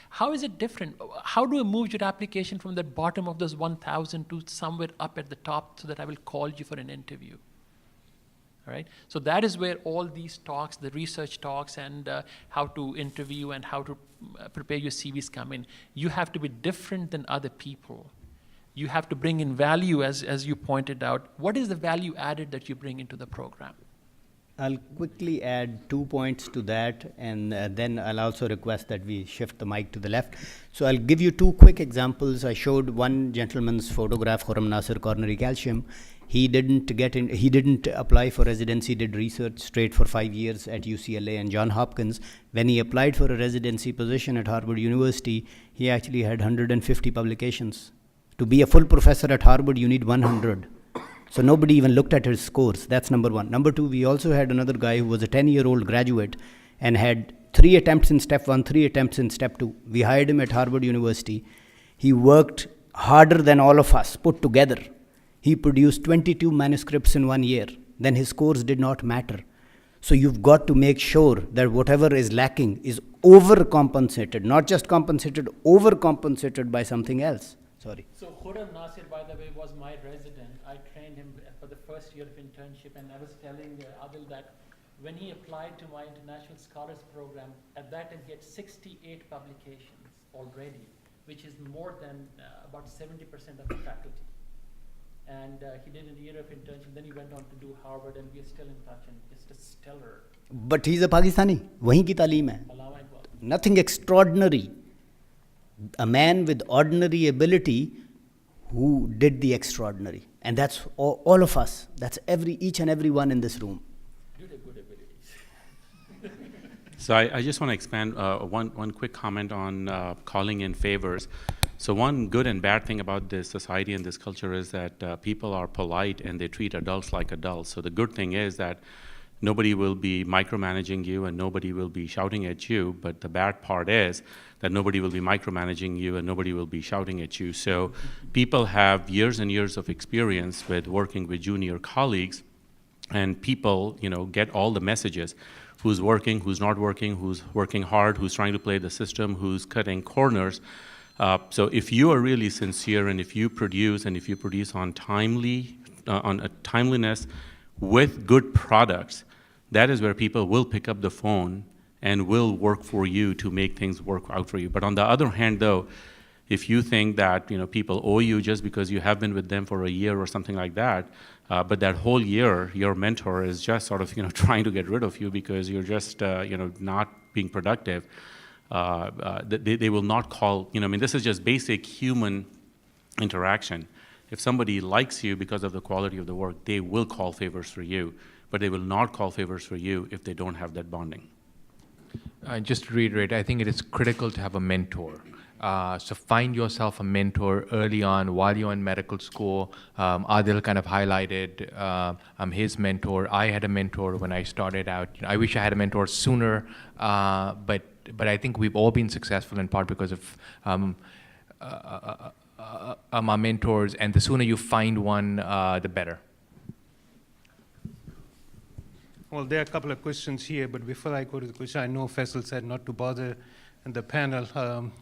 how is it different? How do I move your application from the bottom of those 1,000 to somewhere up at the top so that I will call you for an interview? All right? So that is where all these talks, the research talks and how to interview and how to prepare your CVs come in. You have to be different than other people. You have to bring in value, as you pointed out. What is the value added that you bring into the program? I'll quickly add 2 points to that, and then I'll also request that we shift the mic to the left. So I'll give you 2 quick examples. I showed one gentleman's photograph, Khurram Nasir, coronary calcium, He didn't apply for residency, did research straight for 5 years at UCLA and Johns Hopkins. When he applied for a residency position at Harvard University, he actually had 150 publications. To be a full professor at Harvard, you need 100. So nobody even looked at his scores. That's number one. Number two, we also had another guy who was a 10-year-old graduate and had 3 attempts in step 1, 3 attempts in step 2. We hired him at Harvard University. He worked harder than all of us put together. He produced 22 manuscripts in 1 year. Then his scores did not matter. So you've got to make sure that whatever is lacking is overcompensated, not just compensated, overcompensated by something else. Sorry. So Khurram Nasir, by the way, was my resident. I trained him for the first year of internship, and I was telling Adil that when he applied to my International Scholars Program, at that time he had 68 publications already, which is more than about 70% of the faculty. And he did a year of internship, then he went on to do Harvard, and we are still in touch, and just a stellar. But he's a Pakistani. Wahin ki taaleem hai. Nothing extraordinary. A man with ordinary ability who did the extraordinary. And that's all of us. That's each and every one in this room. So I just want to expand one quick comment on calling in favors. So one good and bad thing about this society and this culture is that people are polite and they treat adults like adults. So the good thing is that nobody will be micromanaging you and nobody will be shouting at you, but the bad part is that nobody will be micromanaging you and nobody will be shouting at you. So people have years and years of experience with working with junior colleagues, and people, get all the messages. Who's working, who's not working, who's working hard, who's trying to play the system, who's cutting corners. So if you are really sincere and if you produce on timeliness with good products, that is where people will pick up the phone and will work for you to make things work out for you. But on the other hand, though, if you think that people owe you just because you have been with them for a year or something like that, but that whole year your mentor is just sort of trying to get rid of you because you're just not being productive, they will not call. This is just basic human interaction. If somebody likes you because of the quality of the work, they will call favors for you, but they will not call favors for you if they don't have that bonding. Just to reiterate, I think it is critical to have a mentor. So find yourself a mentor early on while you're in medical school. Adil kind of highlighted his mentor. I had a mentor when I started out. I wish I had a mentor sooner, but I think we've all been successful in part because of our mentors, and the sooner you find one, the better. Well, there are a couple of questions here, but before I go to the question, I know Faisal said not to bother the panel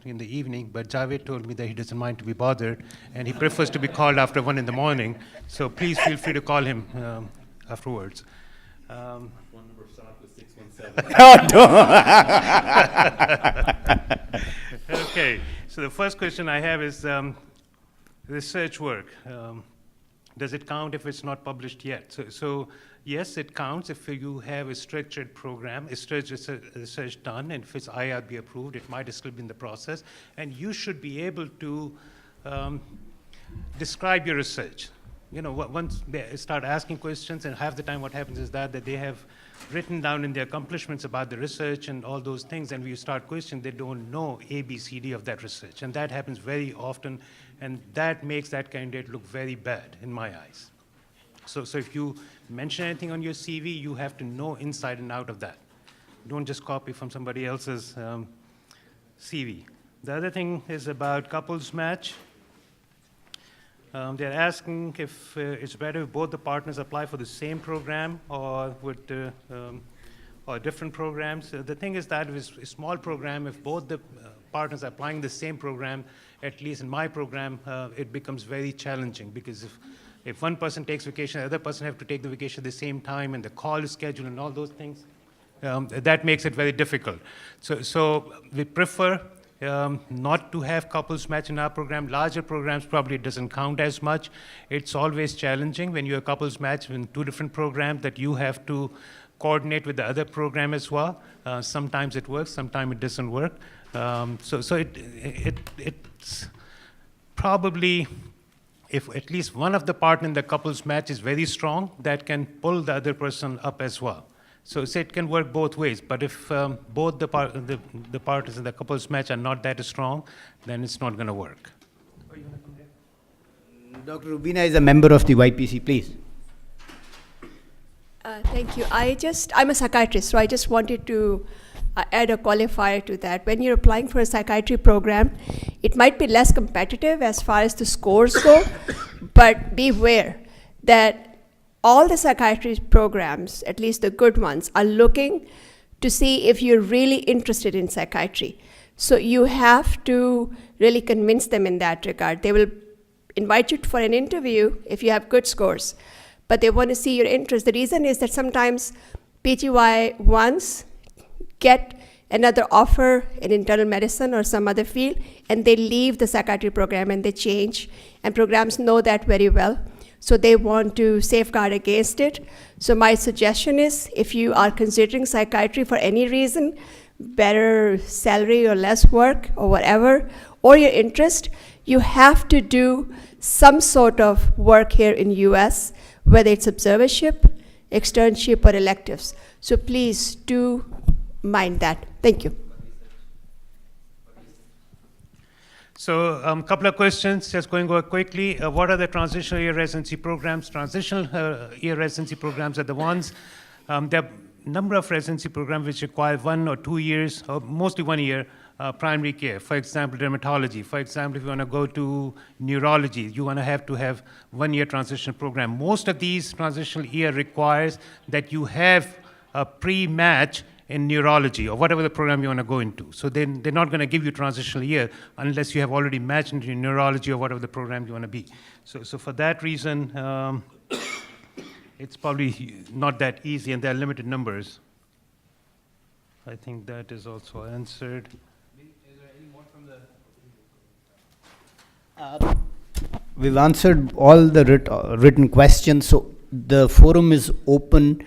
in the evening, but Javed told me that he doesn't mind to be bothered, and he prefers to be called after 1 in the morning. So please feel free to call him afterwards. Phone number starts with 617. Okay, so the first question I have is research work. Does it count if it's not published yet? So yes, it counts if you have a structured program, a structured research done, and if it's IRB approved, it might still be in the process. And you should be able to describe your research. Once they start asking questions, and half the time what happens is that they have written down in their accomplishments about the research and all those things, and when you start questioning, they don't know A, B, C, D of that research. And that happens very often, and that makes that candidate look very bad in my eyes. So if you mention anything on your CV, you have to know inside and out of that. Don't just copy from somebody else's CV. The other thing is about couples match. They're asking if it's better if both the partners apply for the same program or or different programs. The thing is that with a small program, if both the partners are applying the same program, at least in my program, it becomes very challenging, because if one person takes vacation, the other person have to take the vacation at the same time, and the call is scheduled and all those things, that makes it very difficult. So we prefer not to have couples match in our program. Larger programs probably it doesn't count as much. It's always challenging when you're a couples match in 2 different programs that you have to coordinate with the other program as well. Sometimes it works, sometimes it doesn't work. So it's probably if at least one of the partner in the couples match is very strong, that can pull the other person up as well. So it can work both ways, but if both the partners in the couples match are not that strong, then it's not going to work. Dr. Rubina is a member of the YPC, please. Thank you. I'm a psychiatrist, so I just wanted to add a qualifier to that. When you're applying for a psychiatry program, it might be less competitive as far as the scores go, but beware that all the psychiatry programs, at least the good ones, are looking to see if you're really interested in psychiatry. So you have to really convince them in that regard. They will invite you for an interview if you have good scores, but they want to see your interest. The reason is that sometimes PGY ones get another offer in internal medicine or some other field, and they leave the psychiatry program and they change, and programs know that very well. So they want to safeguard against it. So my suggestion is, if you are considering psychiatry for any reason, better salary or less work or whatever, or your interest, you have to do some sort of work here in US, whether it's observership, externship, or electives. So please do mind that. Thank you. So a couple of questions, just going over quickly. What are the transitional year residency programs? Transitional year residency programs are the ones, there are a number of residency programs which require 1 or 2 years, or mostly 1 year, primary care. For example, dermatology. For example, if you want to go to neurology, you want to have 1 year transition program. Most of these transitional year requires that you have a pre-match in neurology or whatever the program you want to go into. So they're not going to give you transitional year unless you have already matched into neurology or whatever the program you want to be. So for that reason, it's probably not that easy, and there are limited numbers. I think that is also answered. Is there any more from the... We've answered all the written questions, so the forum is open.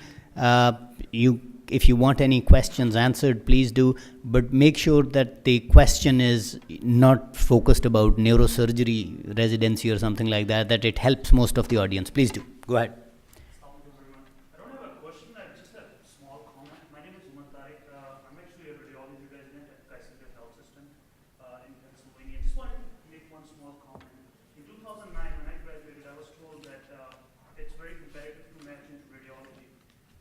If you want any questions answered, please do, but make sure that the question is not focused about neurosurgery residency or something like that, that it helps most of the audience. Please do. Go ahead. I don't have a question, I just have a small comment. My name is Umar Tariq. I'm actually a radiology resident at Kaiser Health System in Pennsylvania. I just wanted to make one small comment. In 2009, when I graduated, I was told that it's very competitive to match into radiology.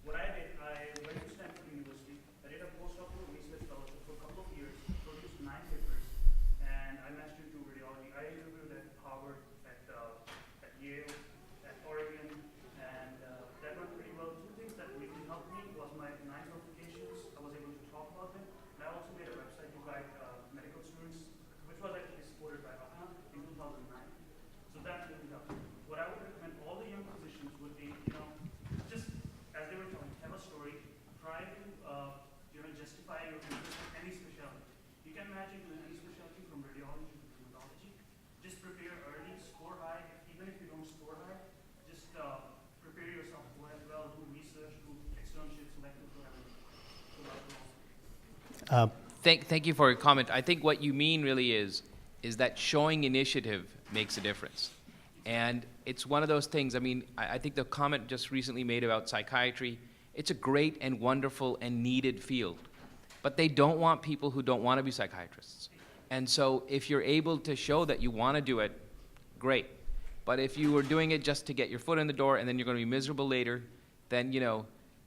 What I did, I went to Stanford University. I did a postdoctoral research fellowship for a couple of years, produced 9 papers, and I matched into radiology. I interviewed at Harvard, at Yale, at Oregon, and that went pretty well. 2 things that really helped me was my 9 notifications. I was able to talk about them, and I also made a website to guide medical students, which was actually supported by APPNA in 2009. So that really helped. What I would recommend all the young physicians would be, just as they were telling, have a story, try to justify your interest in any specialty. You can match into any specialty from radiology to dermatology. Just prepare early, score high. Even if you don't score high, just prepare yourself well, do research, do externships, selective whatever. Thank you for your comment. I think what you mean really is that showing initiative makes a difference. And it's one of those things, I mean, I think the comment just recently made about psychiatry, it's a great and wonderful and needed field. But they don't want people who don't want to be psychiatrists. And so if you're able to show that you want to do it, great. But if you were doing it just to get your foot in the door and then you're going to be miserable later, then,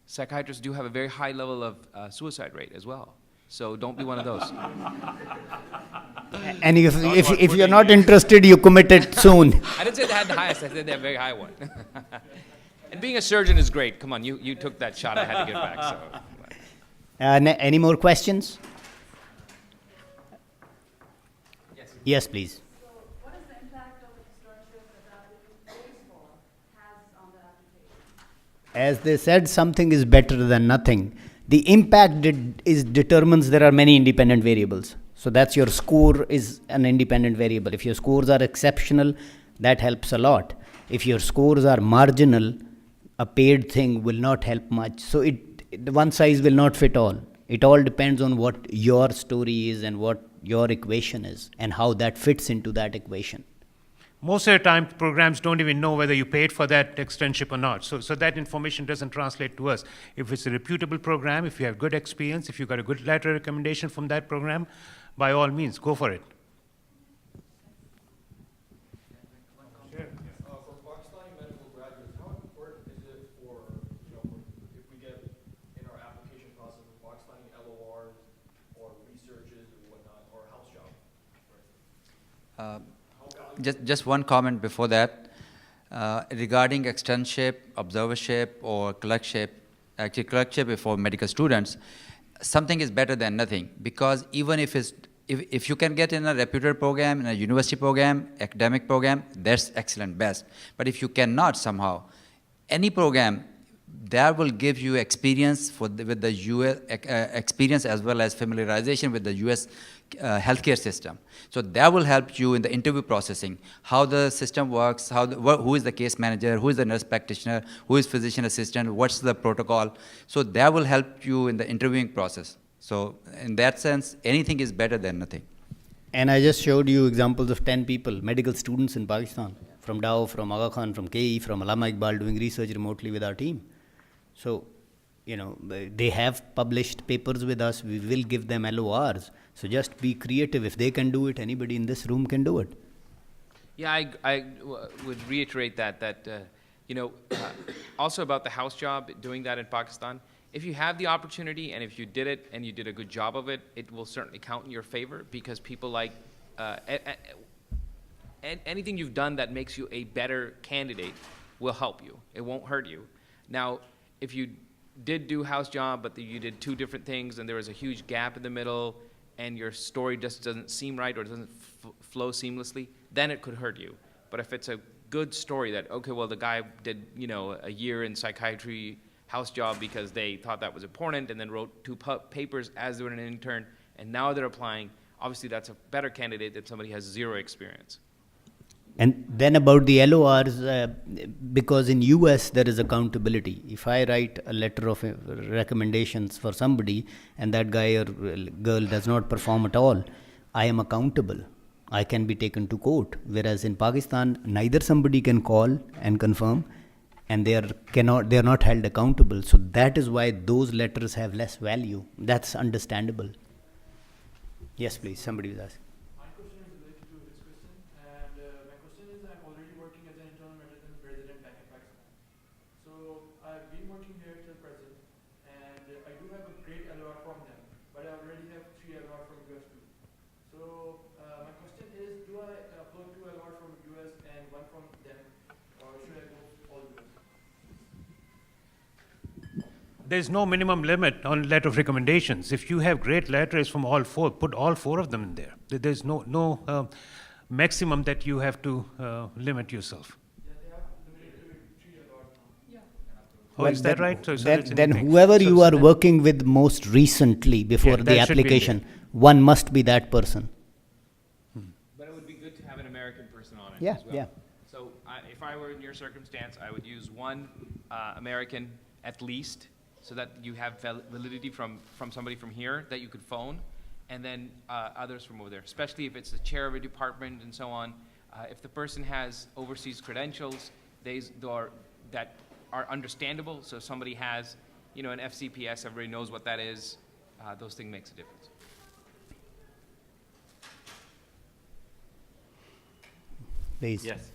psychiatrists do have a very high level of suicide rate as well. So don't be one of those. And if you're not interested, you commit it soon. I didn't say they had the highest, I said they had a very high one. And being a surgeon is great. Come on, you took that shot, I had to get back. So. Any more questions? Yes, please. So what is the impact of externship that the baseball has on the application? As they said, something is better than nothing. The impact determines there are many independent variables. So that's your score is an independent variable. If your scores are exceptional, that helps a lot. If your scores are marginal, a paid thing will not help much. So one size will not fit all. It all depends on what your story is and what your equation is and how that fits into that equation. most of the time, programs don't even know whether you paid for that externship or not. So that information doesn't translate to us. If it's a reputable program, if you have good experience, if you got a good letter of recommendation from that program, by all means, go for it. For Pakistani medical graduates, how important is it for, if we get in our application process with Pakistani LORs or researches or whatnot, or house job, for instance? Just one comment before that. Regarding externship, observership, or clerkship, actually clerkship is for medical students, something is better than nothing, because even if you can get in a reputed program, in a university program, academic program, that's excellent, best. But if you cannot somehow, any program that will give you experience with the US experience as well as familiarization with the US healthcare system. So that will help you in the interview processing, how the system works, who is the case manager, who is the nurse practitioner, who is physician assistant, what's the protocol. So that will help you in the interviewing process. So in that sense, anything is better than nothing. And I just showed you examples of 10 people, medical students in Pakistan, from Dow, from Aga Khan, from KE, from Allama Iqbal, doing research remotely with our team. So, they have published papers with us. We will give them LORs. So just be creative. If they can do it, anybody in this room can do it. Yeah, I would reiterate that also about the house job, doing that in Pakistan. If you have the opportunity and if you did it and you did a good job of it, it will certainly count in your favor, because people like anything you've done that makes you a better candidate will help you. It won't hurt you. Now, if you did do house job, but you did two different things and there was a huge gap in the middle and your story just doesn't seem right or doesn't flow seamlessly, then it could hurt you. But if it's a good story that, okay, well, the guy did, a year in psychiatry house job because they thought that was important and then wrote 2 papers as they were an intern, and now they're applying, obviously that's a better candidate than somebody who has 0 experience. And then about the LORs, because in US there is accountability. If I write a letter of recommendations for somebody and that guy or girl does not perform at all, I am accountable. I can be taken to court. Whereas in Pakistan, neither somebody can call and confirm, and they are not held accountable. So that is why those letters have less value. That's understandable. Yes, please. Somebody was asking. My question is related to his question, and my question is, I'm already working as an internal medicine resident back in Pakistan. So I've been working here till present, and I do have a great LOR from them, but I already have 3 LOR from US too. So my question is, do I upload 2 LOR from US and 1 from them, or should I go all US? There's no minimum limit on letter of recommendations. If you have great letters from all 4, put all 4 of them in there. There's no maximum that you have to limit yourself. Yeah, they are limited to 3 LOR now. Yeah. Oh, is that right? So then whoever you are working with most recently before the application, one must be that person. But it would be good to have an American person on it Yeah, as well. yeah. So if I were in your circumstance, I would use 1 American at least, so that you have validity from somebody from here that you could phone, and then others from over there, especially if it's the chair of a department and so on. If the person has overseas credentials, that are understandable, so if somebody has, an FCPS, everybody knows what that is, those things makes a difference. Please. Yes.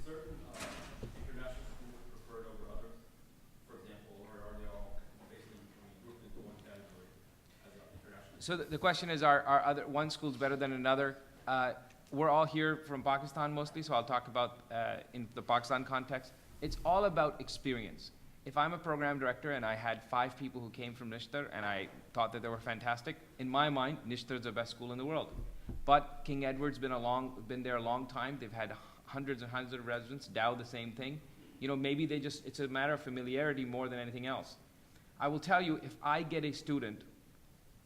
Certain international schools preferred over others, for example, or are they all basically grouped into one category as international? So the question is, are one schools better than another? We're all here from Pakistan mostly, so I'll talk about in the Pakistan context. It's all about experience. If I'm a program director and I had 5 people who came from Nishtar and I thought that they were fantastic, in my mind, Nishtar is the best school in the world. But King Edward's been there a long time. They've had hundreds and hundreds of residents. Dow, the same thing. Maybe it's a matter of familiarity more than anything else. I will tell you, if I get a student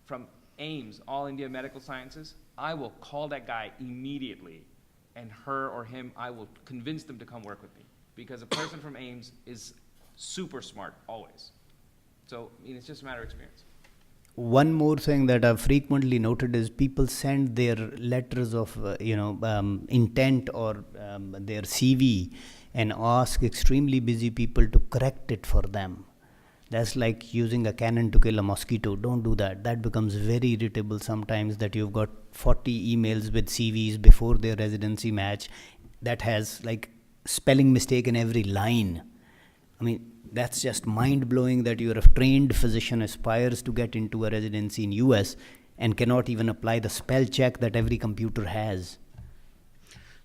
from AIMS, All India Medical Sciences, I will call that guy immediately, and her or him, I will convince them to come work with me, because a person from AIMS is super smart always. So, it's just a matter of experience. one more thing that I've frequently noted is people send their letters of intent or their CV and ask extremely busy people to correct it for them. That's like using a cannon to kill a mosquito. Don't do that. That becomes very irritable sometimes, that you've got 40 emails with CVs before their residency match that has like spelling mistake in every line. I mean, that's just mind-blowing that you're a trained physician, aspires to get into a residency in US and cannot even apply the spell check that every computer has.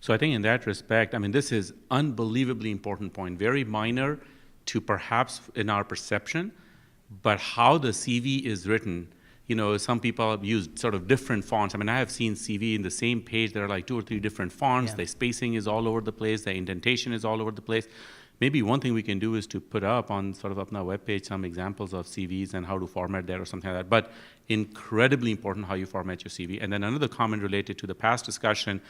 So I think in that respect, I mean, this is unbelievably important point, very minor to perhaps in our perception, but how the CV is written, you know, some people have used sort of different fonts. I mean, I have seen CV in the same page, there are like 2 or 3 different fonts, the spacing is all over the place, the indentation is all over the place. Maybe one thing we can do is to put up on sort of APPNA webpage some examples of CVs and how to format that or something like that. But incredibly important how you format your CV. And then another comment related to the past discussion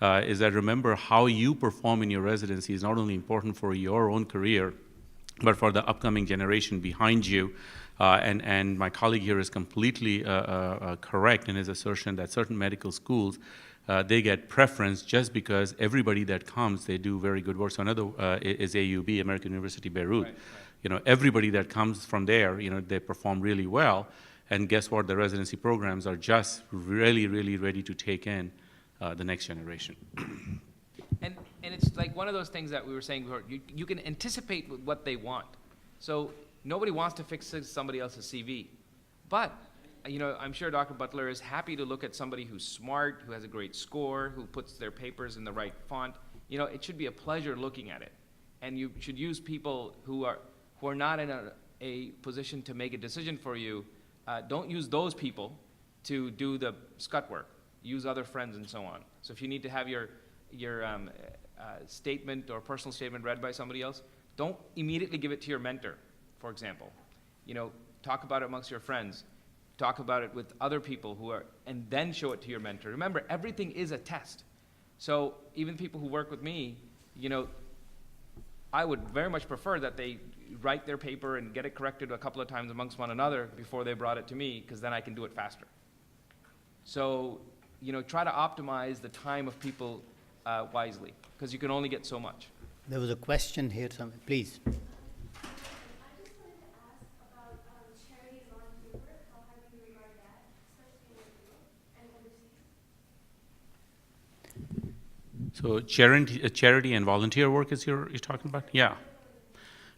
is that remember how you perform in your residency is not only important for your own career, but for the upcoming generation behind you. And my colleague here is completely correct in his assertion that certain medical schools they get preference just because everybody that comes, they do very good work. So another is AUB, American University Beirut. Right. You know, everybody that comes from there, you know, they perform really well. And guess what? The residency programs are just really, really ready to take in the next generation. And it's like one of those things that we were saying before, you can anticipate what they want. So nobody wants to fix somebody else's CV. But you know, I'm sure Dr. Butler is happy to look at somebody who's smart, who has a great score, who puts their papers in the right font. You know, it should be a pleasure looking at it. And you should use people who are not in a position to make a decision for you. Don't use those people to do the scut work. Use other friends and so on. So if you need to have your statement or personal statement read by somebody else, don't immediately give it to your mentor, for example. You know, talk about it amongst your friends. Talk about it with other people and then show it to your mentor. Remember, everything is a test. So even people who work with me, you know, I would very much prefer that they write their paper and get it corrected a couple of times amongst one another before they brought it to me, because then I can do it faster. So, you know, try to optimize the time of people wisely, because you can only get so much. There was a question here, please. So charity and volunteer work is you're talking about? Yeah.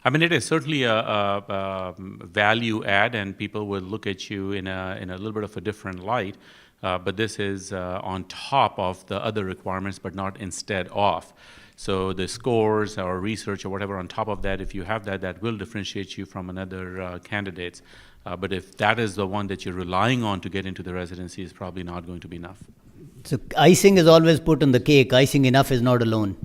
I mean, it is certainly a value add, and people will look at you in a little bit of a different light. But this is on top of the other requirements, but not instead of. So the scores or research or whatever on top of that, if you have that, that will differentiate you from another candidates. But if that is the one that you're relying on to get into the residency, is probably not going to be enough. So icing is always put on the cake. Icing enough is not alone.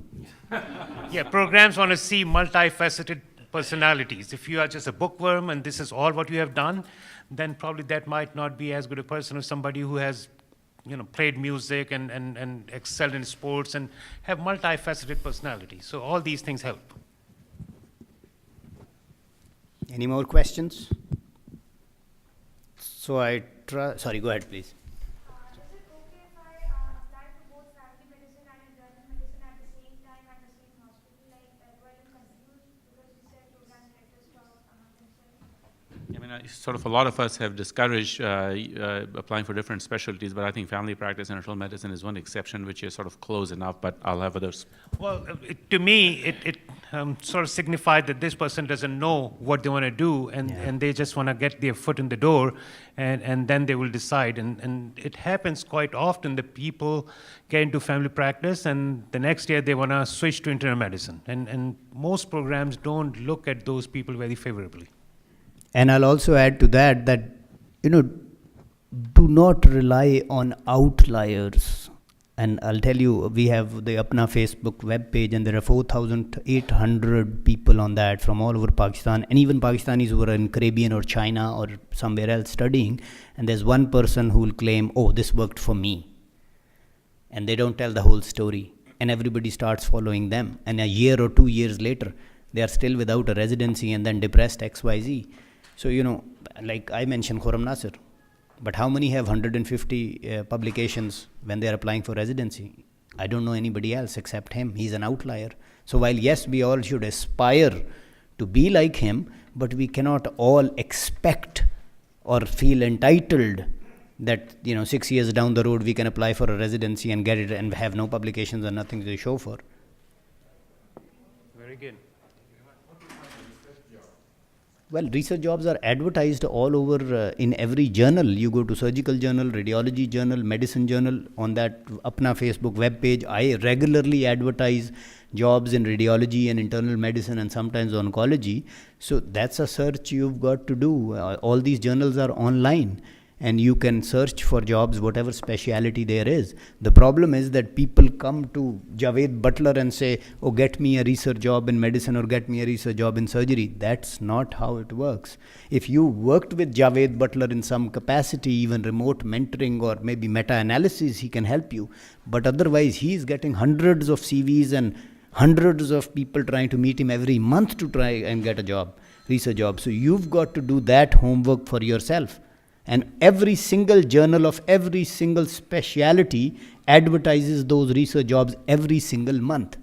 Yeah, programs want to see multifaceted personalities. If you are just a bookworm and this is all what you have done, then probably that might not be as good a person as somebody who has, you know, played music and excelled in sports and have multifaceted personality. So all these things help. Any more questions? So sorry, go ahead, please. I mean, sort of a lot of us have discouraged applying for different specialties, but I think family practice and internal medicine is one exception, which is sort of close enough, but I'll have others. Well, to me, it sort of signified that this person doesn't know what they want to do, and they just want to get their foot in the door, and then they will decide. And it happens quite often that people get into family practice, and the next year they want to switch to internal medicine. And most programs don't look at those people very favorably. And I'll also add to that, you know, do not rely on outliers. And I'll tell you, we have the APPNA Facebook web page, and there are 4,800 people on that from all over Pakistan, and even Pakistanis who are in Caribbean or China or somewhere else studying. And there's one person who will claim, oh, this worked for me. And they don't tell the whole story. And everybody starts following them. And a year or 2 years later, they are still without a residency and then depressed XYZ. So, you know, like I mentioned Khurram Nasir, But how many have 150 publications when they are applying for residency? I don't know anybody else except him. He's an outlier. So while yes, we all should aspire to be like him, but we cannot all expect or feel entitled that 6 years down the road we can apply for a residency and get it and have no publications and nothing to show for. Very good. Well, research jobs are advertised all over in every journal. You go to surgical journal, radiology journal, medicine journal. On that APPNA Facebook web page, I regularly advertise jobs in radiology and internal medicine and sometimes oncology. So that's a search you've got to do. All these journals are online and you can search for jobs, whatever speciality there is. The problem is that people come to Javed Butler and say, oh, get me a research job in medicine or get me a research job in surgery. That's not how it works. If you worked with Javed Butler in some capacity, even remote mentoring or maybe meta-analysis, he can help you. But otherwise, he's getting hundreds of CVs and hundreds of people trying to meet him every month to try and get a job, research job. So you've got to do that homework for yourself. And every single journal of every single speciality advertises those research jobs every single month.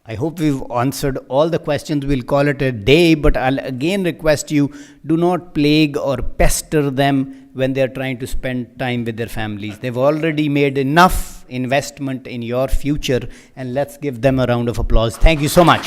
I hope we've answered all the questions. We'll call it a day, but I'll again request you, do not plague or pester them when they're trying to spend time with their families. They've already made enough investment in your future, and let's give them a round of applause. Thank you so much.